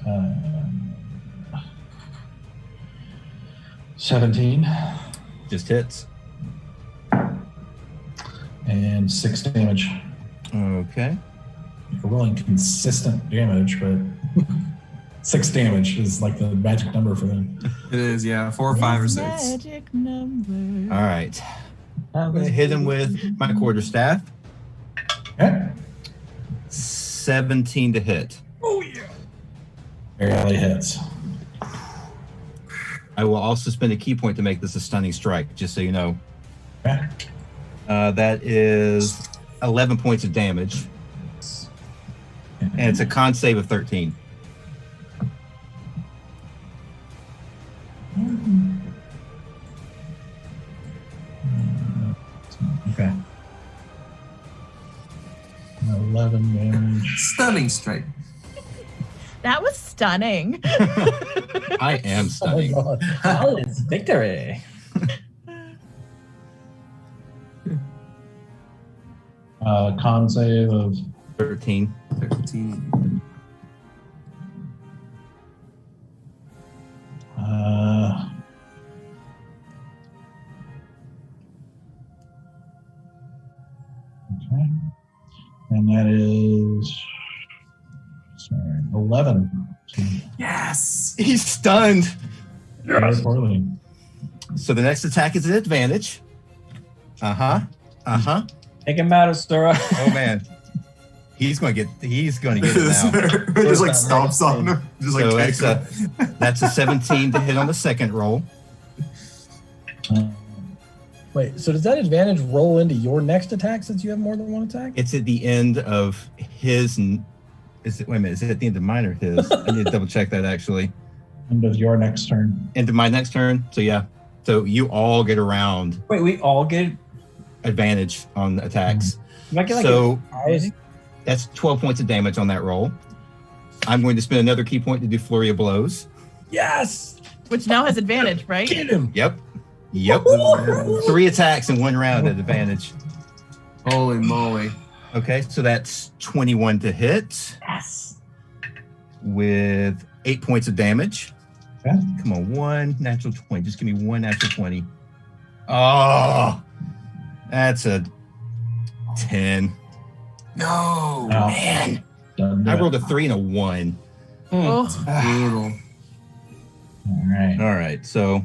17 Just hits. and 6 damage. Okay. We're rolling consistent damage, but 6 damage is like the magic number for them. It is, yeah. 4 or 5 or 6. Magic number. All right. I'm going to hit him with my quarterstaff. Okay. 17 to hit. Barely hits. I will also spend a key point to make this a stunning strike, just so you know. Okay. That is 11 points of damage. And it's a con save of 13. Okay. 11 damage. Stunning strike. That was stunning. I am stunning. Oh my God. Paladin's victory. Con save of 13. 13. Okay. And that is 11. Yes. He's stunned. Very poorly. So the next attack is an advantage. Take him out, Asura. Oh man. He's going to get it now. Just like stomps on him. Just like So kicks him. that's a 17 to hit on the second roll. Wait, so does that advantage roll into your next attack since you have more than one attack? It's at the end of his. Wait a minute. Is it at the end of mine or his? I need to double check that actually. End of your next turn. Into my next turn. So yeah. So you all get around Wait, we all get. advantage on attacks. Do I get like So a that's 12 points of damage on that roll. I'm going to spend another key point to do flurry of blows. Yes! Which now has advantage, right? Get him! Yep. 3 attacks in 1 round at advantage. Holy moly. Okay, so that's 21 to hit. Yes. With 8 points of damage. Okay. Come on, 1 natural 20. Just give me 1 natural 20. Oh, that's a 10. No. Man. I rolled a 3 and a 1. Oh, Brutal. All right. All right. So,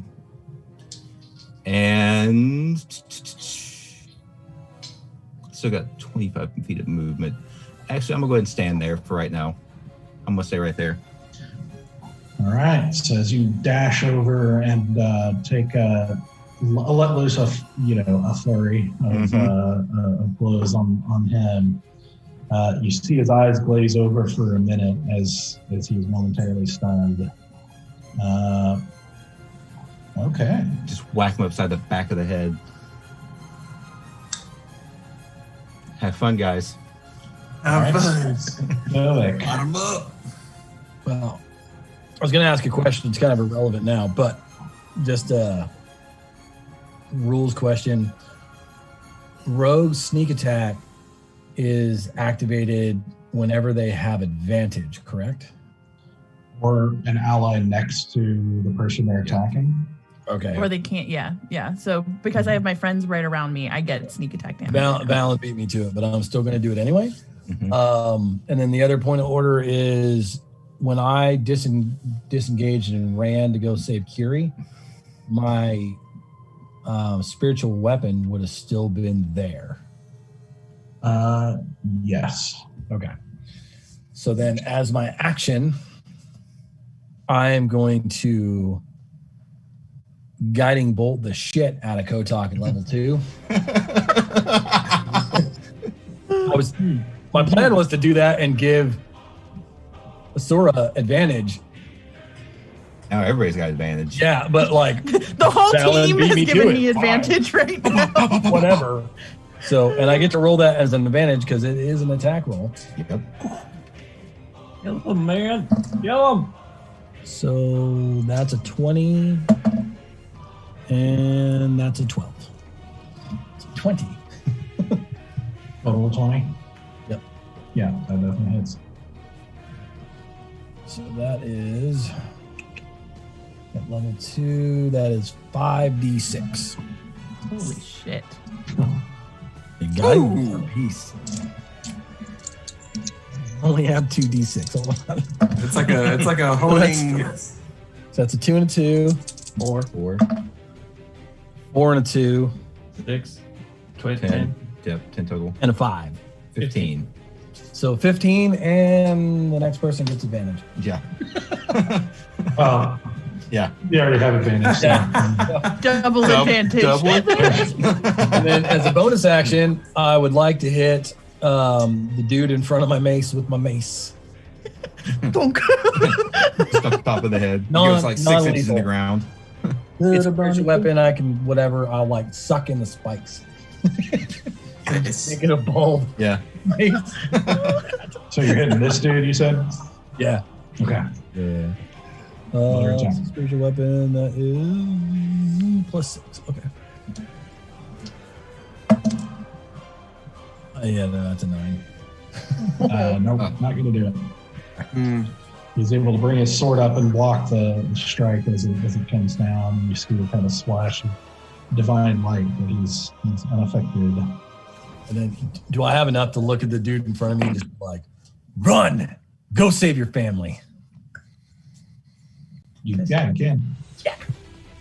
and still got 25 feet of movement. Actually, I'm gonna go ahead and stand there for right now. I'm gonna stay right there. All right. So as you dash over and take let loose a flurry of blows on him, you see his eyes glaze over for a minute as he is momentarily stunned. Okay. Just whack him upside the back of the head. Have fun, guys. Have fun. Kotok. Light 'em up. Well, I was going to ask a question. It's kind of irrelevant now, but just a rules question. Rogue sneak attack is activated whenever they have advantage, correct? Or an ally next to the person they're attacking. Okay. or they can't. Yeah. So because I have my friends right around me, I get sneak attack damage. Val beat me to it, but I'm still going to do it anyway. Mhm. And then the other point of order is when I disengaged and ran to go save Kiri, my spiritual weapon would have still been there. Yes. Okay. So then as my action, I am going to guiding bolt the shit out of Kotok at level 2. My plan was to do that and give Asura advantage. Now everybody's got advantage. Yeah, but like The whole Valen team beat is me to giving it. me advantage right now. whatever. So, and I get to roll that as an advantage because it is an attack roll. Yep. Kill him, man. Kill him. So that's a 20 and that's a 12. It's 20. Total 20? Yep. Yeah, that definitely hits. So that is at level 2, that is 5d6. Holy shit. You got it. A piece. Only have 2d6. Hold on. It's like a honing. So that's a 2 and a 2. 4, 4 and a 2. 6, 10. 10. Yep, 10 total. And a 5. 15. So 15, and the next person gets advantage. Yeah. Oh, Yeah. you already have advantage. So. Double advantage. And then as a bonus action, I would like to hit the dude in front of my mace with my mace. Bonk. Just up the top of the head. Non- Goes like 6 inches in the non-lethal. ground. It's a spiritual weapon. I can, whatever, I'll like suck in the spikes. Make it a bold Yeah. mace. So you're hitting this dude, you said? Yeah. Okay. Yeah. Another attack. Spiritual weapon, that is +6. Okay. Yeah, no, that's a 9. Nope, not going to do it. Hmm. He's able to bring his sword up and block the strike as it comes down. You see a kind of splash of divine light, but he's unaffected. And then, do I have enough to look at the dude in front of me and just be like, run, go save your family? You can.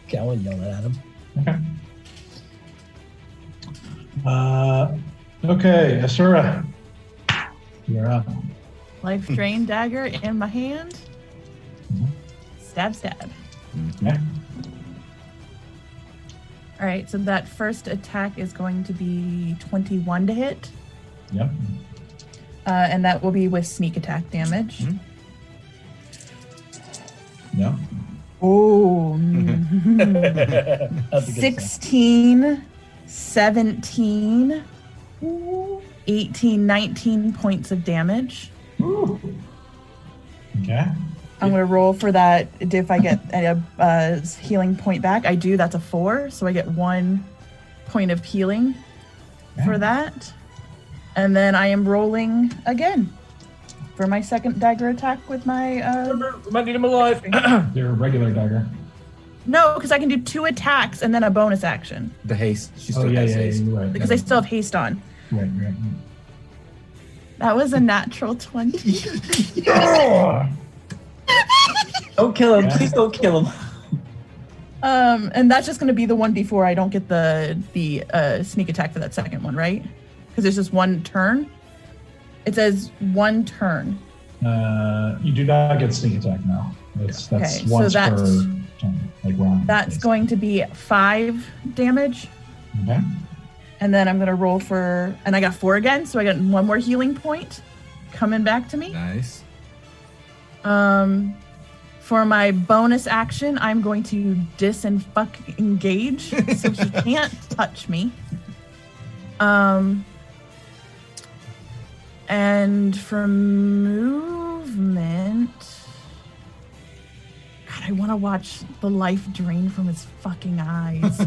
Okay, I want to yell that at him. Okay. Okay, Asura. You're up. Life drain dagger in my hand. Mhm. Stab. Okay. All right, so that first attack is going to be 21 to hit. Yep. And that will be with sneak attack damage. Mhm. Yep. Oh. That's a good 16, 17, 18, 19 points of damage. Ooh. Okay. I'm going to roll for that. If I get a healing point back, I do. That's a 4. So I get 1 point of healing for that. And then I am rolling again for my second dagger attack with my... Might need him alive. Your regular dagger. No, because I can do 2 attacks and then a bonus action. The haste. She Oh, still yeah, has yeah, haste. you're right. Because I still have haste on. Right. That was a natural 20. Don't kill him. Please don't kill him. And that's just going to be the 1d4. I don't get the sneak attack for that second one, right? Because it's just one turn. It says one turn. You do not get sneak attack now. That's Okay, so once that's- per turn, like round. That's going to be 5 damage. Okay. And then I'm going to roll for, and I got 4 again, so I got 1 more healing point coming back to me. Nice. For my bonus action, I'm going to engage, so he can't touch me. And for movement, God, I want to watch the life drain from his fucking eyes.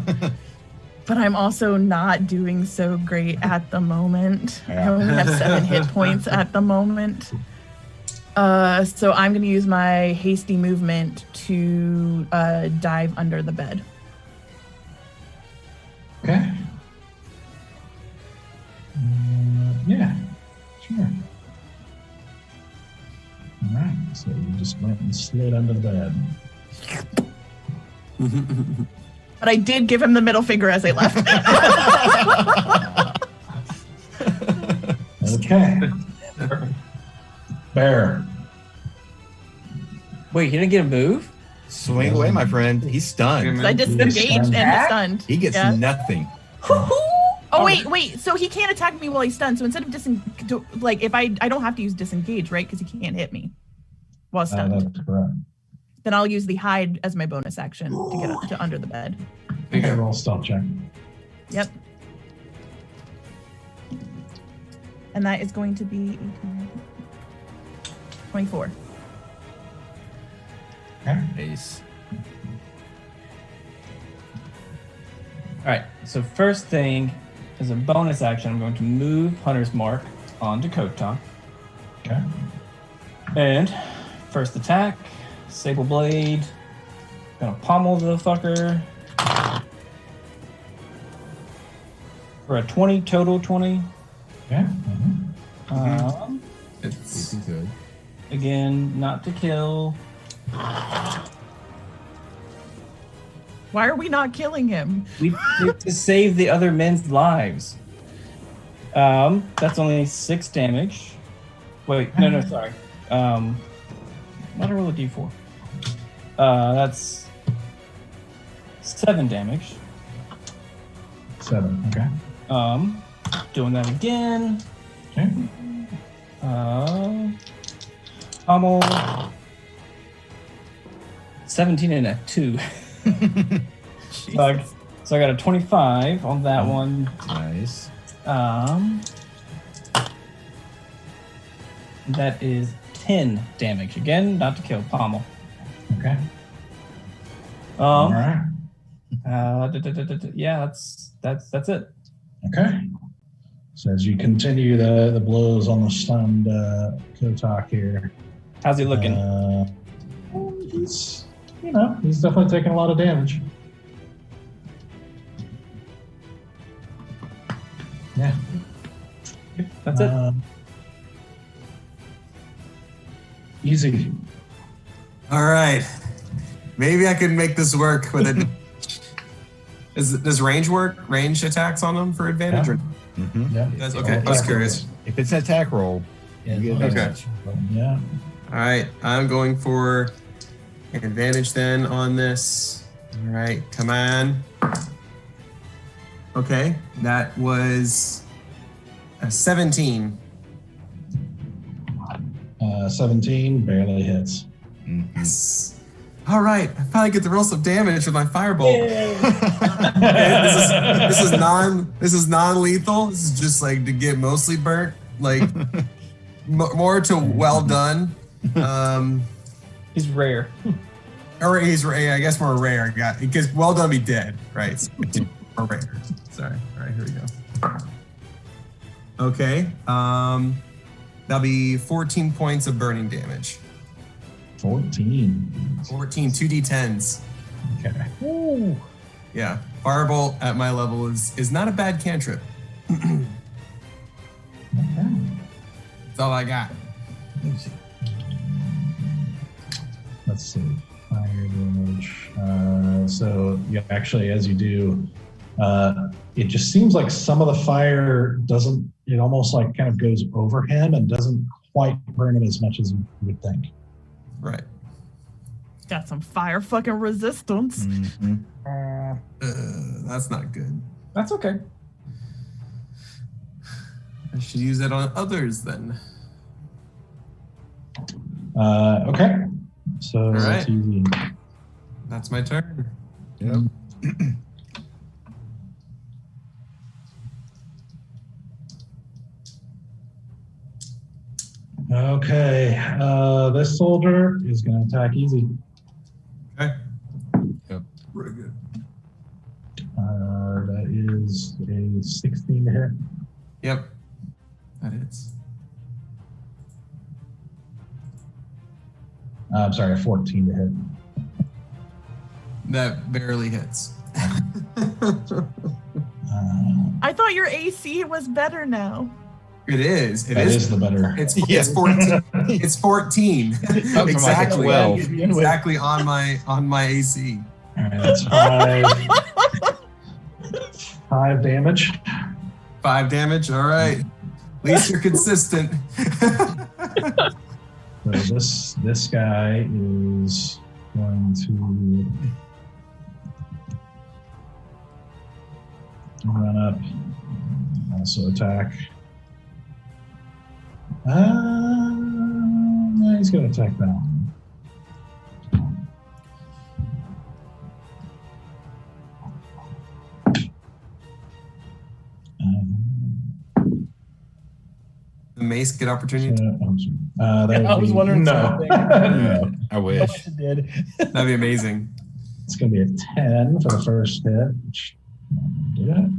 But I'm also not doing so great at the moment. I only have 7 hit points at the moment. So I'm going to use my hasty movement to dive under the bed. Okay. Yeah, sure. All right, so you just went and slid under the bed. But I did give him the middle finger as I left. Okay. Bear. Wait, he didn't get a move? Swing away, my friend. He's stunned. I disengaged and stunned. He gets Yeah. nothing. Oh wait. So he can't attack me while he's stunned. So instead of if I don't have to use disengage, right? Because he can't hit me while stunned. That's correct. Then I'll use the hide as my bonus action to get up to under the bed. Okay, roll stealth check. Yep. And that is going to be 18, 24. Okay. Ace. All right. So first thing, as a bonus action, I'm going to move Hunter's Mark onto Kotok. Okay. And first attack, Sable Blade. Gonna pommel the fucker. For a 20, total 20. Okay. It's good. Again, not to kill. Why are we not killing him? We need to save the other men's lives. That's only 6 damage. Wait, no, sorry. Why did I roll a d4? That's 7 damage. 7. Okay. Doing that again. Okay. Pommel. 17 and a 2. So I got a 25 on that one. Nice. That is 10 damage. Again, not to kill. Pommel. Okay. All right. Yeah, that's it. Okay. So as you continue the blows on the stunned Kotok here, How's he looking? he's definitely taking a lot of damage. Yeah. That's it. Easy. all right. Maybe I can make this work with a. Does range work? Range attacks on them for advantage? Yeah. Or Mm-hmm. Yeah. That's okay. I was curious. If it's an attack roll, Yeah, you get Okay. advantage. Yeah. All right, I'm going for an advantage then on this. All right, come on. Okay, that was a 17. 17 barely hits. Mhm. Yes. All right, I finally get to roll some damage with my firebolt. Okay, this is non-lethal. This is just like to get mostly burnt, like more to well done. He's rare. Or he's rare. I guess more rare. Got because well done be dead, right? So more rare. Sorry. All right, here we go. Okay. That'll be 14 points of burning damage. 14. 14 2d10s. Okay. Ooh. Yeah. Firebolt at my level is not a bad cantrip. Okay. That's all I got. let's see. Fire damage. So yeah, actually, as you do, it just seems like some of the fire doesn't. It almost like kind of goes over him and doesn't quite burn him as much as you would think. Right. Got some fire fucking resistance. That's not good. That's okay. I should use it on others then. Okay. So right. it's easy. That's my turn. Yep. Okay. This soldier is going to attack easy. Okay. Yep. Very good. That is a 16 to hit. Yep. That is. I'm sorry, a 14 to hit. That barely hits. I thought your AC was better now. It is. It That is. is the better. It's 14. It's 14 exactly. 12. Exactly on my AC. All right, that's 5 damage. 5 damage. All right. At least you're consistent. So this guy is going to run up, also attack. No, he's going to attack that one. The mace get opportunity. I was wondering no. something. I wish. It did. That'd be amazing. It's going to be a 10 for the first hit. Do that.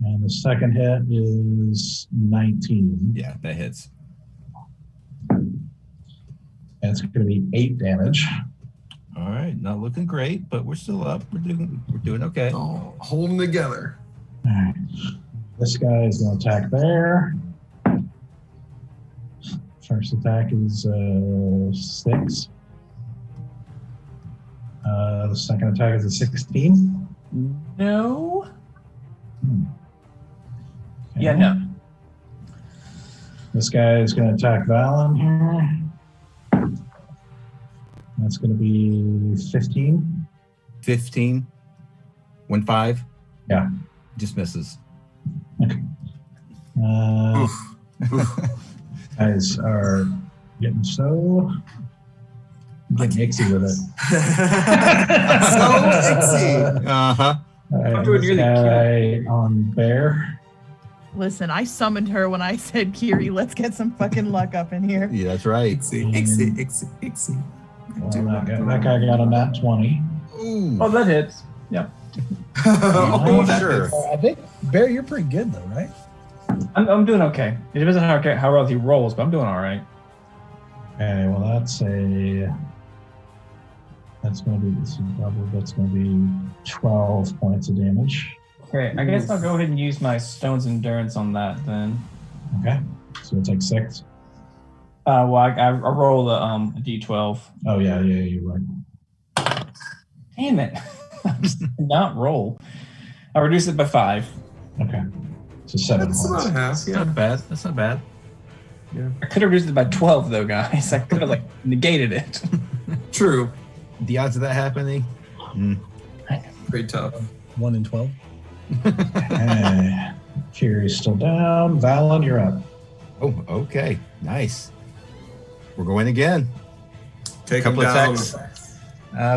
And the second hit is 19. Yeah, that hits. And it's going to be 8 damage. All right, not looking great, but we're still up. We're doing okay. Oh, hold them together. All right. This guy is going to attack there. First attack is 6. The second attack is a 16. No. Okay. Yeah, no. This guy is going to attack Valen here. That's going to be 15. 15. 1-5. Yeah. Just misses. Okay. Guys are getting so ixy with it. So sexy. Uh-huh. I'm doing This really guy on bear. Listen, I summoned her when I said, Kiri, let's get some fucking luck up in here. Yeah, that's right. Ixy. Well, that guy got a nat 20. Ooh. Oh, that hits. Yep. Oh, that Sure. is- I think, Bear, you're pretty good, though, right? I'm doing okay. It depends on how well he rolls, but I'm doing all right. Okay, well that's going to be this is double. That's going to be 12 points of damage. Okay, I guess I'll go ahead and use my Stone's Endurance on that then. Okay, so it's like 6. Well, I roll a d12. Oh yeah, you're right. Damn it! I just did not roll. I reduce it by 5. Okay, so 7 That's points. about half. That's Yeah. not bad. That's not bad. I could have reduced it by 12 though, guys. I could have negated it. True. The odds of that happening? Pretty tough. 1 in 12. Okay, Kiri's still down. Valen, you're up. Oh, okay. Nice. We're going again. Take Couple him down. attacks.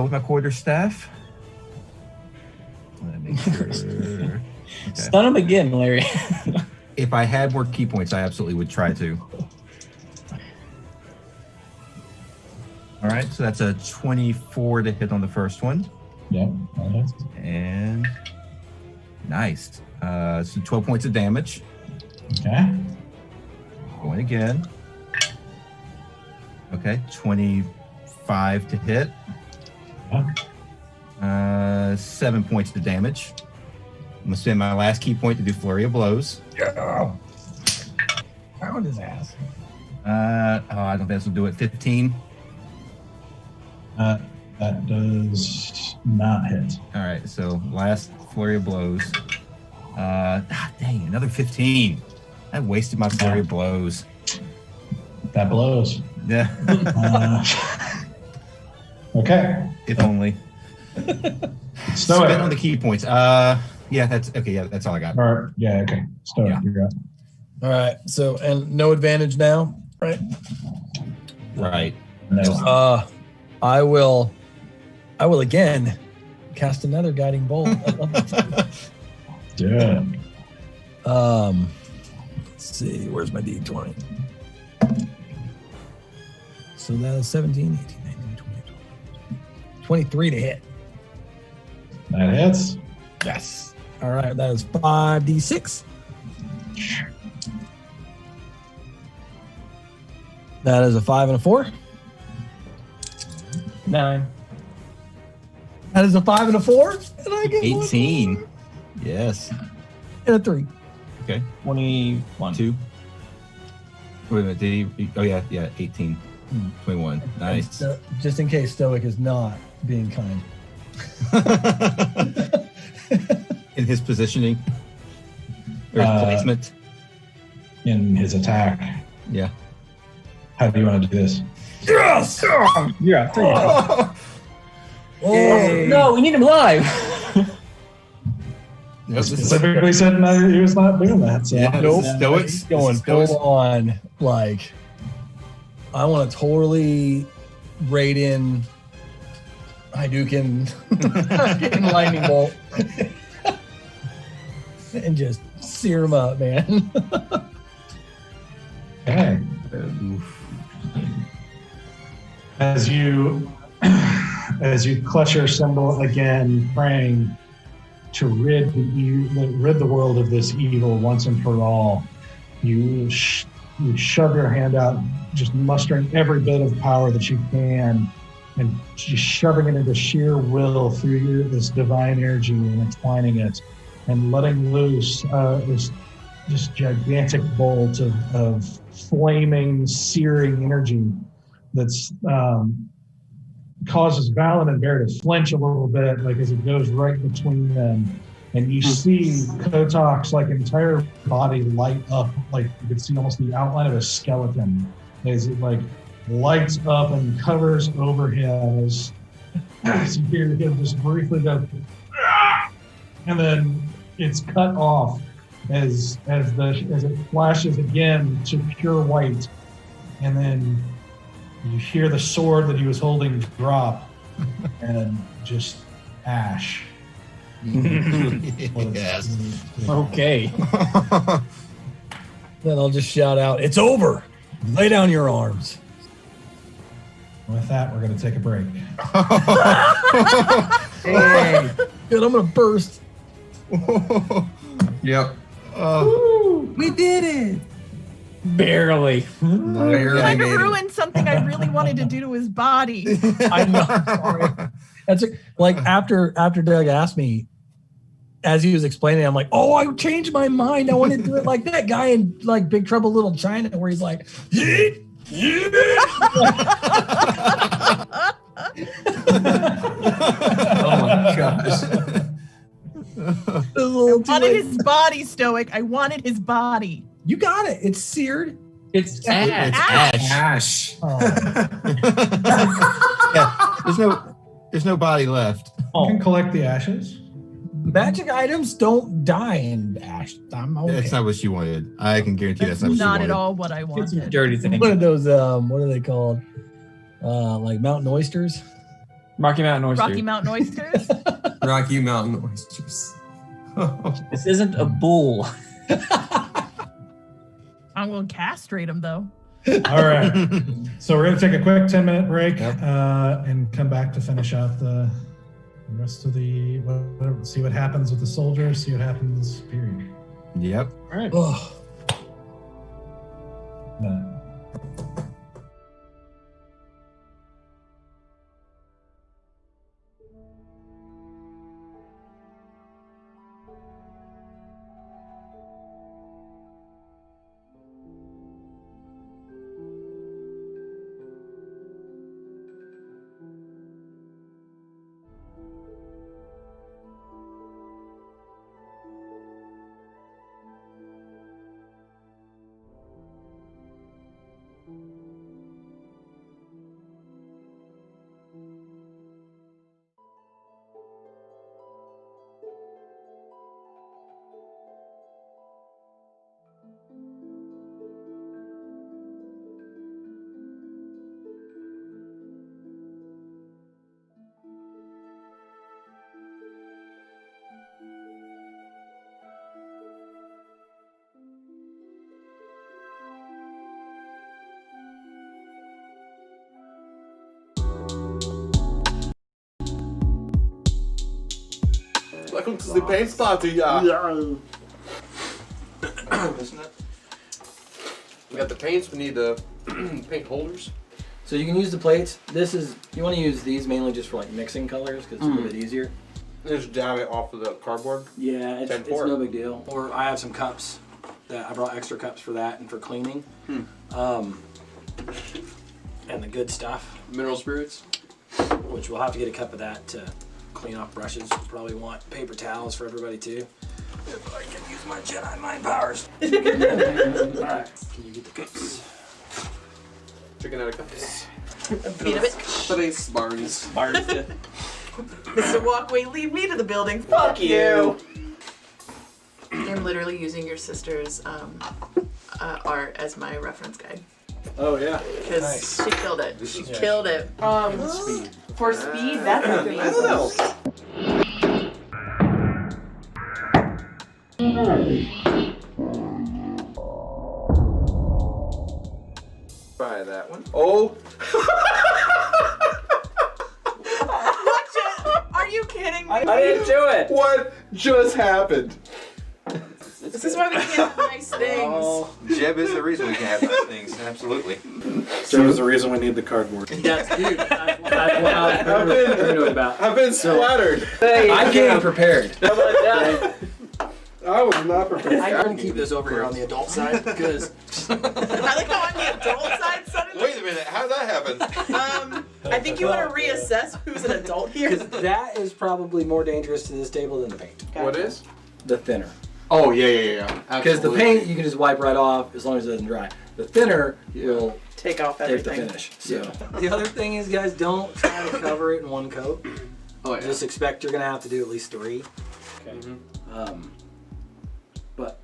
With my quarterstaff. Let me make sure. Okay. Stun him again, Larry. If I had more key points, I absolutely would try to. All right, so that's a 24 to hit on the first one. Yep, that is. And nice. So 12 points of damage. Okay. Going again. Okay, 25 to hit. Yeah. 7 points to damage. I'm gonna spend my last key point to do flurry of blows. Yeah. Pound his ass. I don't think this will do it. 15. That does not hit. All right, so last flurry of blows. Dang, another 15. I wasted my flurry of blows. That blows. Yeah, Okay. if only. Stoic. Spin on the key points. Yeah, that's okay. Yeah, that's all I got. All right. Yeah, okay. Stoic, Yeah. you're up. All right. So, and no advantage now, right? Right. No. I will again cast another guiding bolt. Yeah. Let's see, where's my D20? So that is 17, 18, 19, 20, 23 to hit. That hits. Yes. All right, that is 5d6. That is a 5 and a 4. 9. That is a 5 and a 4. And I get 18. Yes. and a 3. Okay. 21. 2. Wait a minute. Did he? Oh, yeah. 18. 21. Nice. So, just in case Stoic is not being kind. In his positioning or his placement. In his attack. Yeah. How do you want to do this? Yes! Yeah, take it. Yay. No, we need him live. Nope, Specifically said no, he was not doing that. So. Yeah, Nope. Stoics. He's going Stoics. full on. Like, I want to totally raid in Hadouken and lightning bolt and just sear him up, man. Okay. As you clutch your symbol again, praying to rid the world of this evil once and for all, you shove your hand out, just mustering every bit of power that you can, and just shoving it into sheer will through this divine energy and entwining it, and letting loose this gigantic bolt of flaming, searing energy that's causes Valen and Bear to flinch a little bit, like as it goes right between them. And you see Kotok's like entire body light up, like you could see almost the outline of a skeleton as it like lights up and covers over him as you hear him just briefly go, "Ah!" And then it's cut off as it flashes again to pure white, and then you hear the sword that he was holding drop and just ash. Yes. Okay. Then I'll just shout out, "It's over! Lay down your arms." With that, we're going to take a break. Hey. Dude, I'm going to burst. Yep. We did it! Barely. Barely I made it. ruined something I really wanted to do to his body. I know. Sorry. That's like after Doug asked me, as he was explaining, I'm like, "Oh, I changed my mind. I want to do it like that guy in like Big Trouble in Little China, where he's like, yeet, yeet." Oh my gosh. I wanted his body, Stoic. I wanted his body. You got it. It's seared. It's It's ash. ash. Ash. Oh. Yeah. There's no body left. You can collect the ashes. Magic items don't die in ash. I'm okay. That's not what she wanted. I can guarantee that's not what she Not wanted. at all what I It's some wanted. dirty thing. One of those, what are they called? Like mountain oysters? Rocky Mountain Oyster. Rocky Mountain oysters. Rocky Mountain oysters. This isn't a bull. I'm going to castrate him, though. All right. So we're going to take a quick 10-minute break Yep. and come back to finish out the rest of the, see what happens with the soldiers, see what happens, period. Yep. All right. Oh. Welcome to the paint party, Isn't it? We got the paints, we need the paint holders. So you can use the plates. You want to use these mainly just for like mixing colors because it's a little bit easier. Just dab it off of the cardboard. Yeah, it's 10-4. no big deal. Or I have some cups that I brought extra cups for that and for cleaning. And the good stuff, Mineral spirits. which we'll have to get a cup of that to clean off brushes. We'll probably want paper towels for everybody too. If I can use my Jedi mind powers. Alright, can you get the cups? Chicken out of cups. Beat of it. Today's Barnes. Mr. Walkway, leave me to the building. Fuck you. I'm literally using your sister's art as my reference guide. Oh yeah. Because Nice. she killed it. She killed it. For speed, that's amazing. I don't know. Try that one. Oh! Are you kidding me? I didn't do it. What just happened? This is why we can't have nice things. Jeb is the reason we can have those things. Absolutely. So is the reason we need the cardboard. That's dude. That's what I've been about. I've been splattered. I came prepared. How about that? I was not prepared. I'm gonna keep this over here on the adult side because I like how on the adult side suddenly. Wait a minute. How did that happen? I think you want to reassess who's an adult here. that is probably more dangerous to this table than the paint. What is? The thinner. Oh, yeah. Because the paint you can just wipe right off as long as it doesn't dry. The thinner will Take off take the everything. finish. So the other thing is, guys, don't try to cover it in one coat. Oh, yeah. Just expect you're gonna have to do at least 3. Okay. But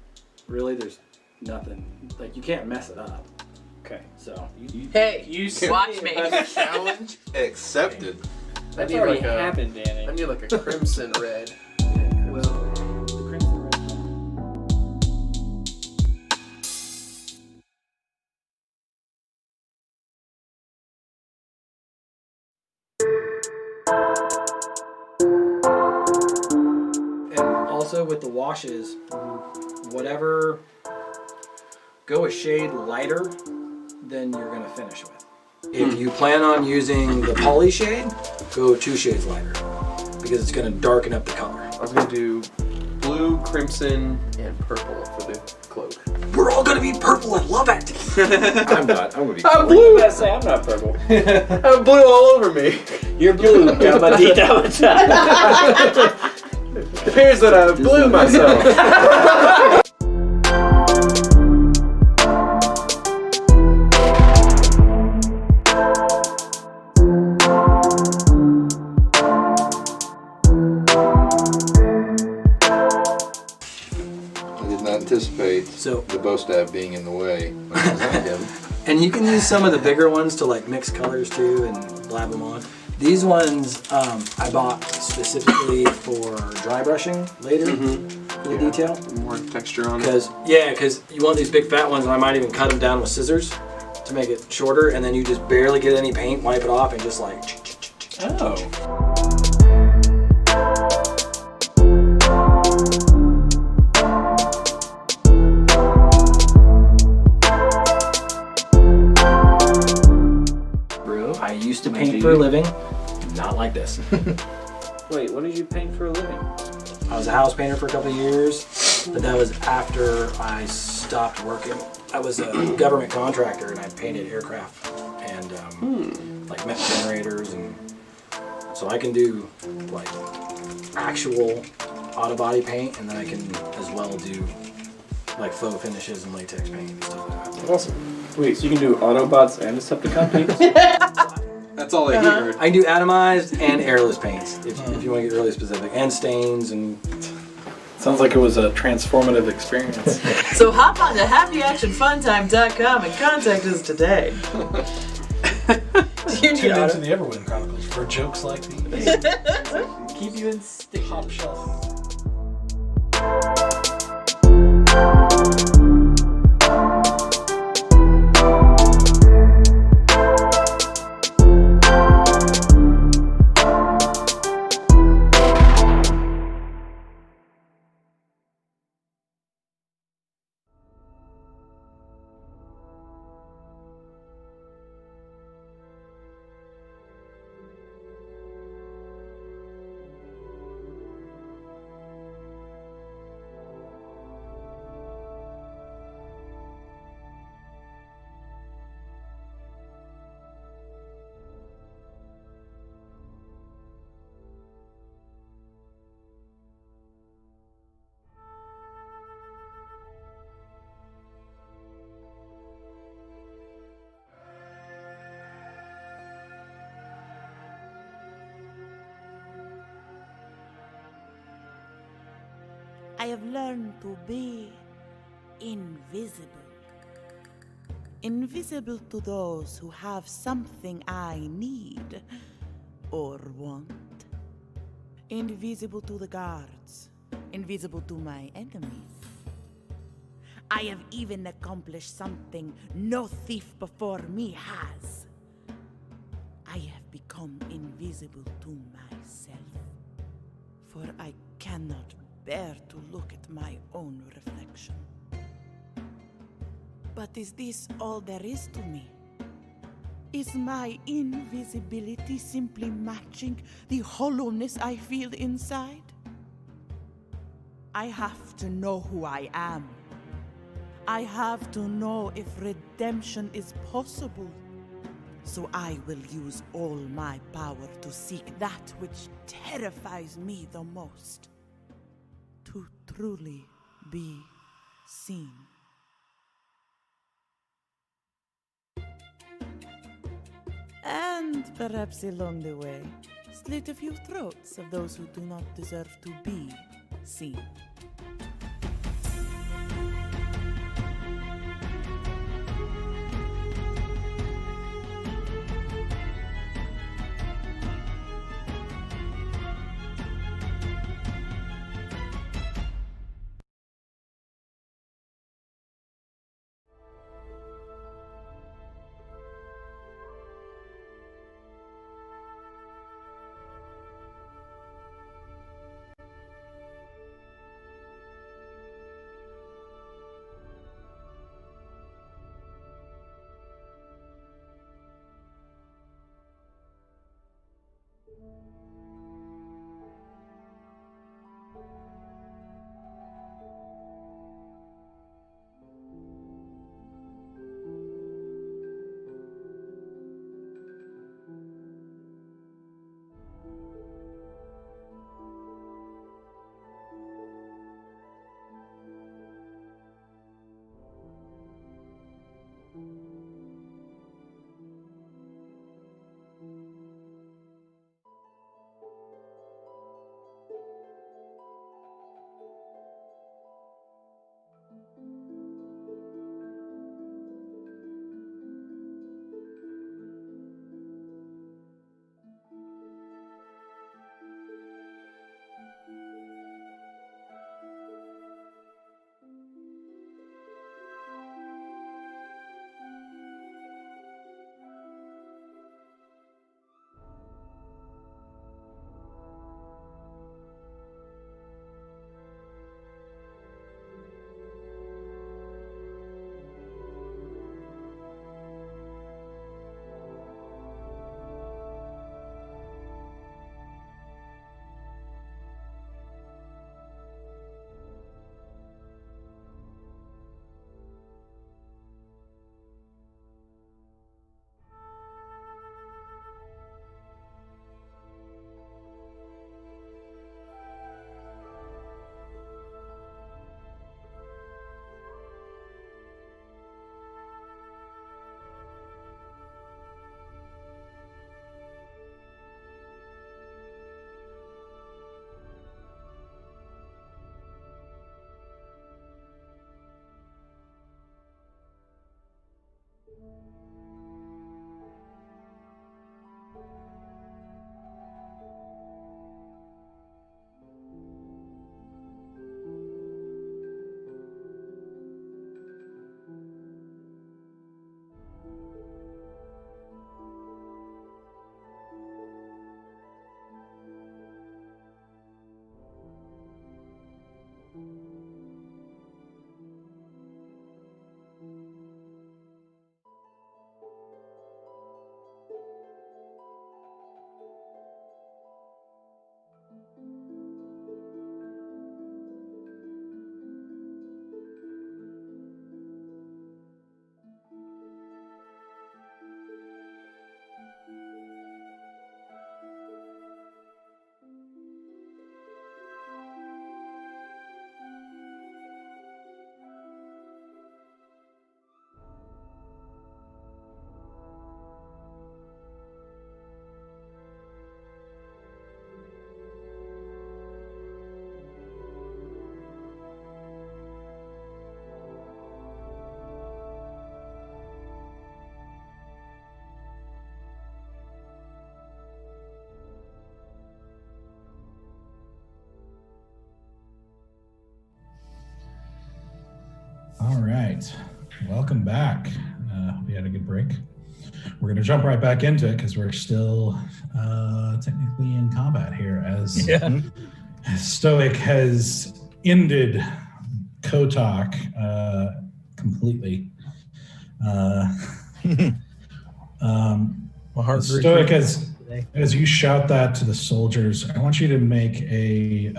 really, there's nothing like you can't mess it up. Okay. So Hey, You watch me. Challenge accepted. That's need already like a- happened, Danny. I need like a crimson red. well, the crimson red. And also with the washes, whatever, go a shade lighter than you're gonna finish with. If you plan on using the poly shade, go 2 shades lighter because it's gonna darken up the color. I was gonna do blue, crimson, and purple for the cloak. We're all gonna be purple and love it. I'm not. I'm gonna be. I'm You blue! gotta say I'm not purple. I'm blue all over me. You're blue. Gabadita. It appears that I blew myself. I did not anticipate So, the bow staff being in the way when I designed him. and you can use some of the bigger ones to like mix colors too and blab them on. These ones I bought specifically for dry brushing later for the detail. More texture on it. Because you want these big fat ones, and I might even cut them down with scissors to make it shorter, and then you just barely get any paint, wipe it off, and just like. Oh. Bro, I used to paint for a living, not like this. Wait, what did you paint for a living? I was a house painter for a couple of years, but that was after I stopped working. I was a government contractor and I painted aircraft and like met generators, and so I can do like actual auto body paint, and then I can as well do like faux finishes and latex paint and stuff like that. Awesome. Wait, so you can do Autobots and Decepticon paints? That's all I heard. I can do atomized and airless paints if you want to get really specific, and stains and. Sounds like it was a transformative experience. So hop on to happyactionfuntime.com and contact us today. Do you need Tune auto? into the Everwind Chronicles for jokes like these. Keep you in stick top shelf. I have learned to be invisible. Invisible to those who have something I need or want. Invisible to the guards. Invisible to my enemies. I have even accomplished something no thief before me has. I have become invisible to myself, for I cannot bear to look at my own reflection. But is this all there is to me? Is my invisibility simply matching the hollowness I feel inside? I have to know who I am. I have to know if redemption is possible. So I will use all my power to seek that which terrifies me the most. To truly be seen. And perhaps along the way, slit a few throats of those who do not deserve to be seen. All right. Welcome back. We had a good break. We're going to jump right back into it because we're still technically in combat here as Stoic has ended Kotok completely. My heart grew Stoic, today. as you shout that to the soldiers, I want you to make a...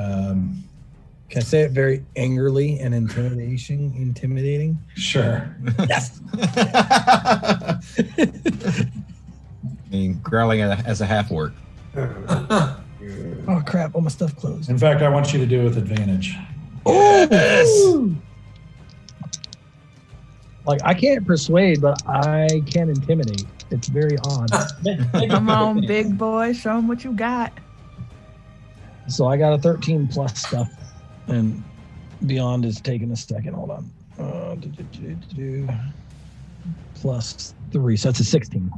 Can I say it very angrily and intimidating? Sure. Yes. I mean, growling as a half orc. Oh crap! All my stuff closed. In fact, I want you to do it with advantage. Yes. Like I can't persuade, but I can intimidate. It's very odd. Come on, big boy. Show them what you got. So I got a 13 plus stuff, and beyond is taking a second. Hold on. Plus 3, so that's a 16.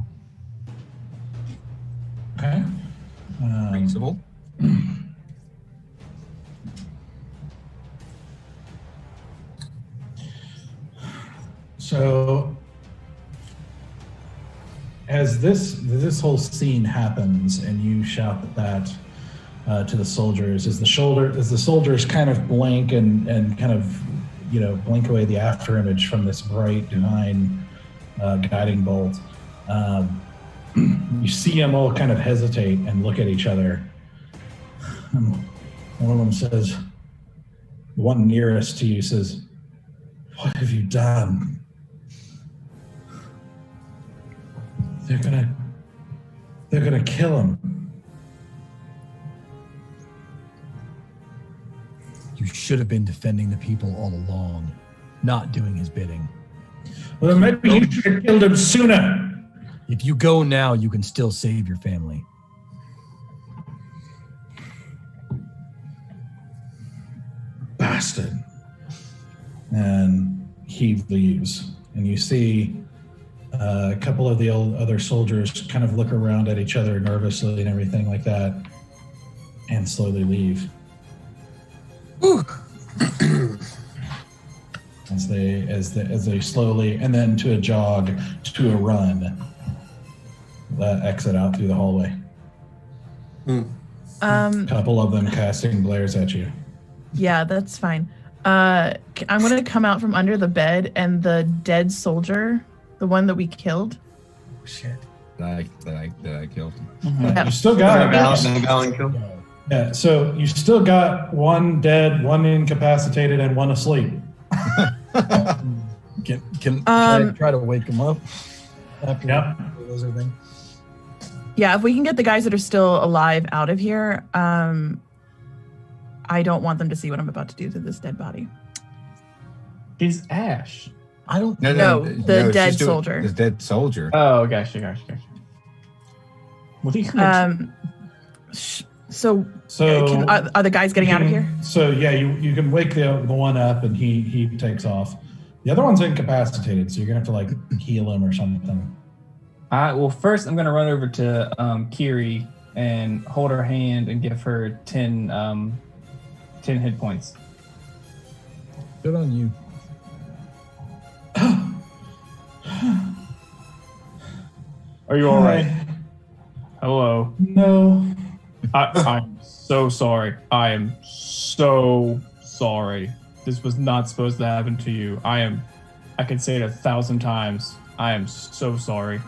Okay. Reasonable. So, as this whole scene happens, and you shout that to the soldiers, as the soldiers kind of blink and kind of blink away the after image from this bright divine guiding bolt. You see them all kind of hesitate and look at each other. One of them says, the one nearest to you says, "What have you done? They're gonna kill him." You should have been defending the people all along, not doing his bidding. Well, maybe you should have killed him sooner. If you go now, you can still save your family. Bastard. And he leaves. And you see a couple of the other soldiers kind of look around at each other nervously and everything like that, and slowly leave. as they slowly, and then to a jog, to a run, exit out through the hallway. A couple of them casting glares at you. Yeah, that's fine. I'm going to come out from under the bed, and the dead soldier, the one that we killed. Oh, shit. That I killed. Yeah. You still got kill. Yeah, so you still got one dead, one incapacitated, and one asleep. Can I try to wake him up after Yep. those are things? Yeah, if we can get the guys that are still alive out of here, I don't want them to see what I'm about to do to this dead body. He's Ash. I don't. No, the dead soldier. The dead soldier. Oh, gotcha. What are you gonna do? So are the guys getting out of here? So yeah, you can wake the one up, and he takes off. The other one's incapacitated, so you're gonna have to like heal him or something. Well, first I'm gonna run over to Kiri and hold her hand and give her 10 hit points. Good on you. Are you all right? Hello. No. I'm so sorry. I am so sorry. This was not supposed to happen to you. I can say it 1,000 times. I am so sorry.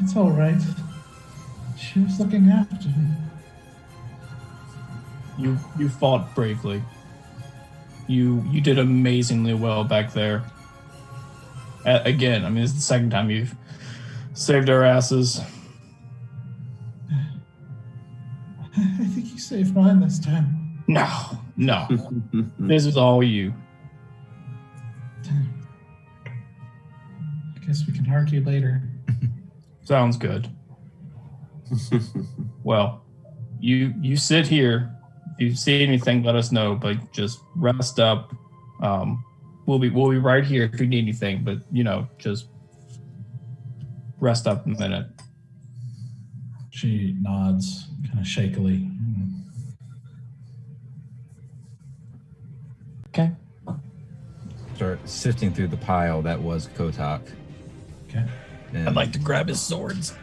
It's all right. She was looking after me. You fought bravely. You did amazingly well back there. Again, I mean, it's the second time you've saved our asses. I think you saved mine this time. No. This is all you. I guess we can argue later. Sounds good. Well, you sit here. If you see anything, let us know. But just rest up. We'll be right here if you need anything. But just rest up a minute. She nods, kind of shakily. Okay. Start sifting through the pile that was Kotok. Okay. And I'd like to grab his swords.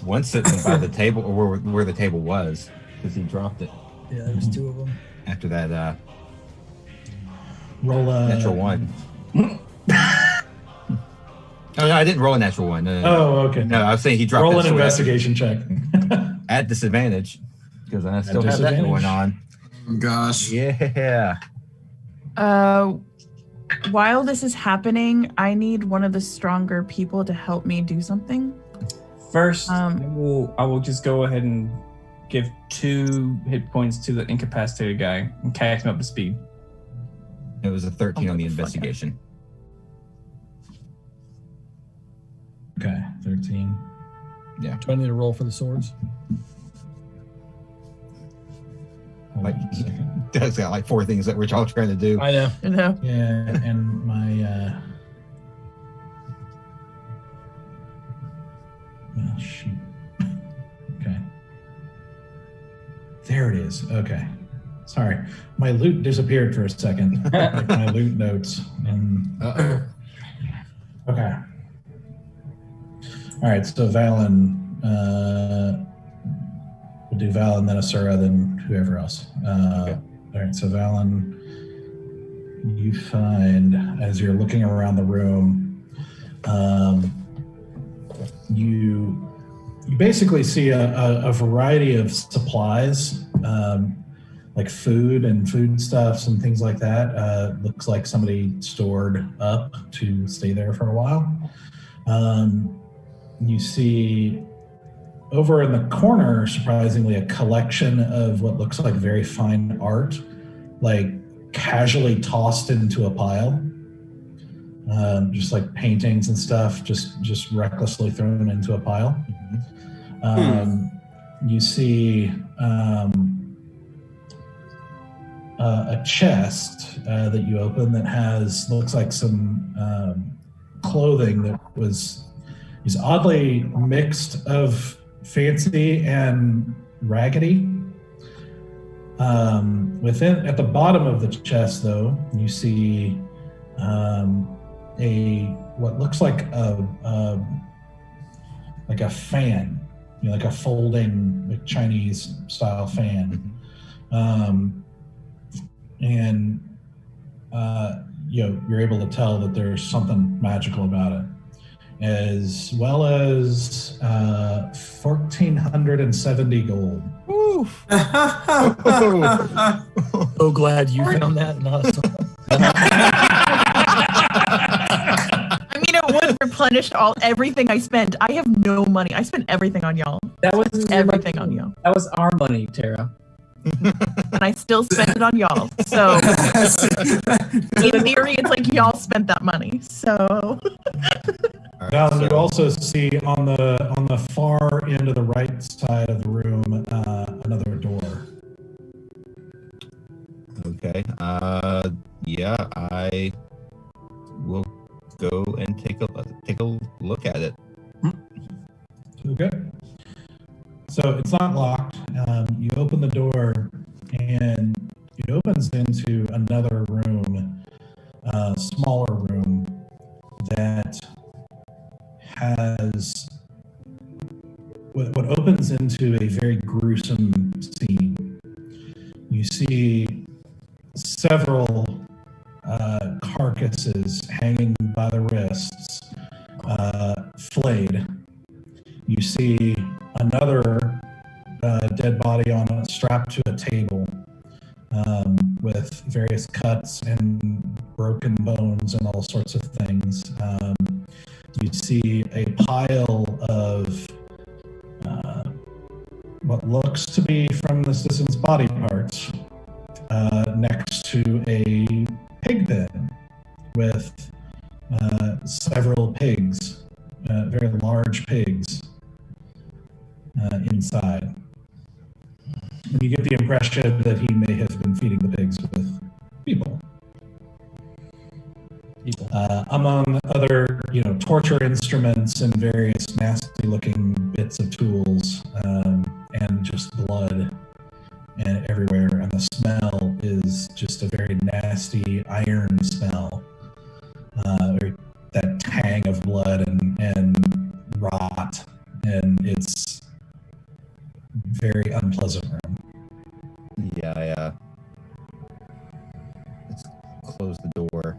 one sitting by the table, or where the table was, because he dropped it. Yeah, there's two of them. After that, Roll a natural one. Oh, no, I didn't roll a natural one. No, Oh, okay. No, I was saying he dropped Roll that an sword investigation check. at disadvantage, because I still have that disadvantage. going on. Oh, gosh. Yeah. While this is happening, I need one of the stronger people to help me do something. First, I will just go ahead and give 2 hit points to the incapacitated guy and cast him up to speed. It was a 13 on the investigation. Okay, 13. Yeah. Do I need to roll for the swords? Hold Like, on a second. Doug's got like 4 things that we're all trying to do. I know. You know? Yeah, and my oh, shoot. Okay. There it is. Okay. Sorry. My loot disappeared for a second. Like my loot notes. And okay. All right, so Valen, we'll do Valen, then Asura, then whoever else. Okay. All right, so Valen, you find, as you're looking around the room, you basically see a variety of supplies, like food and foodstuffs and things like that. Looks like somebody stored up to stay there for a while. You see over in the corner, surprisingly, a collection of what looks like very fine art, like casually tossed into a pile. Just like paintings and stuff, just recklessly thrown into a pile. You see a chest that you open that looks like some clothing that is oddly mixed of fancy and raggedy. At the bottom of the chest, though, you see what looks like a fan, like a folding, like Chinese style fan, and you're able to tell that there's something magical about it, as well as 1,470 gold. Oof. So glad you found that. Not I mean, it would replenish everything I spent. I have no money. I spent everything on y'all. That was Everything on y'all. That was our money, Tara. And I still spent it on y'all. So in theory, it's like y'all spent that money. So Now you also see on the far end of the right side of the room another door. Okay. Yeah, I will go and take a look at it. Okay. So it's not locked. You open the door, and it opens into another room, smaller room that has what opens into a very gruesome scene. You see several carcasses hanging by the wrists, flayed. You see another dead body strapped to a table with various cuts and broken bones and all sorts of things. You see a pile of what looks to be from the citizen's body parts next to a pig pen with several pigs, very large pigs inside. And you get the impression that he may have been feeding the pigs with people. Among other, torture instruments and various nasty-looking bits of tools, and just blood and everywhere, and the smell is just a very nasty nasty iron smell, or that tang of blood and rot, and it's very unpleasant room. Yeah, let's close the door.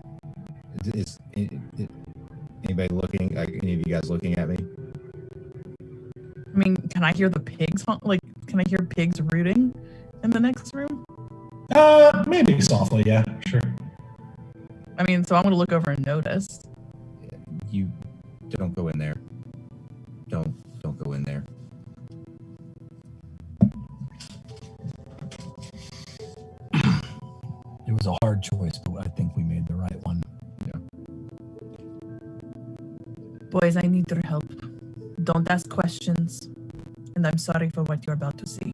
Is anybody looking? Any of you guys looking at me? I mean, can I hear the pigs? Like, can I hear pigs rooting in the next room? Maybe softly, yeah, sure. I mean, so I'm gonna look over and notice. You don't go in there. Don't go in there. It was a hard choice, but I think we made the right one. Yeah. Boys, I need your help. Don't ask questions, and I'm sorry for what you're about to see.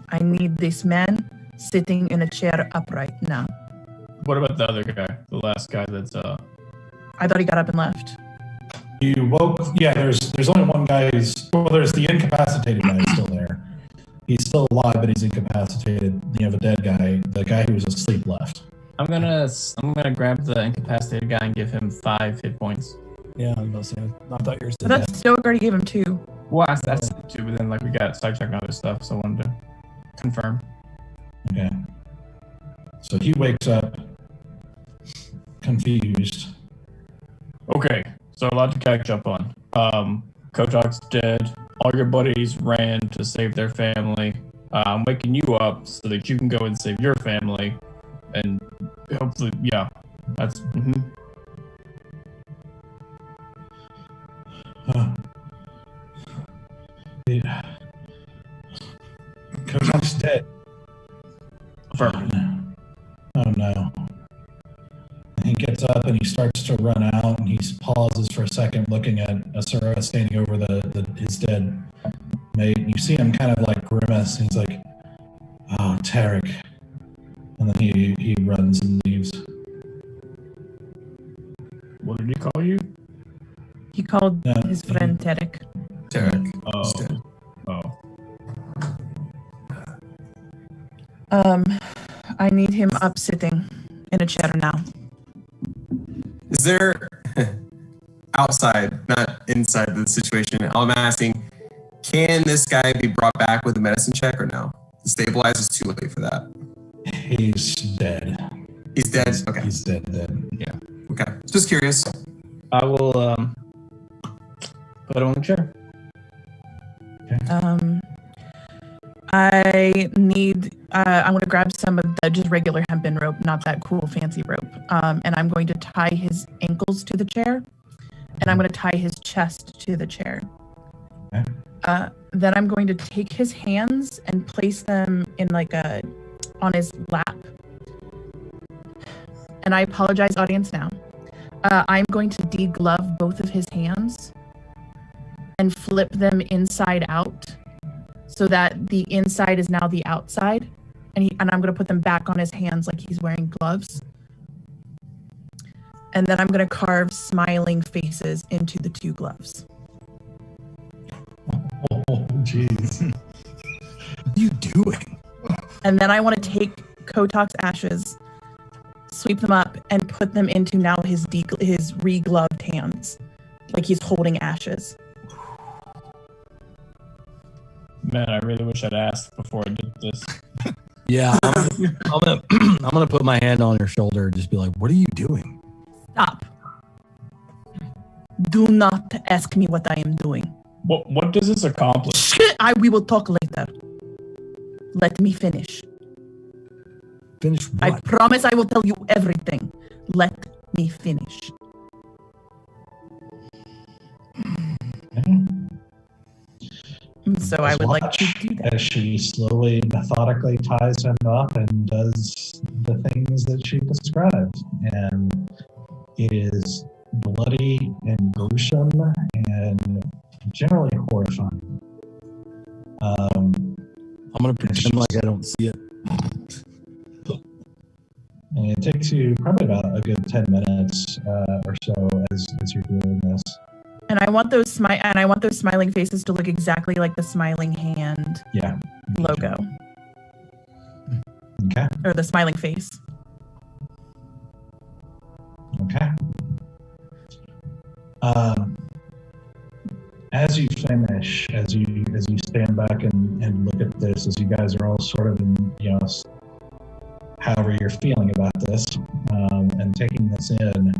I need this man sitting in a chair upright now. What about the other guy? The last guy that's I thought he got up and left. You woke. Yeah, there's only one guy there's the incapacitated guy still there. He's still alive, but he's incapacitated. You have a dead guy. The guy who was asleep left. I'm gonna grab the incapacitated guy and give him 5 hit points. Yeah, I was about to say. I thought yours did But that's Stoic already gave him 2. Well, that's 2, but then like we got sidetracked on other stuff, so I wanted to confirm. Okay. So he wakes up confused. Okay, so a lot to catch up on. Kotok's dead. All your buddies ran to save their family. I'm waking you up so that you can go and save your family, and hopefully, yeah, that's. Mm-hmm. Yeah. Kotok's dead. Affirmative. Oh no. And he gets up and he starts to run out, and he pauses for a second looking at Asura standing over his dead mate. And you see him kind of like grimace. And he's like, "Oh, Tarek." And then he runs and leaves. What did he call you? He called his friend Tarek. Tarek. I need him up sitting in a chair now. Is there outside, not inside the situation? I'm asking, can this guy be brought back with a medicine check or no? The stabilizer's too late for that. He's dead. He's dead? Okay. He's dead. Yeah. Okay. Just curious. I will put him on the chair. I need, I'm going to grab some of the just regular hempen rope, not that cool fancy rope. And I'm going to tie his ankles to the chair, and I'm going to tie his chest to the chair. Okay. Then I'm going to take his hands and place them in on his lap. And I apologize, audience, now. I'm going to deglove both of his hands and flip them inside out, so that the inside is now the outside, and I'm going to put them back on his hands like he's wearing gloves. And then I'm going to carve smiling faces into the 2 gloves. Oh, jeez. What are you doing? And then I want to take Kotok's ashes, sweep them up, and put them into now his re-gloved hands, like he's holding ashes. Man, I really wish I'd asked before I did this. Yeah, I'm gonna put my hand on your shoulder and just be like, "What are you doing?" Stop. Do not ask me what I am doing. What does this accomplish? We will talk later. Let me finish. Finish what? I promise I will tell you everything. Let me finish. So I would like to do that. As she slowly, methodically ties him up and does the things that she described. And it is bloody and gruesome and generally horrifying. I'm going to pretend like I don't see it. And it takes you probably about a good 10 minutes or so as you're doing this. And I want those smiling faces to look exactly like the smiling hand logo. Okay. Or the smiling face. As you finish, as you stand back and look at this, as you guys are all sort of in, however you're feeling about this, and taking this in,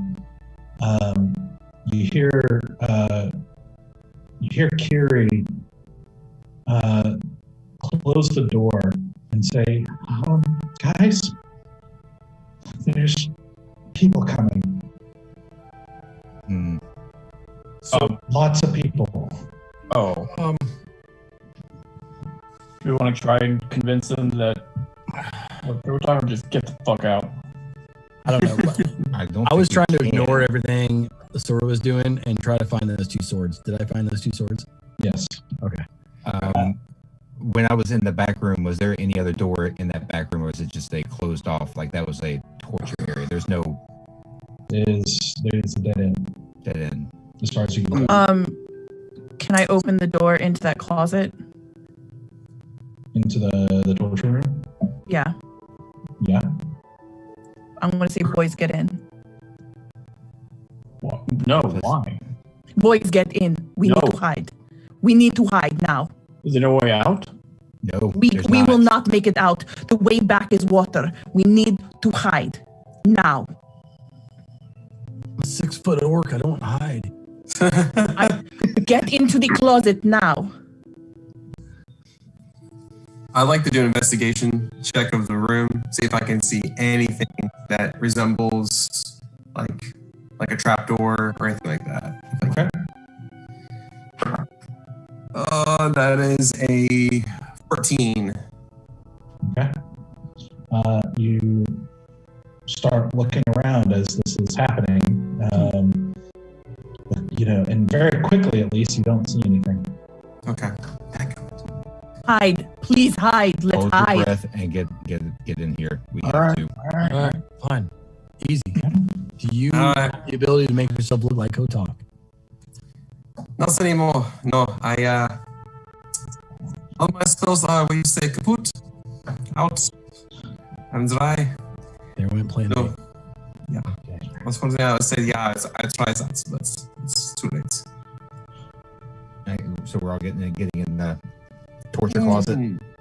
you hear Kiri close the door and say, guys, there's people coming. So lots of people. Oh. Do we want to try and convince them that we're talking, just get the fuck out? I don't know. I was trying to ignore everything Sora was doing and try to find those 2 swords. Did I find those 2 swords? Yes. Okay. When I was in the back room, was there any other door in that back room, or was it just a closed off, like that was a torture area? There's no... There's a dead end. Dead end. As far as you can Can I open the door into that closet? Into the torture room? Yeah. Yeah. I'm going to say, boys, get in. No, why? Boys, get in. We need to hide. We need to hide now. Is there no way out? No, we will not make it out. The way back is water. We need to hide now. I'm a 6-foot orc. I don't hide. Get into the closet now. I'd like to do an investigation check of the room, see if I can see anything that resembles like a trapdoor or anything like that. Okay. That is a 14. Okay. You start looking around as this is happening. And very quickly, at least, you don't see anything. Okay. Hide. Please hide. Let's Hold hide. your breath and get in here. We All have right. to. All right. Fine. Easy. Do you have the ability to make yourself look like Kotok? Not anymore. No, all my spells are what you say, kaput, out, and dry. There went plan B. No. Yeah. I was going to say, I tried that, but it's too late. So we're all getting in the torture closet.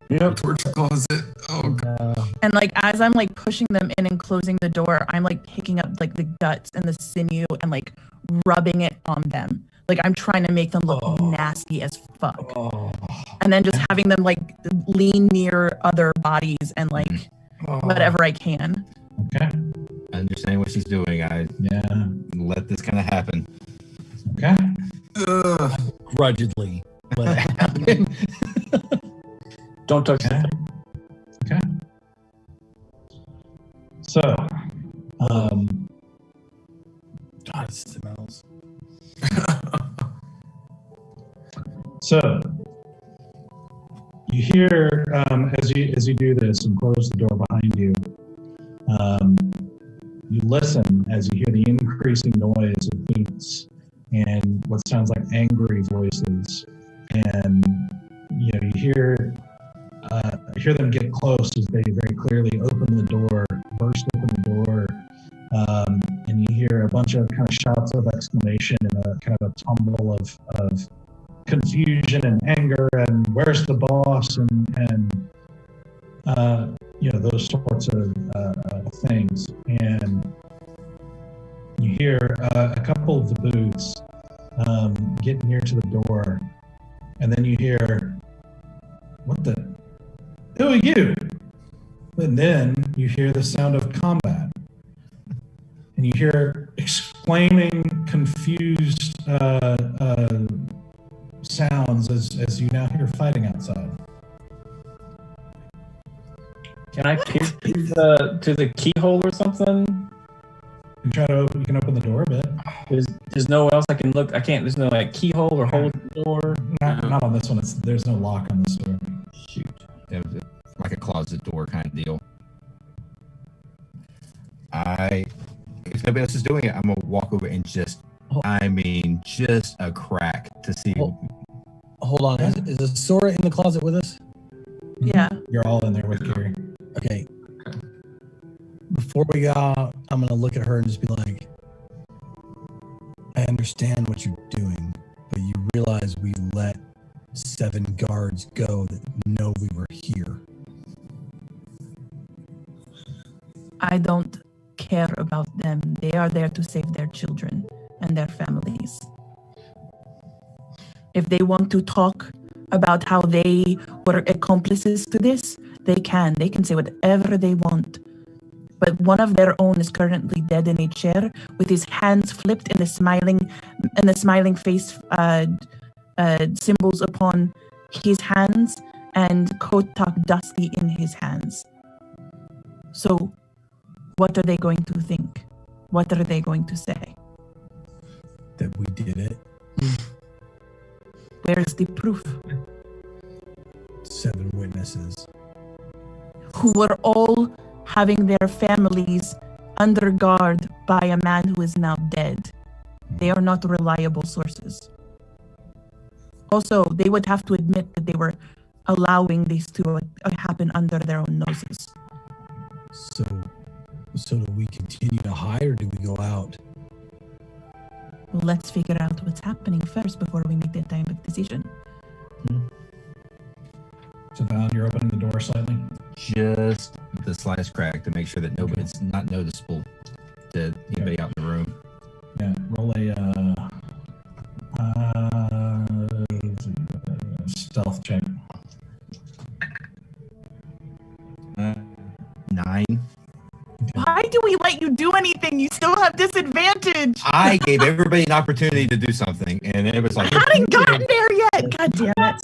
Yep. Torture closet. Oh god. And as I'm pushing them in and closing the door, I'm picking up the guts and the sinew and rubbing it on them. I'm trying to make them look nasty as fuck. And then just having them lean near other bodies and whatever I can. Okay. I understand what she's doing. Let this kind of happen. Okay. Grudgingly. Let it happen. Don't touch that. Okay. So, God, it smells. So you hear as you do this and close the door behind you, you listen as you hear the increasing noise of boots and what sounds like angry voices, and you hear them get close as they very clearly open the door, burst open the door. And you hear a bunch of kind of shouts of exclamation and a kind of a tumble of confusion and anger and where's the boss and those sorts of things. And you hear a couple of the boots get near to the door, and then you hear, who are you? And then you hear the sound of combat. And you hear exclaiming, confused sounds as you now hear fighting outside. Can I peek to the keyhole or something? You can open the door a bit. There's nowhere else I can look. I can't. There's no keyhole or hole in the door. Not on this one. There's no lock on this door. Shoot. It was like a closet door kind of deal. If nobody else is doing it, I'm gonna walk over and just a crack to see. Hold on. Is Sora in the closet with us? Yeah. You're all in there with Kiri. Okay. Before we go out, I'm gonna look at her and just be like, I understand what you're doing, but you realize we let 7 guards go that know we were here. I don't care about them. They are there to save their children and their families. If they want to talk about how they were accomplices to this, they can. They can say whatever they want. But one of their own is currently dead in a chair with his hands flipped and the smiling face symbols upon his hands and Kotok dusty in his hands. So, what are they going to think? What are they going to say? That we did it. Where's the proof? 7 witnesses. Who were all having their families under guard by a man who is now dead. They are not reliable sources. Also, they would have to admit that they were allowing this to happen under their own noses. So do we continue to hide or do we go out? Well, let's figure out what's happening first before we make that type of decision. So Val, you're opening the door slightly? Just the slightest crack to make sure that nobody's not noticeable to anybody out in the room. Yeah, roll a stealth check. 9. Why do we let you do anything? You still have disadvantage. I gave everybody an opportunity to do something, and it was like, I hadn't gotten there yet. God damn it.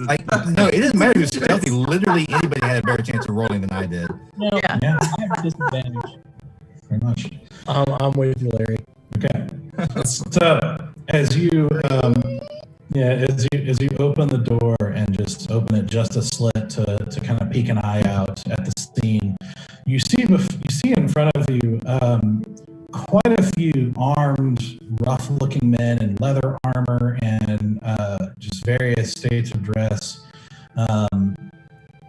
like, no, it doesn't matter who's stealthy. Literally anybody had a better chance of rolling than I did. Yeah. I have disadvantage. Very much. I'm with you, Larry. Okay. So as you as you open the door and just open it just a slit to kind of peek an eye out at the scene, you see in front of you quite a few armed, rough-looking men in leather armor and just various states of dress,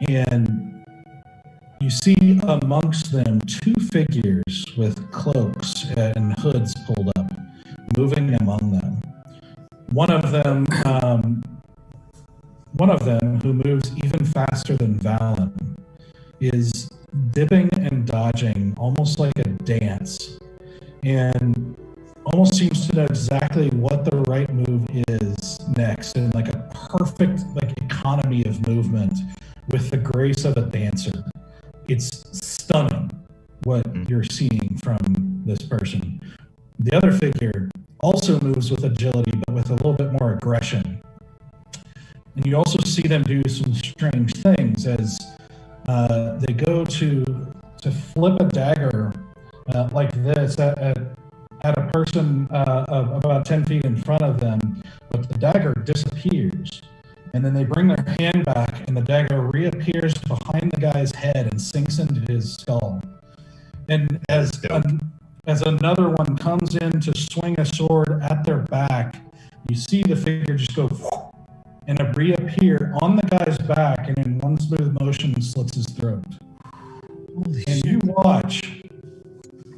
and you see amongst them 2 figures with cloaks and hoods pulled up, moving among them. One of them who moves even faster than Valen is dipping and dodging almost like a dance, and almost seems to know exactly what the right move is next, in like a perfect economy of movement with the grace of a dancer. It's stunning what you're seeing from this person. The other figure also moves with agility, but with a little bit more aggression. And you also see them do some strange things as they go to flip a dagger like this at a person about 10 feet in front of them, but the dagger disappears. And then they bring their hand back, and the dagger reappears behind the guy's head and sinks into his skull. And as another one comes in to swing a sword at their back, you see the figure just go and reappear on the guy's back, and in one smooth motion slits his throat. And you watch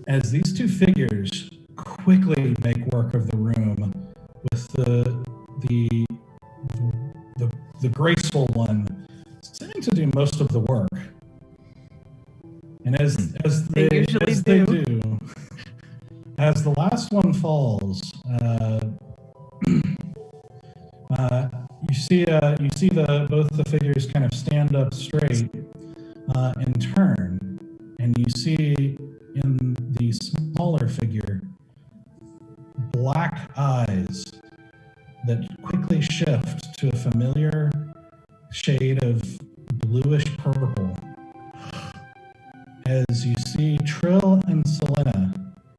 as these 2 figures quickly make work of the room, with the graceful one seeming to do most of the work. And as they do, as the last one falls, you see both the figures kind of stand up straight and turn, and you see in the smaller figure black eyes that quickly shift to a familiar shade of bluish purple as you see Trill and Selena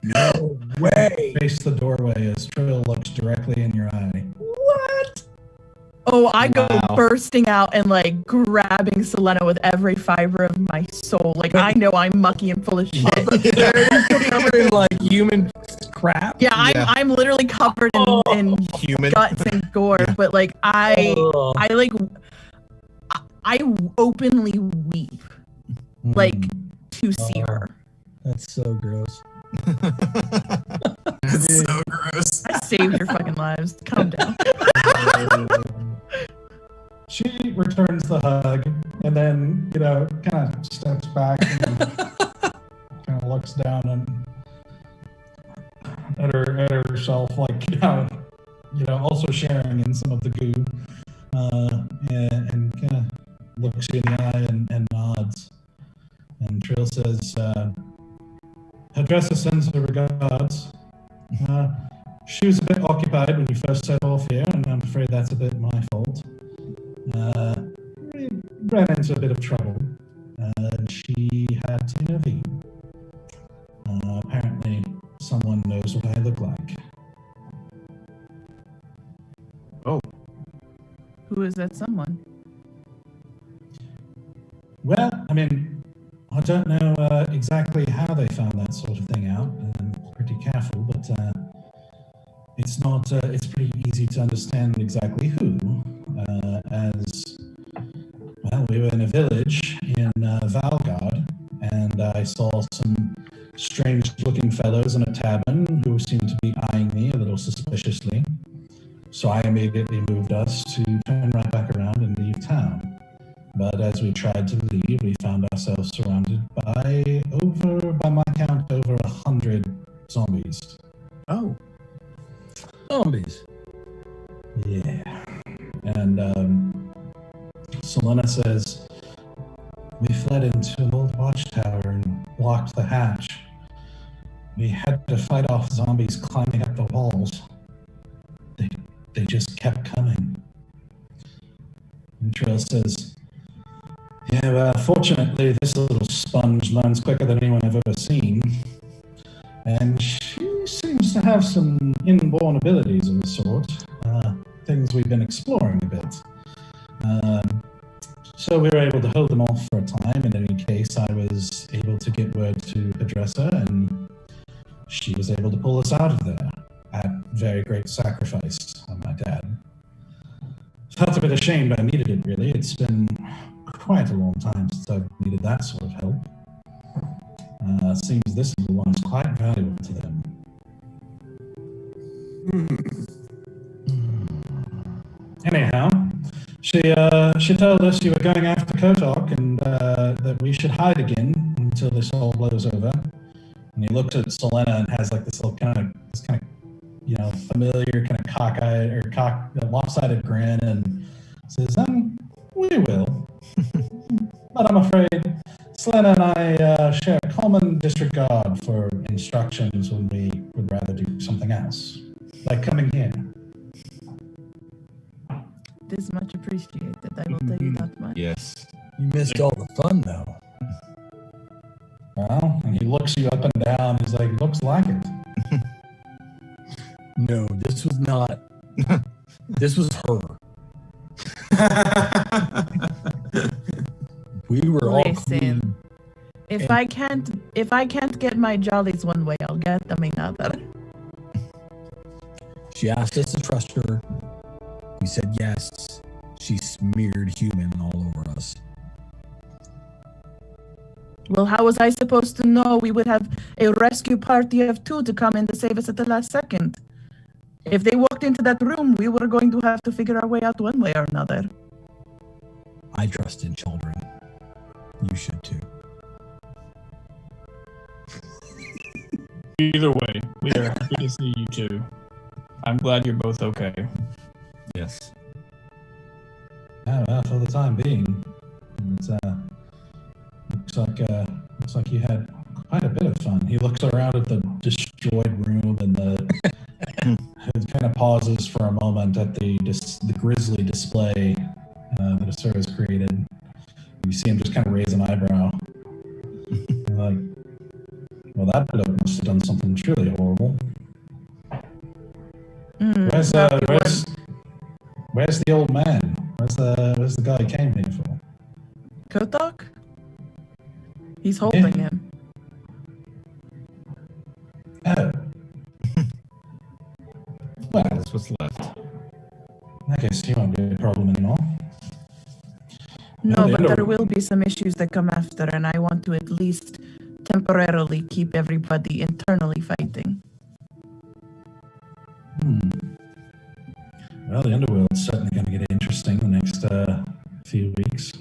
No way. face the doorway as Trill looks directly in your eye. What? Oh, I go bursting out and like grabbing Selena with every fiber of my soul. Like I know I'm mucky and full of shit. Covered in like human crap. Yeah, I'm literally covered in Human guts and gore. Yeah. But like I openly weep, like to see her. That's so gross. That's so gross. I saved your fucking lives. Calm down. She returns the hug and then, kind of steps back and kind of looks down and at herself, like, also sharing in some of the goo, and kind of looks you in the eye and nods. And Trill says, her dresser sends her regards. She was a bit occupied when you first set off here, and I'm afraid that's a bit my fault. We ran into a bit of trouble, and she had to intervene. Apparently, someone knows what I look like. Oh. Who is that someone? Well, I don't know exactly how they found that sort of thing out. I'm pretty careful, but it's not. It's pretty easy to understand exactly who. We were in a village in Valgard, and I saw some strange-looking fellows in a tavern who seemed to be eyeing me a little suspiciously. So I immediately moved us to turn right back around and leave town. But as we tried to leave, we found ourselves surrounded by my count, over 100 zombies. Oh. Zombies. Yeah. And Selena says, we fled into an old watchtower and blocked the hatch. We had to fight off zombies climbing up the walls. They just kept coming. And Trill says, yeah, well, fortunately, this little sponge learns quicker than anyone I've ever seen. And she seems to have some inborn abilities of the sort, things we've been exploring a bit. So we were able to hold them off for a time. In any case, I was able to get word to the dresser, and she was able to pull us out of there at very great sacrifice on my dad. Felt a bit ashamed I needed it, really. It's been quite a long time since I've needed that sort of help. Seems this little one's quite valuable to them. Anyhow, she told us you were going after Kotok and that we should hide again until this all blows over. And he looks at Selena and has like this little kind of familiar kind of cockeyed or lopsided grin and says, we will. But I'm afraid Selena and I share a common disregard for instructions when we would rather do something else, like coming here. It is much appreciated, I will tell you that much. Yes. You missed all the fun, though. Well, and he looks you up and down. He's like, looks like it. No, this was not. This was her. We were all clean. If I can't get my jollies one way, I'll get them another. She asked us to trust her. We said yes. She smeared human all over us. Well, how was I supposed to know we would have a rescue party of 2 to come in to save us at the last second? If they walked into that room, we were going to have to figure our way out one way or another. I trust in children. You should too. Either way, we are happy to see you two. I'm glad you're both okay. Yes. Well, for the time being, it looks like you had quite a bit of fun. He looks around at the destroyed room and it kind of pauses for a moment at the grisly display that Asura has created. You see him just kind of raise an eyebrow. You're like, well, that bloke must have done something truly horrible. Where's the old man? Where's the guy who came here for? Kotok? He's holding him. Oh. Well, that's what's left. I guess he won't be a problem anymore. No, but there will be some issues that come after, and I want to at least temporarily keep everybody internally fighting. Well, the underworld's certainly going to get interesting the next few weeks.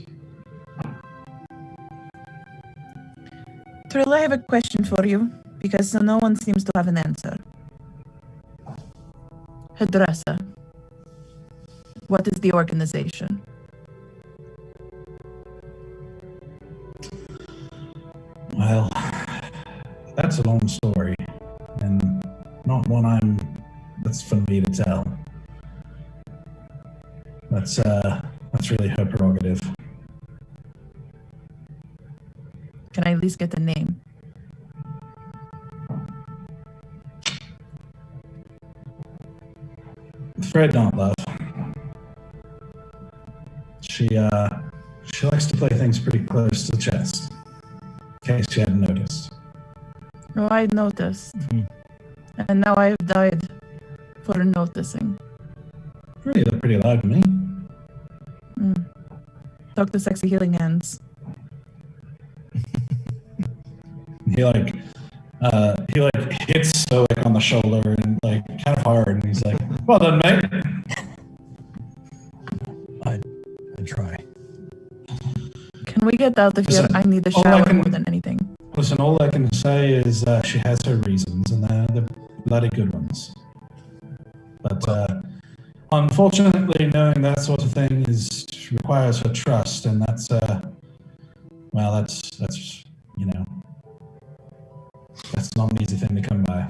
Trill, I have a question for you, because no one seems to have an answer. Hadrasa. What is the organization? Well, that's a long story, and not one that's for me to tell. That's really her prerogative. Can I at least get the name? Fred not love. She likes to play things pretty close to the chest. In case you hadn't noticed. Oh, I noticed. And now I've died for noticing. Really look pretty loud to me. Talk to sexy healing hands. He hits Stoic on the shoulder and like kind of hard, and he's like, "Well done, mate." I try. Can we get out of here? Listen, I need a all shower I can- more than anything. Listen, all I can say is she has her reasons, and they're bloody good ones. But unfortunately, knowing that sort of thing requires her trust, and that's that's not an easy thing to come by.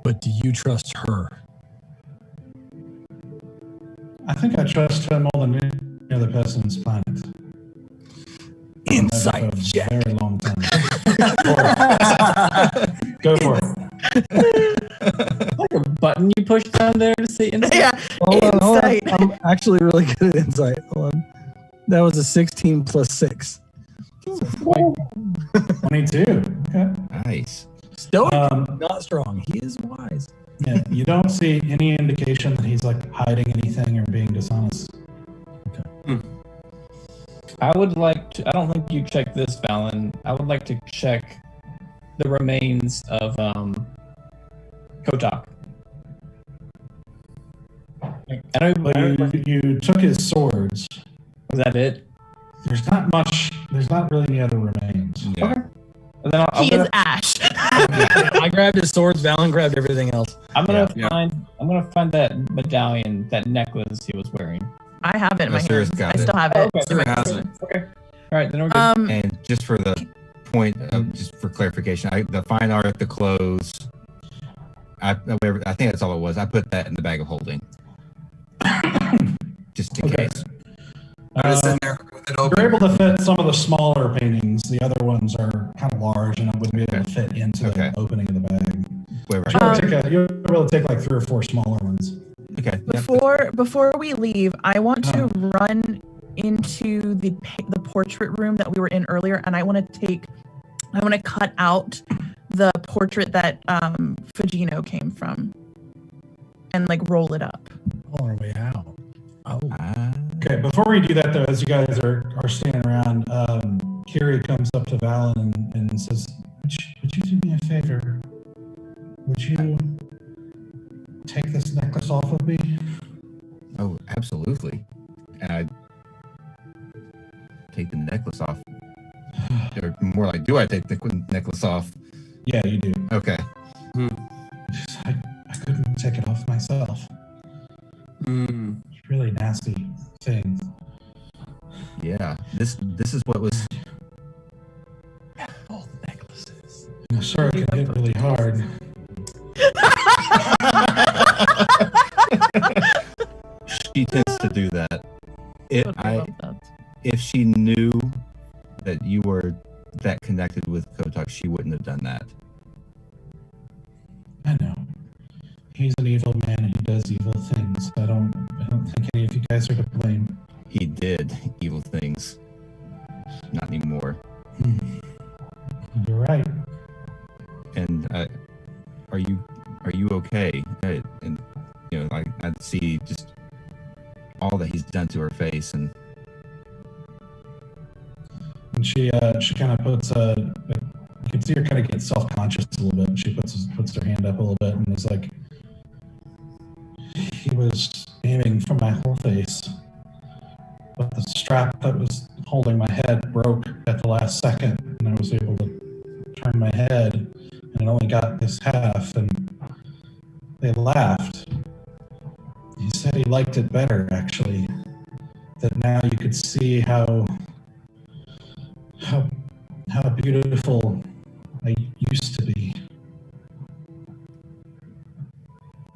But do you trust her? I think I trust her more than any other person on this planet. Insight For a check. very long time. Go for it. Like a button you push down there to say insight. Yeah, Hold on. insight. I'm actually really good at insight. Hold on. That was a 16 plus 6. 22. Okay. Nice. Stoic, not strong. He is wise. Yeah, you don't see any indication that he's like hiding anything or being dishonest. I would like to. I don't think you checked this, Valen. I would like to check the remains of Kotok. I don't But you took his swords. Was that it? There's not really any other remains. Yeah. Okay. And then He is Ash. I grabbed his swords. Valen grabbed everything else. I'm gonna find that medallion, that necklace he was wearing. I have it in my Sarah's hands. got I it. still have it. Okay. Sarah has it. Okay. All right, then we're good. And just for the point of, just for clarification, the fine art, the clothes, I think that's all it was. I put that in the bag of holding, just in Okay. I case. was sitting there with it open. You're able to fit some of the smaller paintings. The other ones are kind of large, and I wouldn't be able to fit into the opening of the bag. Whatever. You're able to take like 3 or 4 smaller ones. Okay. Before we leave, I want to run into the portrait room that we were in earlier, and I want to cut out the portrait that Fugino came from, and like roll it up. On our way out. Oh. Okay, before we do that though, as you guys are standing around, Kiri comes up to Valen and says, would you do me a favor? Would you take this necklace off of me? Oh, absolutely. And I take the necklace off. Or more like, do I take the necklace off? Yeah, you do. Okay. I couldn't take it off myself. It's a really nasty thing. Yeah. This is what was. All the necklaces. I'm sure it can hit really hard. She tends to do that. If she knew that you were that connected with Kotok, she wouldn't have done that. I know. He's an evil man and he does evil things. I don't think any of you guys are to blame. He did evil things. Not anymore. You're right. And are you okay? And you know, like I'd see just all that he's done to her face, and she kind of puts you can see her kind of get self-conscious a little bit, and she puts her hand up a little bit and is like, he was aiming for my whole face, but the strap that was holding my head broke at the last second, and I was able to turn my head, and it only got this half, and they laughed. He said he liked it better, actually, that now you could see how beautiful I used to be.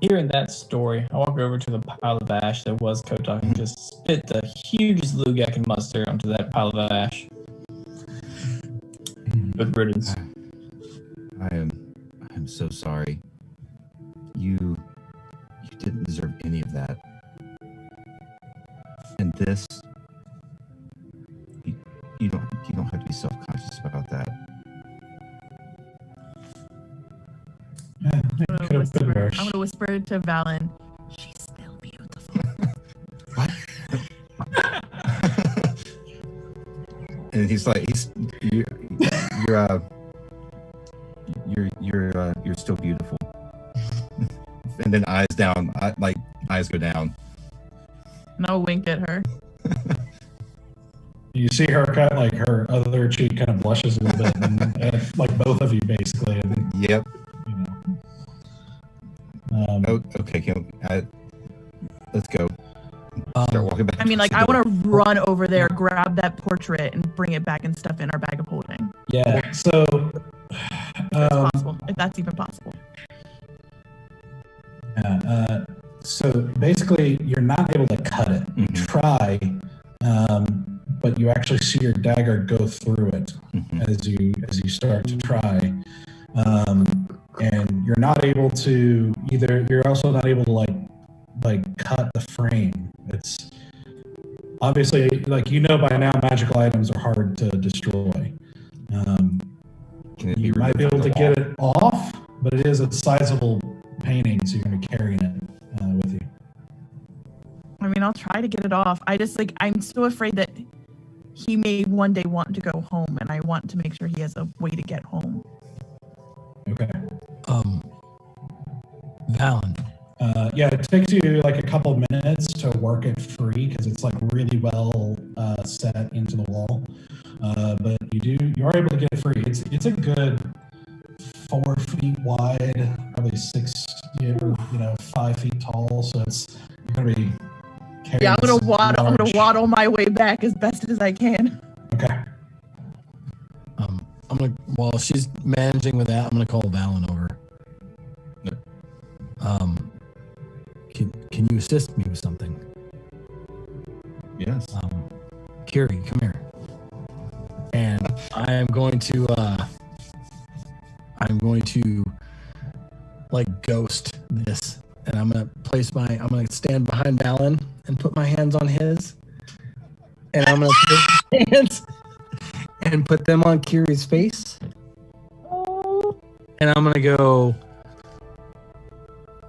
Hearing that story, I walk over to the pile of ash that was Kotok and just spit the hugest lug I can muster onto that pile of ash. Good riddance. I am so sorry. You didn't deserve any of that. And this, you don't have to be self-conscious about that. Yeah, I'm gonna whisper to Valen, she's still beautiful. What? And he's like, you're still beautiful. And then eyes down, eyes go down. And I'll wink at her. You see her kind of like her other cheek kind of blushes a little bit, and like both of you basically. And, Yep. you know. Okay, let's go. Start walking back. I mean, like, I want to run over there, grab that portrait, and bring it back and stuff in our bag of holding. Yeah. So, If that's possible, if that's even possible. Yeah. So basically, you're not able to cut it. You try, but you actually see your dagger go through it as you start to try, and you're not able to either. You're also not able to like cut the frame. It's obviously, like, you know by now, magical items are hard to destroy. You might be able to get it off, but it is a sizable painting, so you're going to be carrying it with you. I mean, I'll try to get it off. I just, like, I'm so afraid that he may one day want to go home, and I want to make sure he has a way to get home. Okay. Valen. Yeah, it takes you like a couple of minutes to work it free because it's like really well set into the wall. But you are able to get it free. It's a good 4 feet wide, probably 5 feet tall. So you're gonna be. Yeah, I'm gonna waddle my way back as best as I can. Okay. While she's managing with that, I'm gonna call Valen over. Can you assist me with something? Yes. Kiri, come here. And I'm going to like ghost this, and I'm gonna stand behind Valen and put my hands on his, and I'm gonna put his hands and put them on Kiri's face, and I'm gonna go.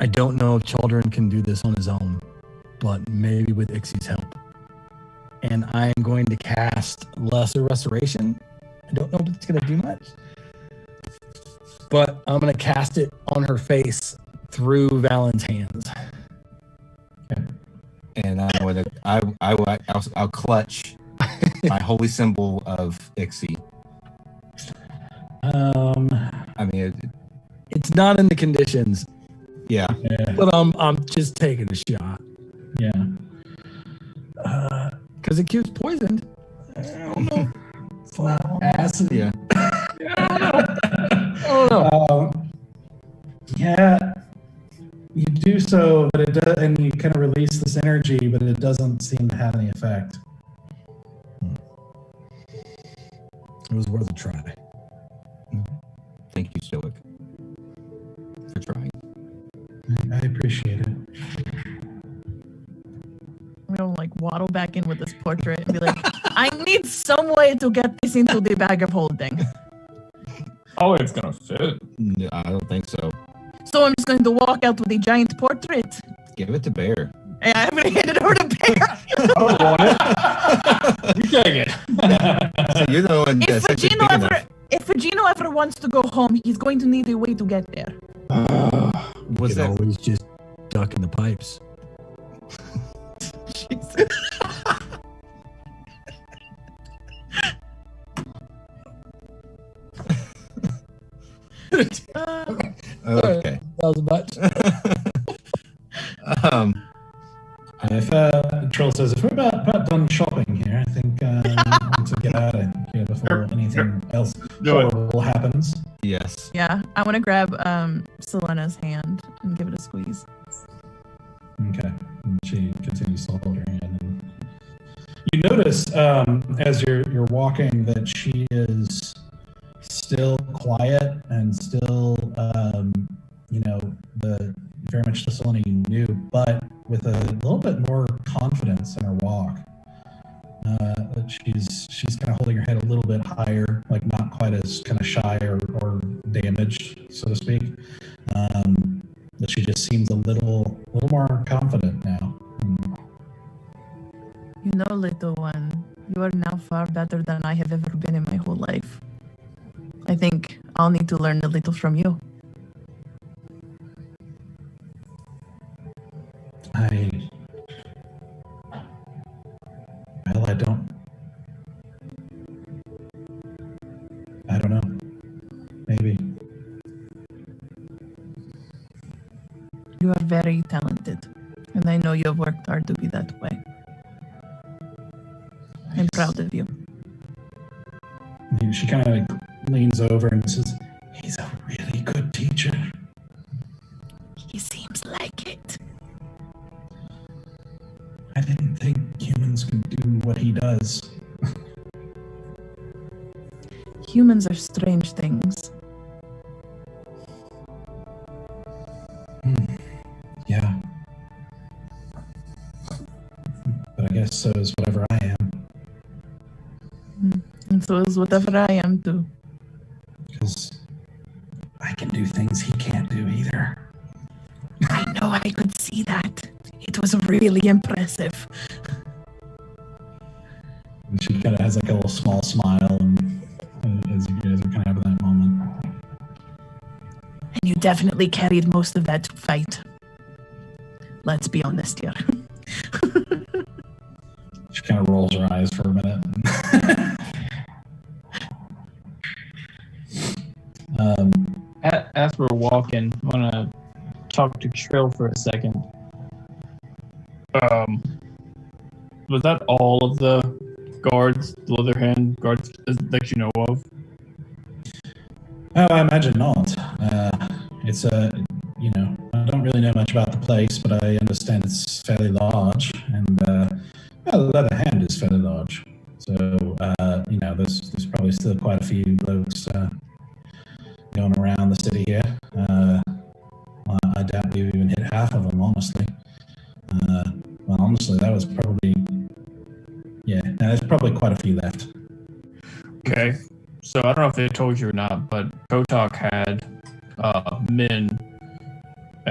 I don't know if Chaldron can do this on his own, but maybe with Ixie's help. And I am going to cast Lesser Restoration. I don't know if it's going to do much, but I'm going to cast it on her face through Valen's hands. Okay. And I'll clutch my holy symbol of Ixie. I mean, it's not in the conditions. Yeah. But I'm just taking a shot. Yeah. Because it keeps poisoned. I don't know. It's not acid. Yeah. I don't know. Yeah. You do so, but it does, and you kind of release this energy, but it doesn't seem to have any effect. It was worth a try. Thank you, Stoic, for trying. I appreciate it. I'm gonna like waddle back in with this portrait and be like, I need some way to get this into the bag of holding. Oh, it's gonna fit. No, I don't think so. So I'm just going to walk out with a giant portrait. Give it to Bear. And I'm gonna hand it over to Bear. I don't want it. You take it. So you're the one that's If Vagino ever wants to go home, he's going to need a way to get there. Was that always just duck in the pipes? Okay. That was much. If Trill says, if we're about done shopping here, I think I need to get out of here before anything else horrible happens. Yes. Yeah, I want to grab Selena's hand and give it a squeeze. Okay. And she continues to hold your hand. And you notice as you're walking that she is still quiet and still, very much the Selena you knew, but with a little bit more confidence in her walk. She's kind of holding her head a little bit higher, like not quite as kind of shy or damaged, so to speak. But she just seems a little more confident now. You know, little one, you are now far better than I have ever been in my whole life. I think I'll need to learn a little from you. I don't know. Maybe. You are very talented, and I know you have worked hard to be that way. I'm proud of you. She kind of leans over and says, he's a really good teacher. He seems like it. I didn't think humans could do what he does. Humans are strange things. Yeah. But I guess so is whatever I am. And so is whatever I am too. Because I can do things he can't do either. I know, I could see that. It was really impressive. And she kind of has like a little small smile and as you guys are kind of having that moment. And you definitely carried most of that fight. Let's be honest here. She kind of rolls her eyes for a minute. As we're walking, I want to talk to Trill for a second. Was that all of the guards, the Leatherhand guards that you know of? Oh, I imagine not. It's I don't really know much about the place, but I understand it's fairly large, and the Leatherhand is fairly large. So, there's probably still quite a few folks going around the city here. I doubt we even hit half of them, honestly. Honestly, that was probably... Yeah, there's probably quite a few left. Okay. So I don't know if they told you or not, but Kotok had men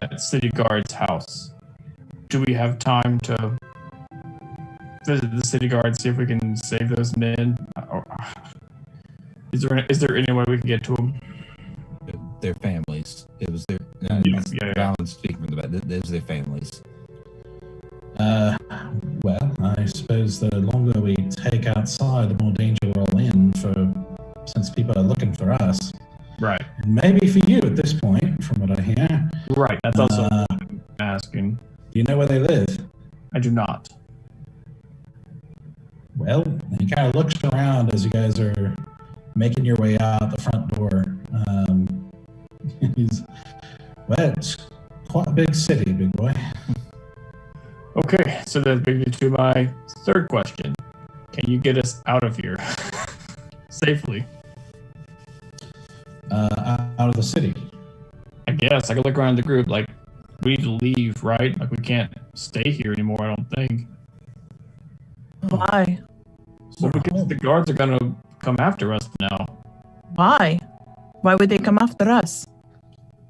at City Guard's house. Do we have time to visit the City Guard, see if we can save those men? Is there any way we can get to them? Their families. It was their... Balance speaking from the back. It was their families. Well, I suppose the longer we take outside, the more danger we're all in since people are looking for us. Right. And maybe for you at this point, from what I hear. Right, that's also what I'm asking. Do you know where they live? I do not. Well, he kind of looks around as you guys are making your way out the front door. It's quite a big city, big boy. Okay, so that brings me to my third question. Can you get us out of here safely? Out of the city? I guess. I could look around the group, like, we need to leave, right? Like, we can't stay here anymore, I don't think. Why? So because the guards are going to come after us now. Why? Why would they come after us?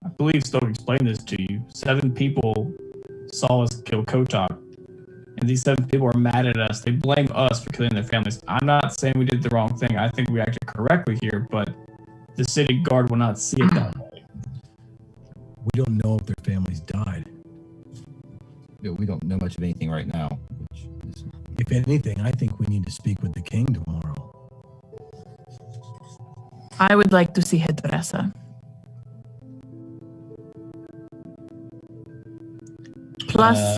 I believe Stoke explained this to you. 7 people saw us kill Kotok. And these 7 people are mad at us. They blame us for killing their families. I'm not saying we did the wrong thing. I think we acted correctly here, but the city guard will not see it that way. We don't know if their families died. Yeah, we don't know much of anything right now. If anything, I think we need to speak with the king tomorrow. I would like to see Hedressa. Plus,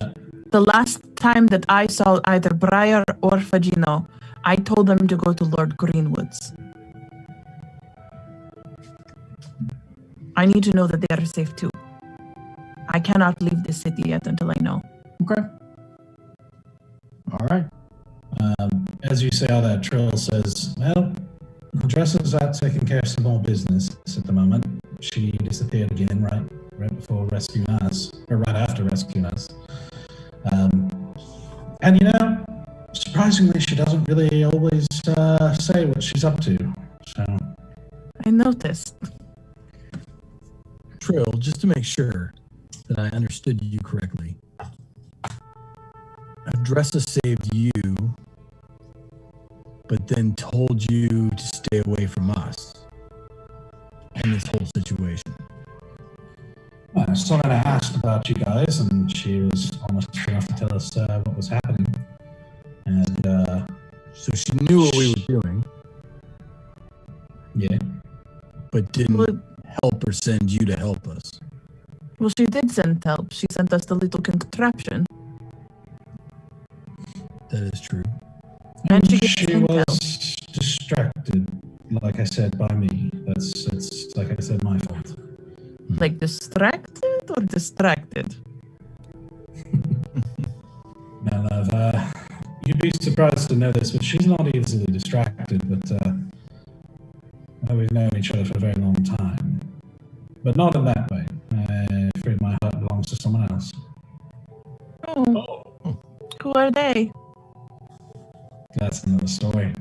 the last time that I saw either Briar or Fagino, I told them to go to Lord Greenwood's. I need to know that they are safe too. I cannot leave this city yet until I know. Okay. All right. As you say all that, Trill says, well, Dressa's out taking care of some more business at the moment. She disappeared again right before rescuing us, or right after rescuing us. And surprisingly, she doesn't really always say what she's up to. So I noticed. Trill, just to make sure that I understood you correctly. Dressa saved you, but then told you to stay away from us in this whole situation. Well, someone asked about you guys, and she was almost enough to tell us what was happening. And so she knew what we were doing. Yeah. But didn't help or send you to help us. Well, she did send help. She sent us the little contraption. That is true. And she was distracted, like I said, by me. That's like I said, my fault. Like distracted or distracted? Now, love, you'd be surprised to know this, but she's not easily distracted. But we've known each other for a very long time. But not in that way. I'm afraid my heart belongs to someone else. Oh. Who are they? That's another story.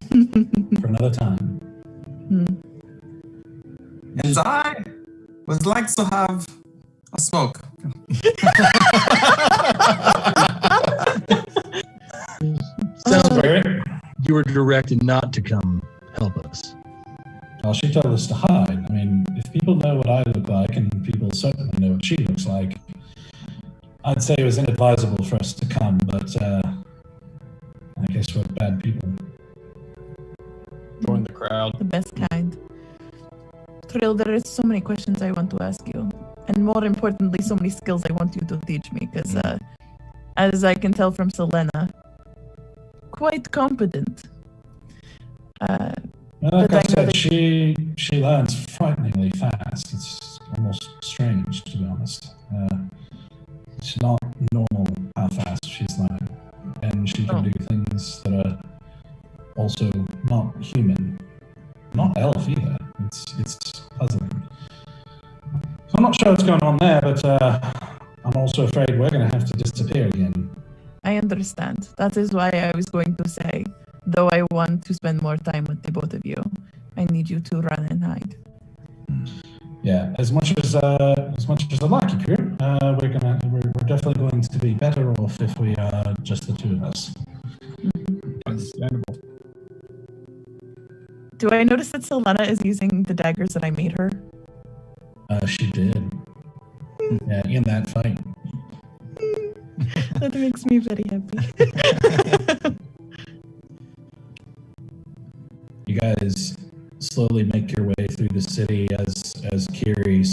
For another time. And I would like to have a smoke. Sounds like you were directed not to come help us. Well, she told us to hide. I mean, if people know what I look like, and people certainly know what she looks like, I'd say it was inadvisable for us to come, but I guess we're bad people. Join the crowd. The best kind. Trill, there is so many questions I want to ask you. And more importantly, so many skills I want you to teach me. Because as I can tell from Selena, quite competent. Like I said, she learns frighteningly fast. It's almost strange, to be honest. It's not normal how fast she's learning. And she can do things that are also not human. Not elf either. It's puzzling. So I'm not sure what's going on there, but I'm also afraid we're going to have to disappear again. I understand. That is why I was going to say, though I want to spend more time with the both of you, I need you to run and hide. Yeah, as much as I like you, Kiri, we're definitely going to be better off if we are just the two of us. Understandable. Do I notice that Selena is using the daggers that I made her? She did. Yeah, in that fight. That makes me very happy. You guys slowly make your way through the city as Kiri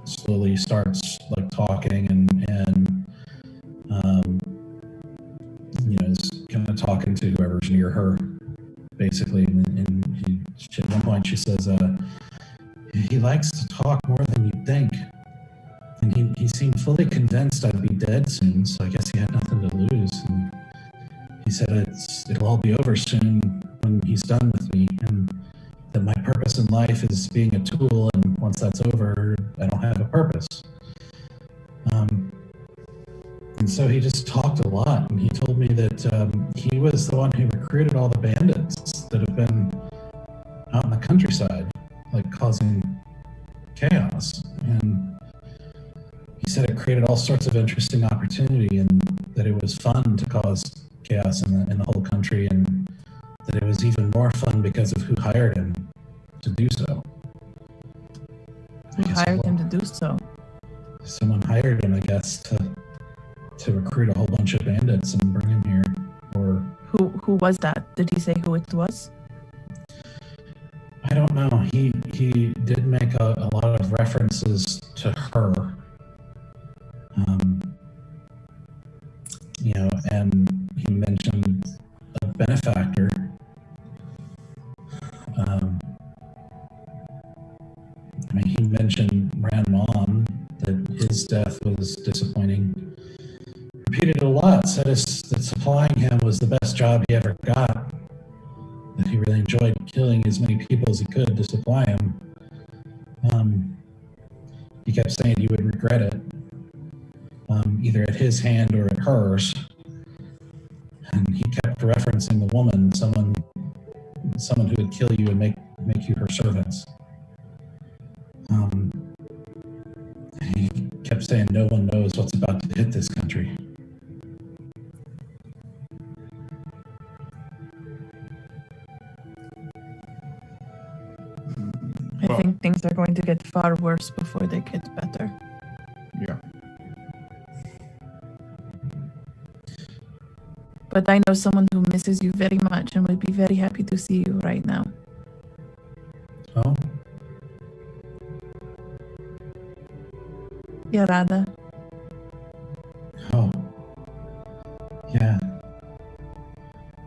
slowly starts like talking and is kind of talking to whoever's near her, basically. And at one point she says, he likes to talk more than you'd think. And he seemed fully convinced I'd be dead soon, so I guess he had nothing to lose. And he said it'll all be over soon when he's done with me, and that my purpose in life is being a tool, and once that's over, I don't have a purpose. And so he just talked a lot, and he told me that he was the one who recruited all the bandits that have been out in the countryside, like causing chaos. And he said it created all sorts of interesting opportunity, and that it was fun to cause chaos in the whole country, and that it was even more fun because of who hired him. to do so. Who hired him to do so? Someone hired him, I guess, to recruit a whole bunch of bandits and bring him here. Or Who was that? Did he say who it was? I don't know. He did make a lot of references to her. And he mentioned a benefactor. He mentioned Ranmon, that his death was disappointing. Repeated it a lot, said that supplying him was the best job he ever got. That he really enjoyed killing as many people as he could to supply him. He kept saying he would regret it, either at his hand or at hers. And he kept referencing the woman, someone who would kill you and make you her servants. He kept saying no one knows what's about to hit this country. I think things are going to get far worse before they get better. Yeah. But I know someone who misses you very much and would be very happy to see you right now. Oh? Yarada. Oh. Yeah.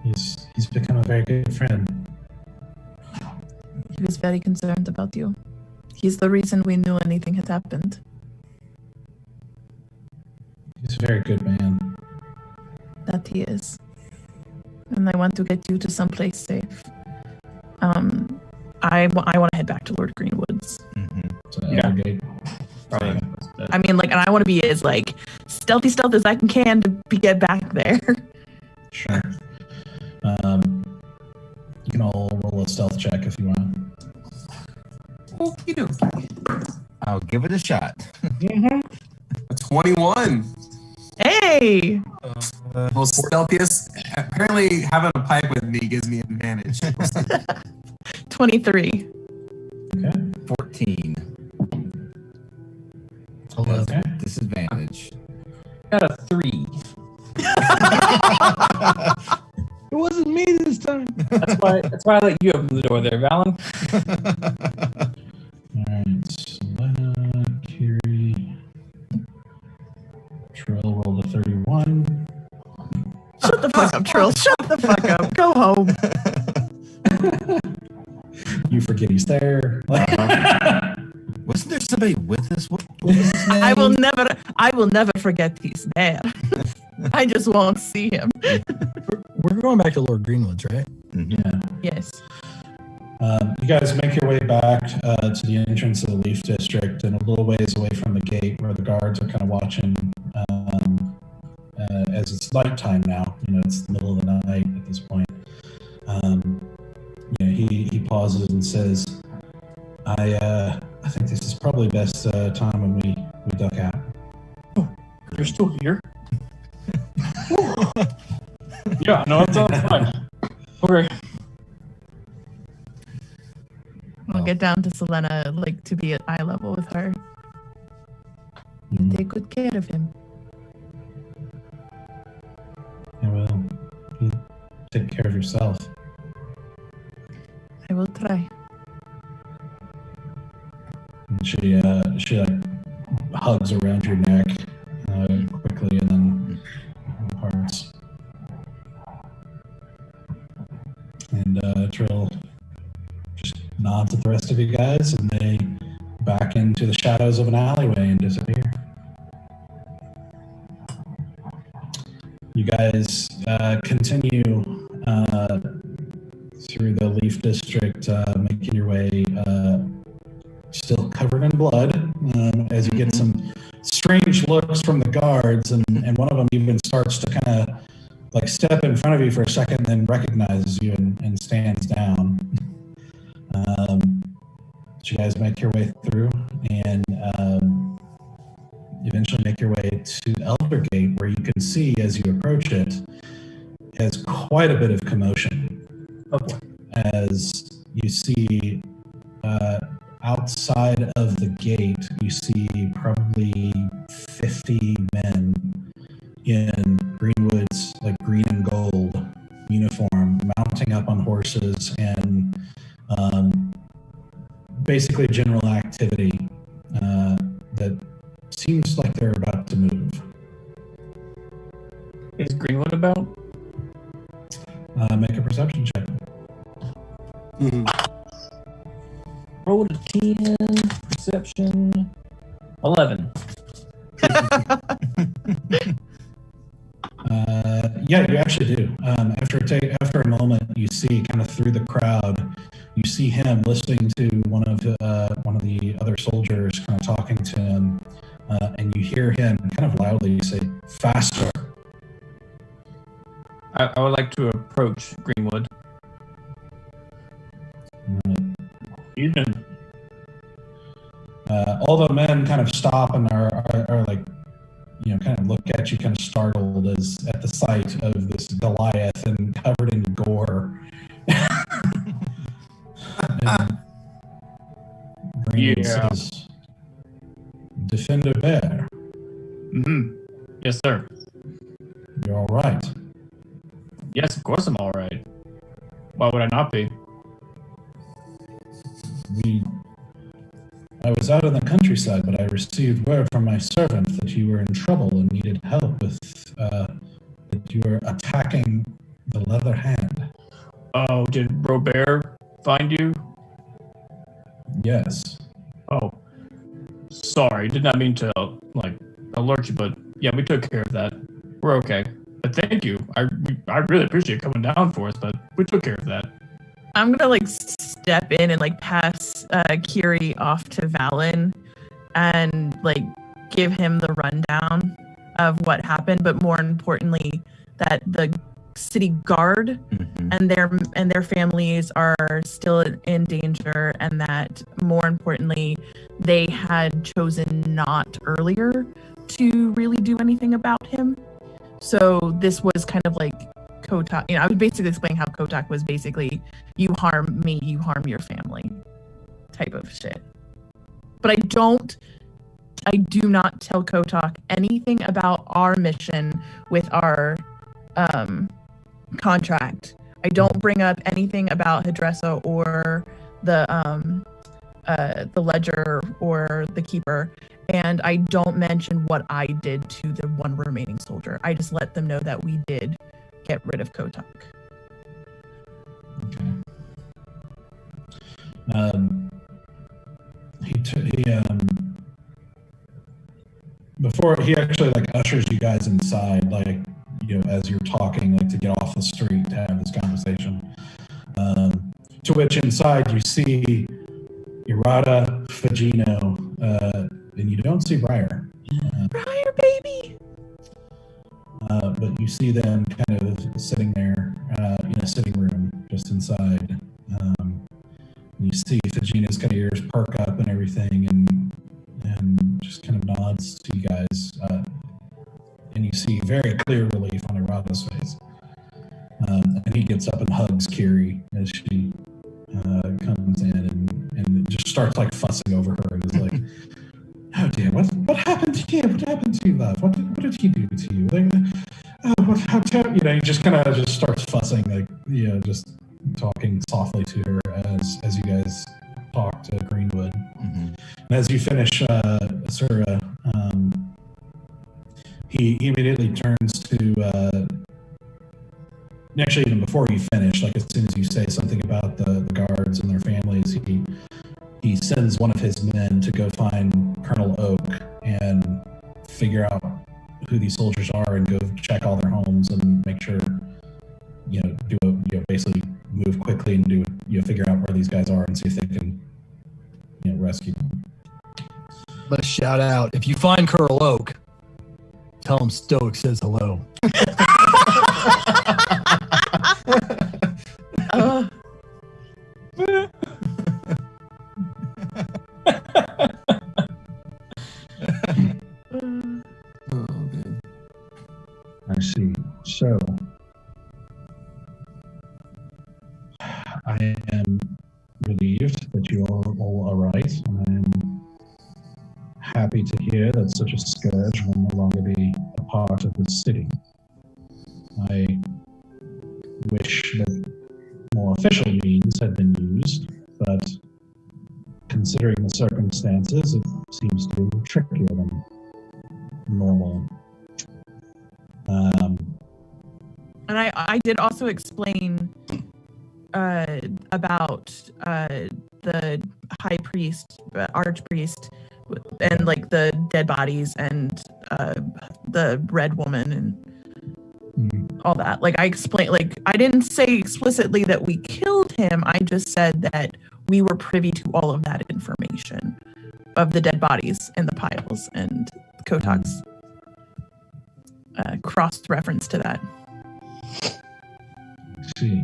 He's become a very good friend. He was very concerned about you. He's the reason we knew anything had happened. He's a very good man. That he is. And I want to get you to someplace safe. I want to head back to Lord Greenwood's. So Evergate. Probably. I mean, and I want to be as stealth as I can to get back there. Sure. You can all roll a stealth check if you want. Okie dokie. I'll give it a shot. A 21. Hey! Most stealthiest. Apparently, having a pipe with me gives me an advantage. 23. Okay. 14. Okay. Disadvantage. Got a 3. It wasn't me this time. That's why I let you open the door there, Valen. Alright, Selena, Kiri. Trill rolled a 31. Shut the fuck up, Trill. Shut the fuck up. Go home. You forget he's there. Wasn't there somebody with us? What was his name? I will never forget he's there. I just won't see him. We're going back to Lord Greenwood's, right? Yeah. Yes. You guys make your way back to the entrance of the Leaf District and a little ways away from the gate where the guards are kind of watching as it's nighttime now. It's the middle of the night at this point. He pauses and says, I think this is probably best time when we duck out. Oh, you're still here? Yeah, no, it's fine. Okay. I'll get down to Selena, to be at eye level with her. Take good care of him. I will. You take care of yourself. I will try. And she hugs around your neck quickly and then parts. And Trill just nods at the rest of you guys, and they back into the shadows of an alleyway and disappear. You guys continue through the Leaf District, making your way still covered in blood, as you get some strange looks from the guards, and one of them even starts to kind of step in front of you for a second, then recognizes you and stands down. You guys make your way through and eventually make your way to Eldergate, where you can see as you approach it has quite a bit of commotion. Oh boy. As you see outside of the gate, you see probably 50 men in Greenwood's like green and gold uniform, mounting up on horses and basically general activity that seems like they're about to move. Is Greenwood about? Make a perception check. Rolled a 10, perception, 11. Yeah, you actually do. After a moment, you see kind of through the crowd, you see him listening to one of the other soldiers kind of talking to him, and you hear him kind of loudly say, "Faster." I would like to approach Greenwood. Evening. All the men kind of stop and are like, kind of look at you kind of startled as at the sight of this Goliath and covered in gore. And Greenwood says, "Defender Bear." Mm-hmm. Yes, sir. You're all right. Yes, of course I'm all right. Why would I not be? I was out in the countryside, but I received word from my servant that you were in trouble and needed help with, that you were attacking the Leather Hand. Oh, did Robert find you? Yes. Oh, sorry. Did not mean to, alert you, but yeah, we took care of that. We're okay. But thank you. I really appreciate coming down for us, but we took care of that. I'm gonna step in and pass Kiri off to Valen and give him the rundown of what happened, but more importantly, that the city guard and their families are still in danger, and that more importantly, they had chosen not earlier to really do anything about him. So this was kind of like Kotok. I was basically explaining how Kotok was basically, you harm me, you harm your family type of shit. But I do not tell Kotok anything about our mission with our contract. I don't bring up anything about Hedressa or the ledger or the keeper, and I don't mention what I did to the one remaining soldier. I just let them know that we did get rid of Kotok. Before he actually ushers you guys inside, as you're talking, to get off the street to have this conversation. To which inside you see Irada, Fagino, and you don't see Briar. Briar, baby! But you see them kind of sitting there in a sitting room just inside. And you see Fagino's kind of ears perk up and everything, and just kind of nods to you guys. And you see very clear relief on Irada's face. And he gets up and hugs Kiri as she comes in and just starts fussing over her and is like, "Oh dear, what happened here? What happened to you, love? What did he do to you? He just kind of just starts fussing, just talking softly to her as you guys talk to Greenwood. And as you finish, Asura, he immediately turns to. Actually, even before you finish, as soon as you say something about the guards and their families, he sends one of his men to go find Colonel Oak and figure out who these soldiers are and go check all their homes and make sure, basically move quickly and figure out where these guys are and see if they can, rescue them. Let's shout out. If you find Colonel Oak, tell him Stoic says hello. I see. So, I am relieved that you all happy to hear that such a scourge will no longer be a part of the city. I wish that more official means had been used, but considering the circumstances, it seems to be a little trickier than normal. And I did also explain about the high priest, archpriest, and like the dead bodies and the red woman and all that. Like I explained, like I didn't say explicitly that we killed him. I just said that we were privy to all of that information of the dead bodies and the piles and Kotok's cross-reference to that. See,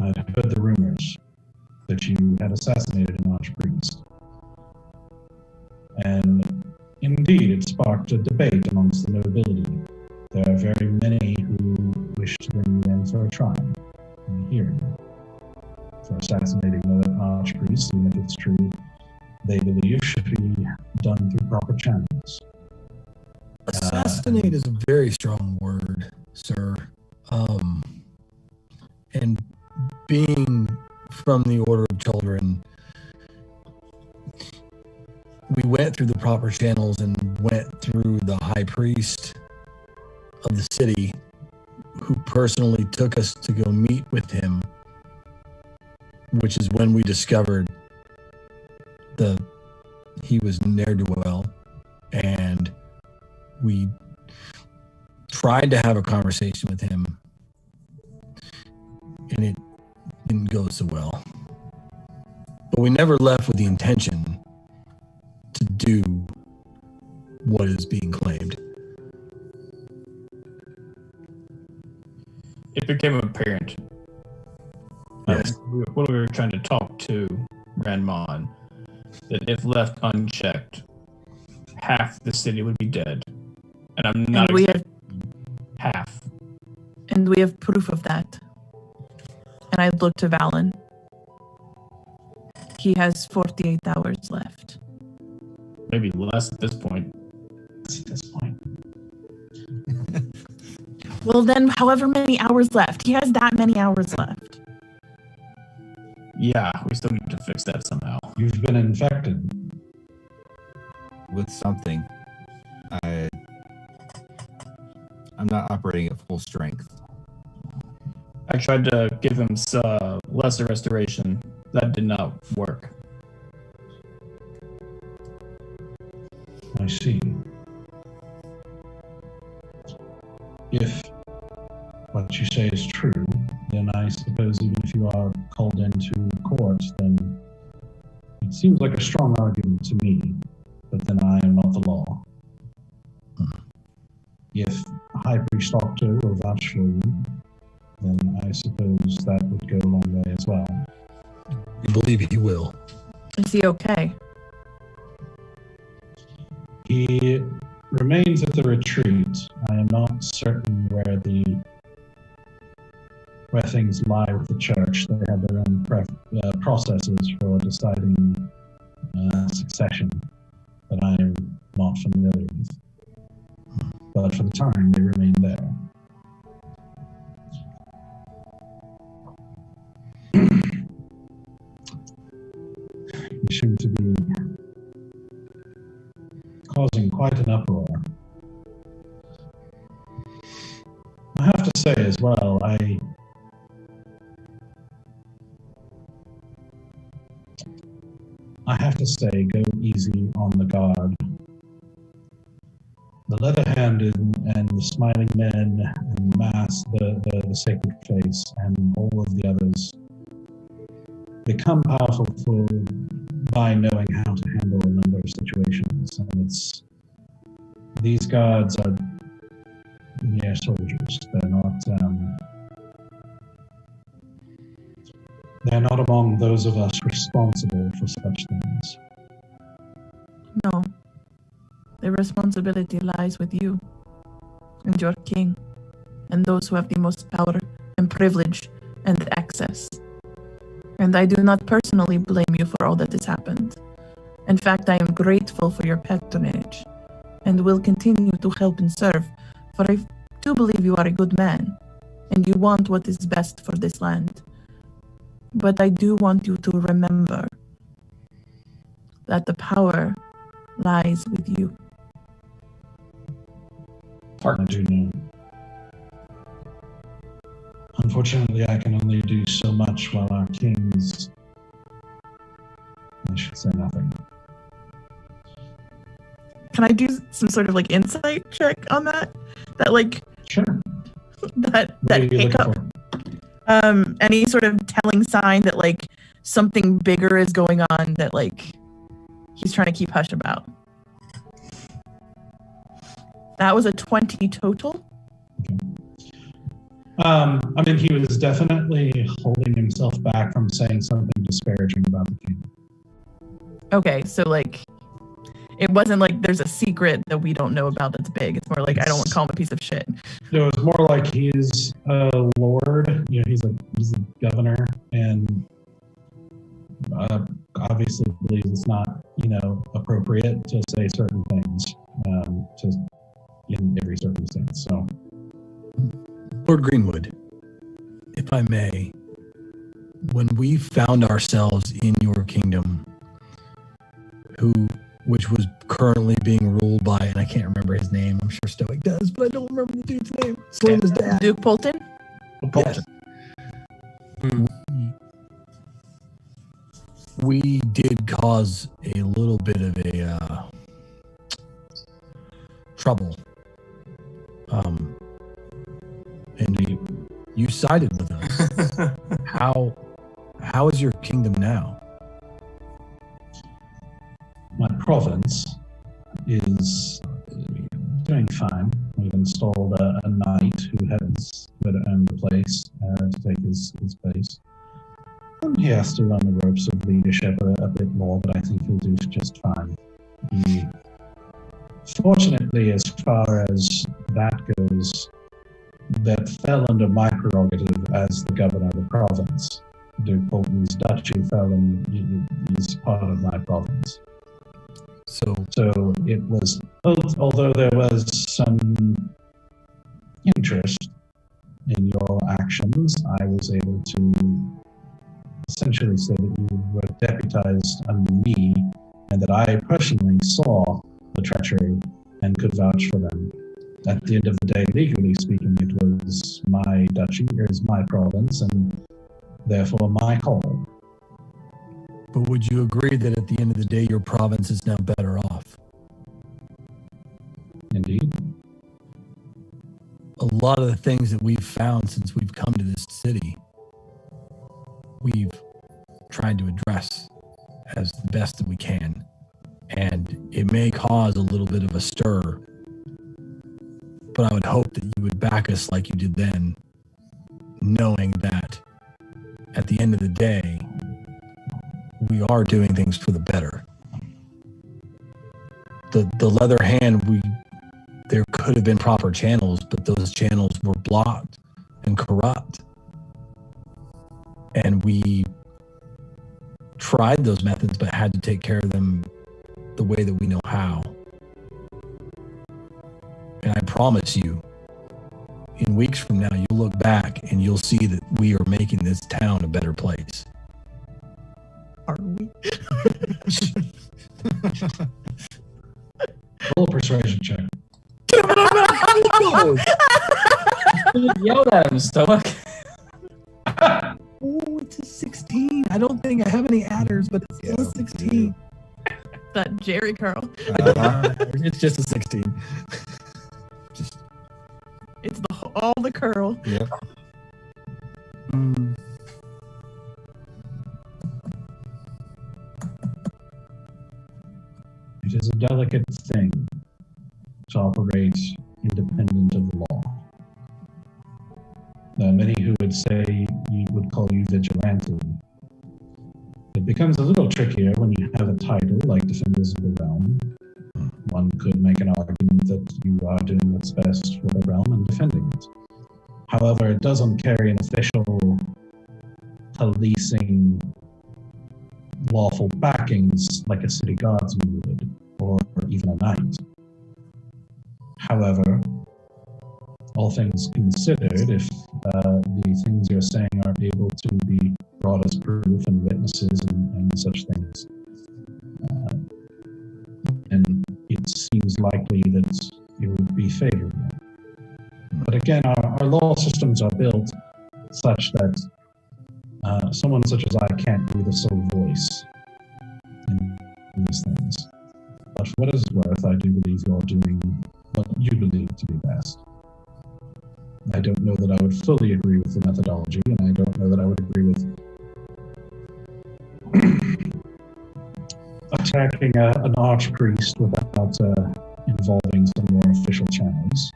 I'd heard the rumors that you had assassinated an archpriest. And indeed, it sparked a debate amongst the nobility. There are very many who wish to bring you in for a trial and a hearing for assassinating an archpriest, even if it's true they believe should be done through proper channels. Assassinate is a very strong word, sir. And being from the Order of Children, we went through the proper channels and went through the high priest of the city, who personally took us to go meet with him, which is when we discovered he was ne'er-do-well, and we tried to have a conversation with him, and it didn't go so well. But we never left with the intention to do what is being claimed. It became apparent Yes. when we were trying to talk to Ranmon that if left unchecked, half the city would be dead. And I'm not half. And we have proof of that. And I looked to Valen. He has 48 hours left. Maybe less at this point. Well, then, however many hours left. He has that many hours left. Yeah, we still need to fix that somehow. You've been infected with something. I'm not operating at full strength. I tried to give him lesser restoration. That did not work. I see. If what you say is true, then I suppose even if you are called into court, then it seems like a strong argument to me, but then I am not the law. If High Priest Octo will vouch for you, then I suppose that would go a long way as well. I believe he will. Is he okay? He remains at the retreat. I am not certain where things lie with the church. They have their own processes for deciding succession that I am not familiar with. But for the time, they remain there. You seem to be causing quite an uproar. I have to say as well, I have to say, go easy on the guard. The Leather-Handed and the Smiling Men and Mass, the Sacred Face, and all of the others become powerful by knowing how to handle a number of situations. And these guards are mere soldiers. They're not among those of us responsible for such things. No. The responsibility lies with you and your king and those who have the most power and privilege and access. And I do not personally blame you for all that has happened. In fact, I am grateful for your patronage and will continue to help and serve, for I do believe you are a good man and you want what is best for this land. But I do want you to remember that the power lies with you. I do know. Unfortunately, I can only do so much while our kings... I should say nothing. Can I do some sort of like insight check on that? That like... Sure. That What are you looking hiccup? for? Any sort of telling sign that like something bigger is going on that like he's trying to keep hush about. That was a 20 total. I mean, he was definitely holding himself back from saying something disparaging about the king. Okay, so like it wasn't like there's a secret that we don't know about that's big. It's more like I don't want to call him a piece of shit. It was more like he's a lord, you know, he's a governor, and obviously believes it's not, you know, appropriate to say certain things in every circumstance. So, Lord Greenwood, if I may, when we found ourselves in your kingdom, which was currently being ruled by, and I can't remember his name, I'm sure Stoic does, but I don't remember the dude's name. Selena's dad. Duke Polton? Yes. We did cause a little bit of a trouble. And you sided with us. How is your kingdom now? my province is doing fine. We've installed a knight who has owned the place to take his place. And he has to run the ropes of leadership a bit more, but I think he'll do just fine. Fortunately, as far as that goes, that fell under my prerogative as the governor of the province. Duke Bolton's duchy fell and is part of my province. So it was, although there was some interest in your actions, I was able to essentially say that you were deputized under me and that I personally saw the treachery and could vouch for them. At the end of the day, legally speaking, it was my duchy, it was my province, and therefore my call. But would you agree that at the end of the day, your province is now better off? Indeed. A lot of the things that we've found since we've come to this city, we've tried to address as the best that we can. And it may cause a little bit of a stir, but I would hope that you would back us like you did then, knowing that at the end of the day, we are doing things for the better. The leather hand, there could have been proper channels, but those channels were blocked and corrupt. And we tried those methods, but had to take care of them the way that we know how. And I promise you, in weeks from now, you'll look back and you'll see that we are making this town a better place. Are we? Roll a persuasion check. Yell at him, Stoic. Oh, it's a 16. I don't think I have any adders, but it's still a 16. That Jerry curl. It's just a 16. It's all the curl. Yep. It is a delicate thing to operate independent of the law. There are many who would say would call you vigilante. It becomes a little trickier when you have a title like Defenders of the Realm. One could make an argument that you are doing what's best for the realm and defending it. However, it doesn't carry an official policing lawful backings like a city guardsman would, or even a knight. However, all things considered, if the things you're saying aren't able to be brought as proof and witnesses and such things, and it seems likely that it would be favorable. But again, our law systems are built such that someone such as I can't be the sole voice in these things. But for what it's worth, I do believe you're doing what you believe to be best. I don't know that I would fully agree with the methodology, and I don't know that I would agree with attacking an archpriest without involving some more official channels.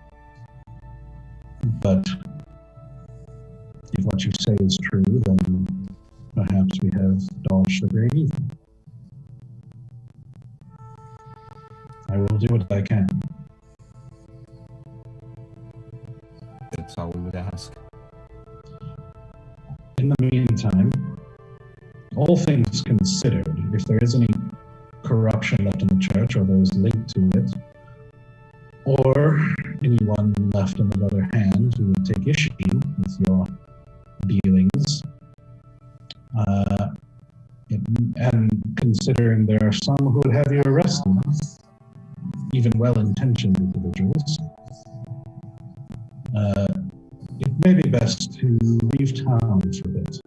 But if what you say is true, then perhaps we have dodged the great evil. I will do what I can. That's all we would ask. In the meantime, all things considered, if there is any corruption left in the church or those linked to it, or anyone left on the other hand who would take issue with your dealings, and considering there are some who would have you arrested, even well-intentioned individuals, it may be best to leave town for a bit.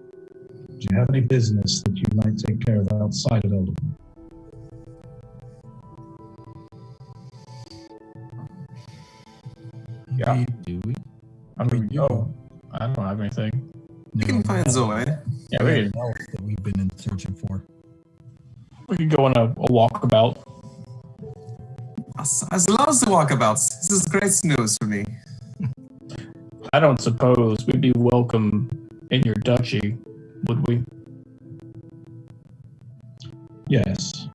Do you have any business that you might take care of outside of Elderman? Yeah. Do we? I mean, I don't have anything. We can find Zoe. Yeah, we that we've been searching for. could go on a walkabout. As loves the walkabouts. This is great news for me. I don't suppose we'd be welcome in your duchy, would we? Yes.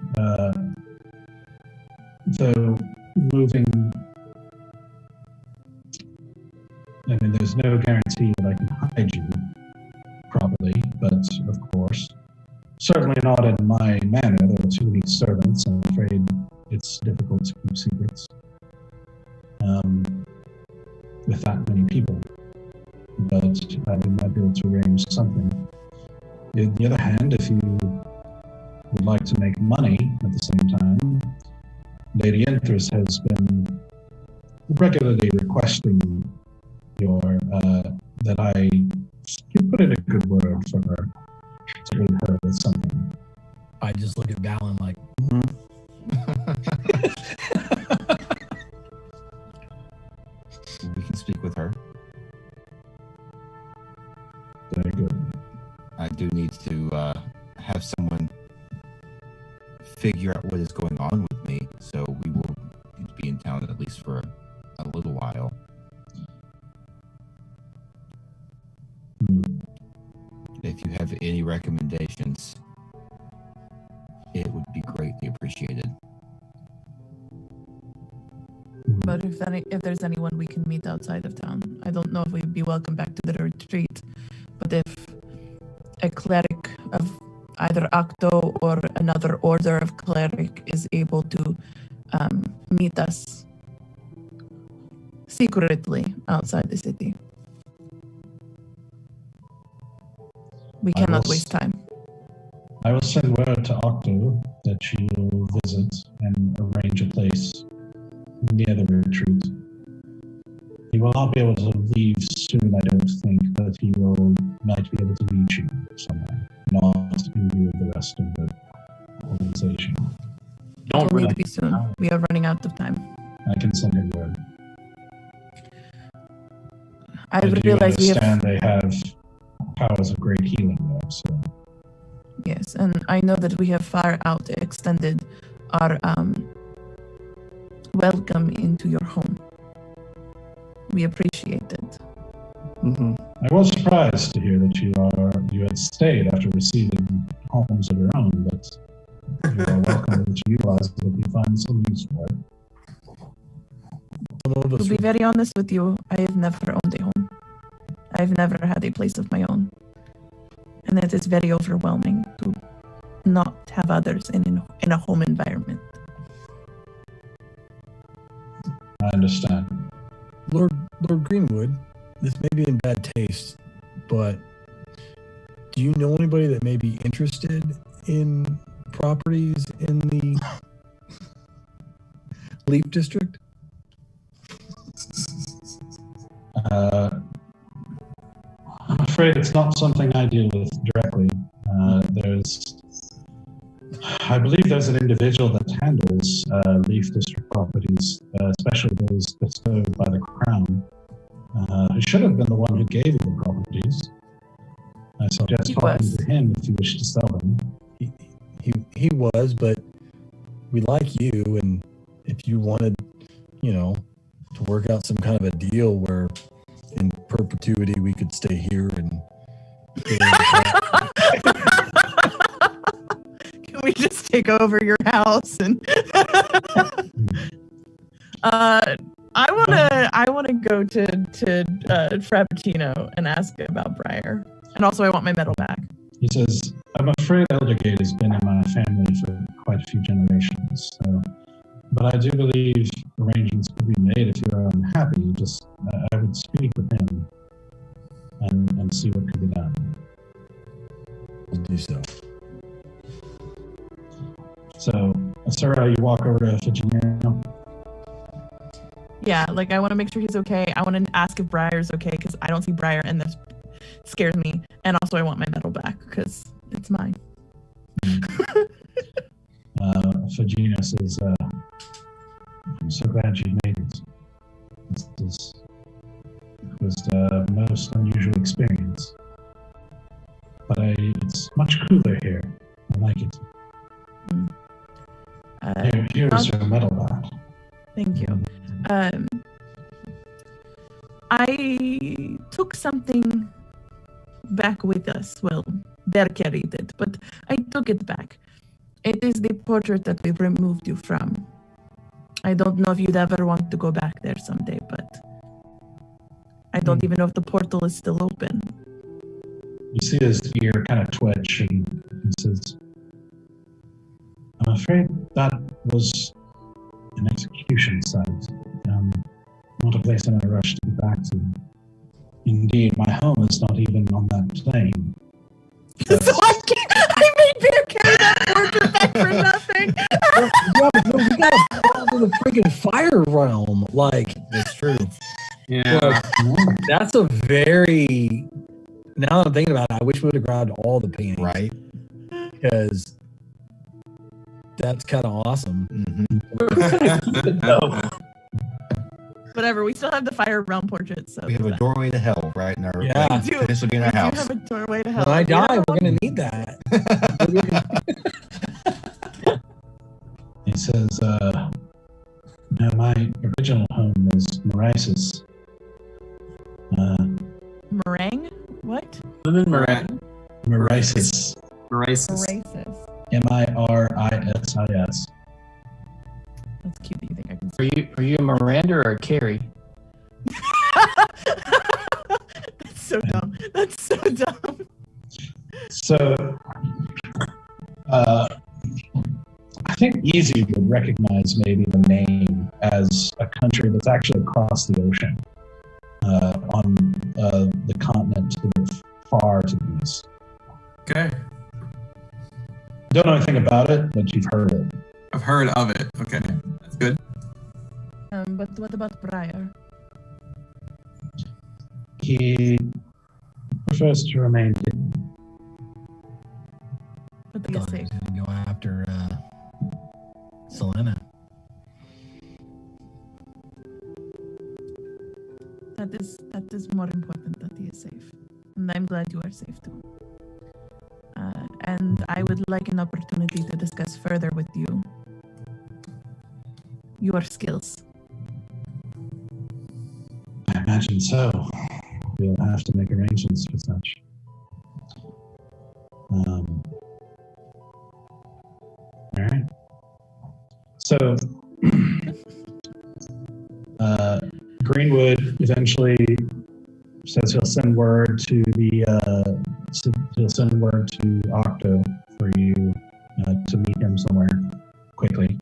Though moving, I mean, there's no guarantee that I can hide you properly, but of course, certainly not in my manner. There are too many servants. I'm afraid it's difficult to keep secrets with that many people. But we might be able to arrange something. On the other hand, if you would like to make money at the same time, Lady Enthris has been regularly requesting that I put in a good word for her to aid her with something. I just look at Valen like, We can speak with her. Very good. I do need to have someone figure out what is going on with me, so we will be in town at least for a little while. If you have any recommendations, it would be greatly appreciated. But if there's anyone we can meet outside of town, I don't know if we'd be welcome back to the retreat. But if a cleric of either Octo or another order of cleric is able to meet us secretly outside the city, we cannot waste time. I will send word to Octo that she'll visit and arrange a place near the retreat. He will not be able to leave soon, I don't think, but he might be able to meet you somewhere, not in view of the rest of the organization. Don't need to be soon. We are running out of time. I can send him word. I do realize we understand they have powers of great healing there, so. Yes, and I know that we have far out extended our welcome into your home. We appreciate it. Mm-hmm. I was surprised to hear that you had stayed after receiving homes of your own, but you are welcome to utilize it if you find some use for it. To be very honest with you, I have never owned a home. I've never had a place of my own. And it is very overwhelming to not have others in a home environment. I understand. Lord Greenwood, this may be in bad taste, but do you know anybody that may be interested in properties in the Leap District? I'm afraid it's not something I deal with directly. I believe there's an individual that handles Leaf District properties, especially those bestowed by the Crown. Who should have been the one who gave you the properties. I suggest talking to him if you wish to sell them. He was, but we like you, and if you wanted, to work out some kind of a deal where in perpetuity we could stay here and Can we just take over your house and I wanna go to Frappuccino and ask about Briar. And also I want my medal back. He says, I'm afraid Eldergate has been in my family for quite a few generations, but I do believe arrangements could be made if you are unhappy. I would speak with him and see what could be done. I'll do so. So, Sarah, you walk over to Virginia. Yeah, I want to make sure he's okay. I want to ask if Briar's okay because I don't see Briar and this scares me. And also I want my medal back because it's mine. Virginia says, I'm so glad you made it. It was the most unusual experience. But it's much cooler here. I like it. Here's your medal back. Thank you. I took something back with us. Well, Bear carried it, but I took it back. It is the portrait that we removed you from. I don't know if you'd ever want to go back there someday, but I don't even know if the portal is still open. You see his ear kind of twitch, and he says, I'm afraid that was an execution site. Not a place in a rush to get back to. Indeed, my home is not even on that plane. So I made Bear carry that portrait back for nothing. We got to the freaking fire realm. That's true. Yeah. That's a very. Now that I'm thinking about it, I wish we would have grabbed all the paintings. Right. Because that's kind of awesome. Whatever, we still have the fire realm portrait. So We have a doorway to hell, right? In our, Yeah. This will be in our house. We have a doorway to hell. When I die, we're going to need that. He says, my original home was Maurice's. Meringue? What? Maurice's. Maurice's. Mirisis. That's cute that you think I can Are you a Miranda or a Carrie? That's so dumb. That's so dumb. So, I think Easy would recognize maybe the name as a country that's actually across the ocean on the continent to the far to the east. Okay. Don't know anything about it, but you've heard it. I've heard of it. Okay. That's good. But what about Briar? He prefers to remain hidden. But they get safe. Go after Selena. That is more important that he is safe. And I'm glad you are safe too. And I would like an opportunity to discuss further with you your skills. I imagine so. We'll have to make arrangements for such. All right. So, Greenwood eventually says he'll send word to Octo for you quickly.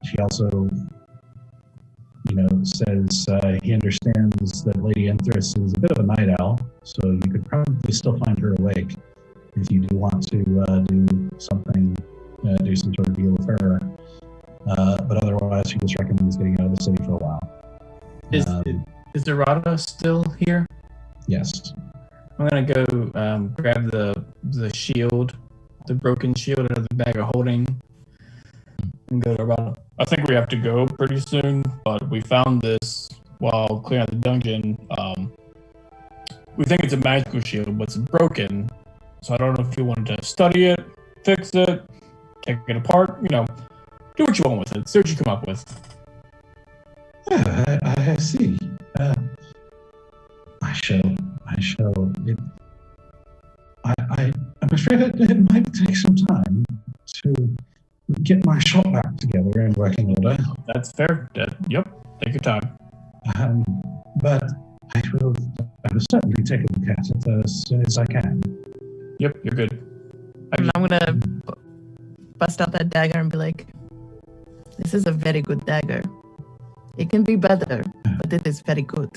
She also, says he understands that Lady Empress is a bit of a night owl, so you could probably still find her awake if you do want to do something, do some sort of deal with her. But otherwise, she just recommends getting out of the city for a while. Is Dorado still here? Yes. I'm gonna go grab the shield, the broken shield out of the bag of holding, and go to Dorado. I think we have to go pretty soon, but we found this while clearing out the dungeon. We think it's a magical shield, but it's broken. So I don't know if you wanted to study it, fix it, take it apart, do what you want with it. See what you come up with. Yeah, I see. I shall. I'm afraid it might take some time to get my shop back together in working order. That's fair. Yep, take your time. But I will certainly take a look at it as soon as I can. Yep, you're good. I'm gonna bust out that dagger and be like, "This is a very good dagger. It can be better, but it is very good."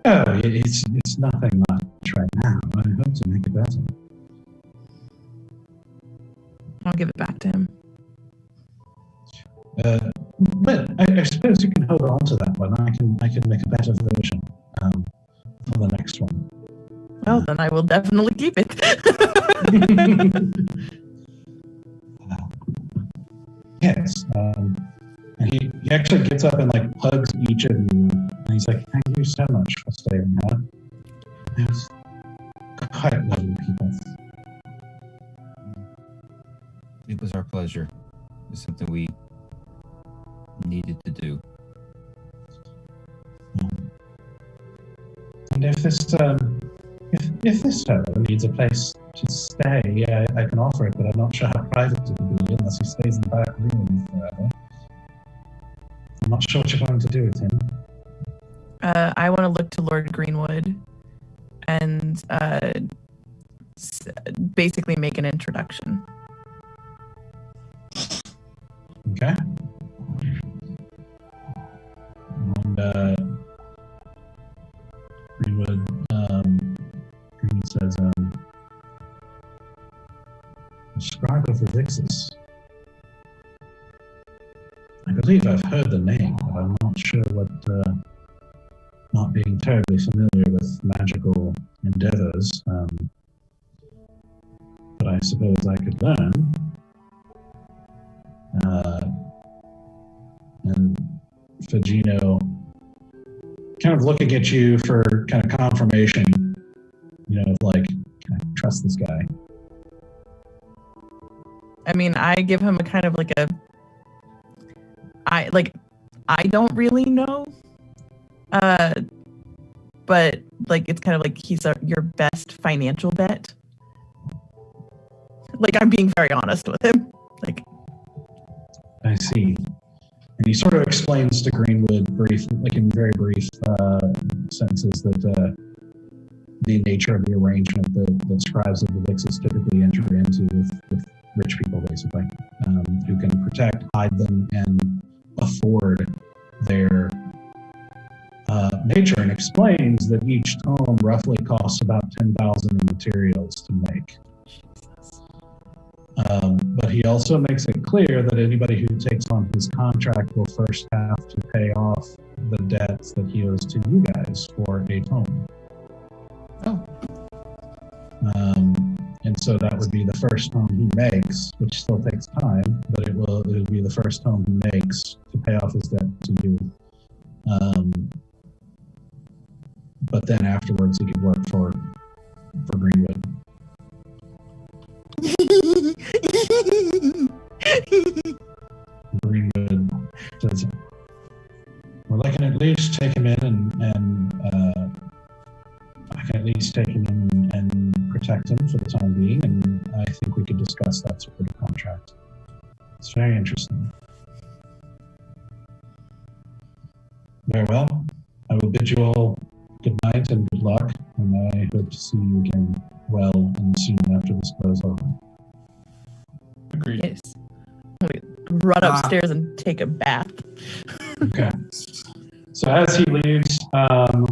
Oh, it's nothing much right now. I hope to make it better. I'll give it back to him. But I suppose you can hold on to that one. I can make a better version for the next one. Well, then I will definitely keep it. Yes. And he actually gets up and hugs each of you, and he's like, "Thank you so much for saving her. It was quite lovely people." It was our pleasure. It's something we needed to do. And if this fellow needs a place to stay, I can offer it, but I'm not sure how private it will be unless he stays in the back room forever. I'm not sure what you're going to do with him. I want to look to Lord Greenwood and basically make an introduction. Okay. And Greenwood says, "Scribe of the Vixus. I believe I've heard the name, but I'm not sure what, not being terribly familiar with magical endeavors, but I suppose I could learn." And Fagino kind of looking at you for kind of confirmation, can I trust this guy? I mean, I give him a kind of I don't really know. But it's kind of he's your best financial bet. I'm being very honest with him. I see. And he sort of explains to Greenwood in very brief sentences that the nature of the arrangement that scribes of the Vixus typically enter into with rich people, basically, who can protect, hide them, and afford their nature, and explains that each tome roughly costs about 10,000 in materials to make. But he also makes it clear that anybody who takes on his contract will first have to pay off the debts that he owes to you guys for a tome. Oh. And so that would be the first home he makes, which still takes time, but it would be the first home he makes to pay off his debt to you. But then afterwards he could work for Greenwood. Greenwood says, "Well, I can at least take him in and I can at least take him in and protect him for the time being, and I think we could discuss that sort of contract. It's very interesting. Very well. I will bid you all good night. night and good luck, and I hope to see you again well and soon after this goes over. Agreed. Yes. Run upstairs and take a bath. Okay. So as he leaves,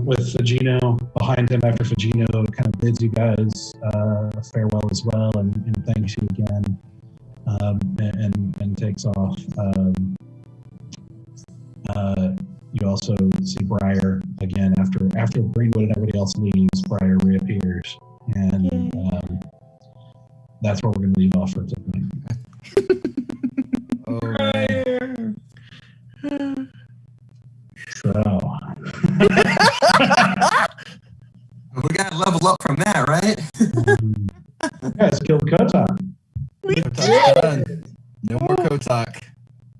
with Fagino behind him, after Fagino kind of bids you guys farewell as well and thanks you again, and takes off. You also see Briar again after Greenwood and everybody else leaves. Briar reappears, and that's where we're going to leave off for tonight. All right. So. We gotta level up from that, right? You guys killed Kotok. Kotok's done. No more Kotok.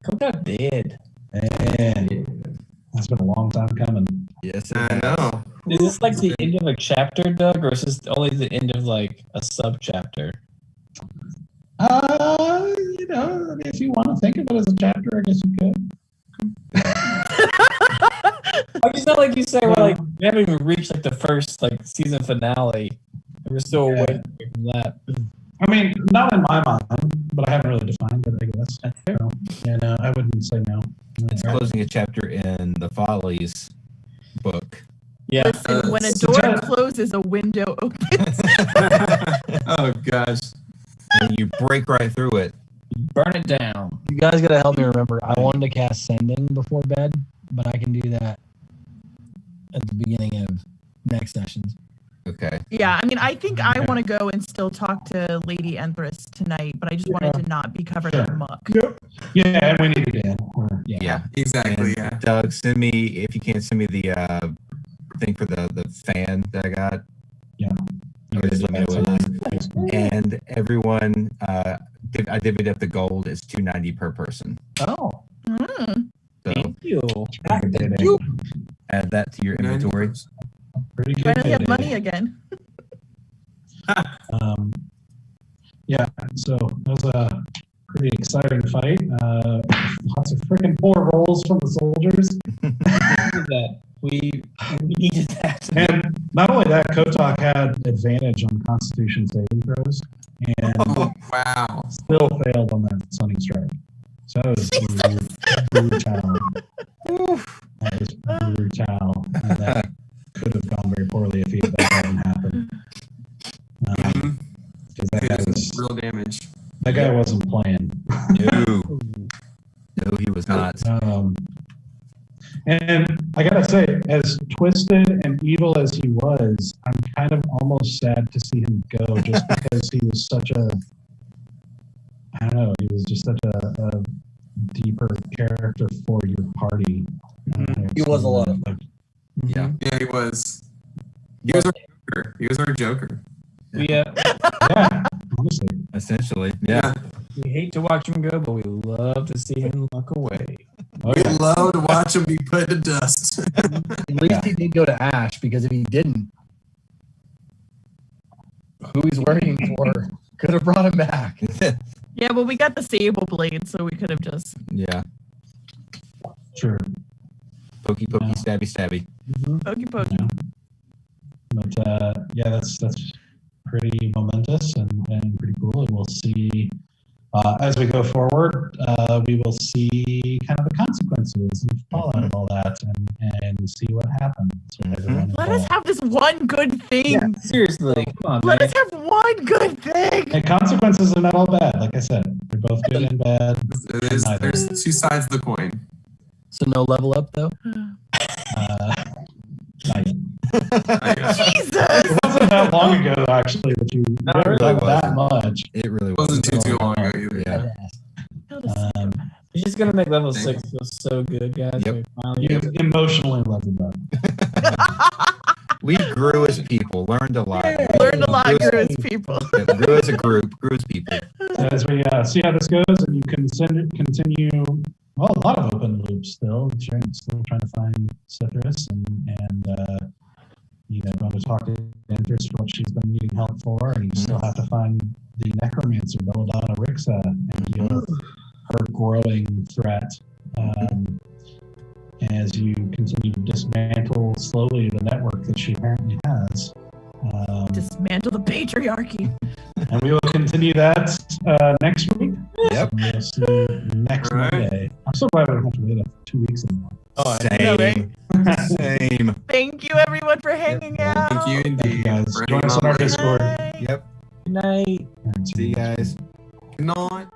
Kotok dead. Man, that's been a long time coming. Yes, I know. Is this like the end of a chapter, Doug, or is this only the end of like a sub chapter? You know, if you want to think of it as a chapter, I guess you could. I just not like you say, well, like we haven't even reached like the first like season finale. We're still away from that. I mean, not in my mind, but I haven't really defined it, I guess. That's fair. So, yeah, no, I wouldn't say no. It's closing a chapter in the Follies book. Yeah. Listen, when a door closes, a window opens. Oh gosh. And you break right through it. Burn it down. You guys gotta help me remember. I wanted to cast Sending before bed, but I can do that at the beginning of next sessions. Okay. Yeah, I mean, I think I want to go and still talk to Lady Empress tonight, but I just wanted to not be covered in muck. Yeah, and we need it in. Yeah. Exactly. And Yeah. Doug, send me, if you can't send me the thing for the fan that I got. Yeah. Or just let me know what it is. And everyone, I divvied up the gold. It's $290 per person. Oh. Mm. So Thank you. add that to your inventory. Pretty good. Finally have money again. Yeah, so it was a pretty exciting fight. Lots of freaking poor rolls from the soldiers. That we needed that. And not only that, Kotok had advantage on Constitution saving throws and Oh wow. still failed on that Sunning Strike. So it was brutal. That was brutal. And that could have gone very poorly if that hadn't happened. Because Real damage. that guy wasn't playing. No, he was not. And I gotta say, as twisted and evil as he was, I'm kind of almost sad to see him go, just because he was such a, I don't know, he was just such a deeper character for your party. He was a lot of fun. Yeah, he was. He was our Joker. He was our Joker. Yeah. Yeah, honestly. Essentially, yeah. We hate to watch him go, but we love to see him look away. Oh, We yeah. love to watch him be put to dust. At least he did go to Ash, because if he didn't, who he's working for could have brought him back. Yeah, well, we got the Sable Blade, so we could have just. Yeah. Sure. Pokey, pokey, stabby, stabby. Pokey pokey. Yeah. But yeah, that's pretty momentous and pretty cool. And we'll see as we go forward. We will see kind of the consequences and fallout of all that, and see what happens. With everyone Let us involved. have this one good thing. Seriously, come on, Let man. us have one good thing. And consequences are not all bad. Like I said, they're both good and bad. There's two sides of the coin. So no level up though. Not yet. Jesus. It wasn't that long ago, actually, that you never really done that wasn't. much. It really It wasn't too long ago either. Yeah. It's just gonna make level 6 feel so good, guys. Yep. We finally You emotionally leveled up. We grew as people, learned a lot. Learned a lot, grew as people. Grew as a group, grew as people. As we see how this goes, and you can continue. Well, a lot of open loops still. Still trying to find Citrus and you know, going to talk to Interest for what she's been needing help for, and you still have to find the necromancer Belladonna Rixa and deal with her growing threat as you continue to dismantle slowly the network that she apparently has. Dismantle the patriarchy. And we will continue that next week. Yep. We'll see you next Monday. I'm so glad I don't have to wait 2 weeks anymore. Oh, same. Same. Thank you, everyone, for hanging out. Thank you indeed. Thank you guys. for Join us on hanging our out. Discord. Bye. Yep. Good night. And See you guys. Good night.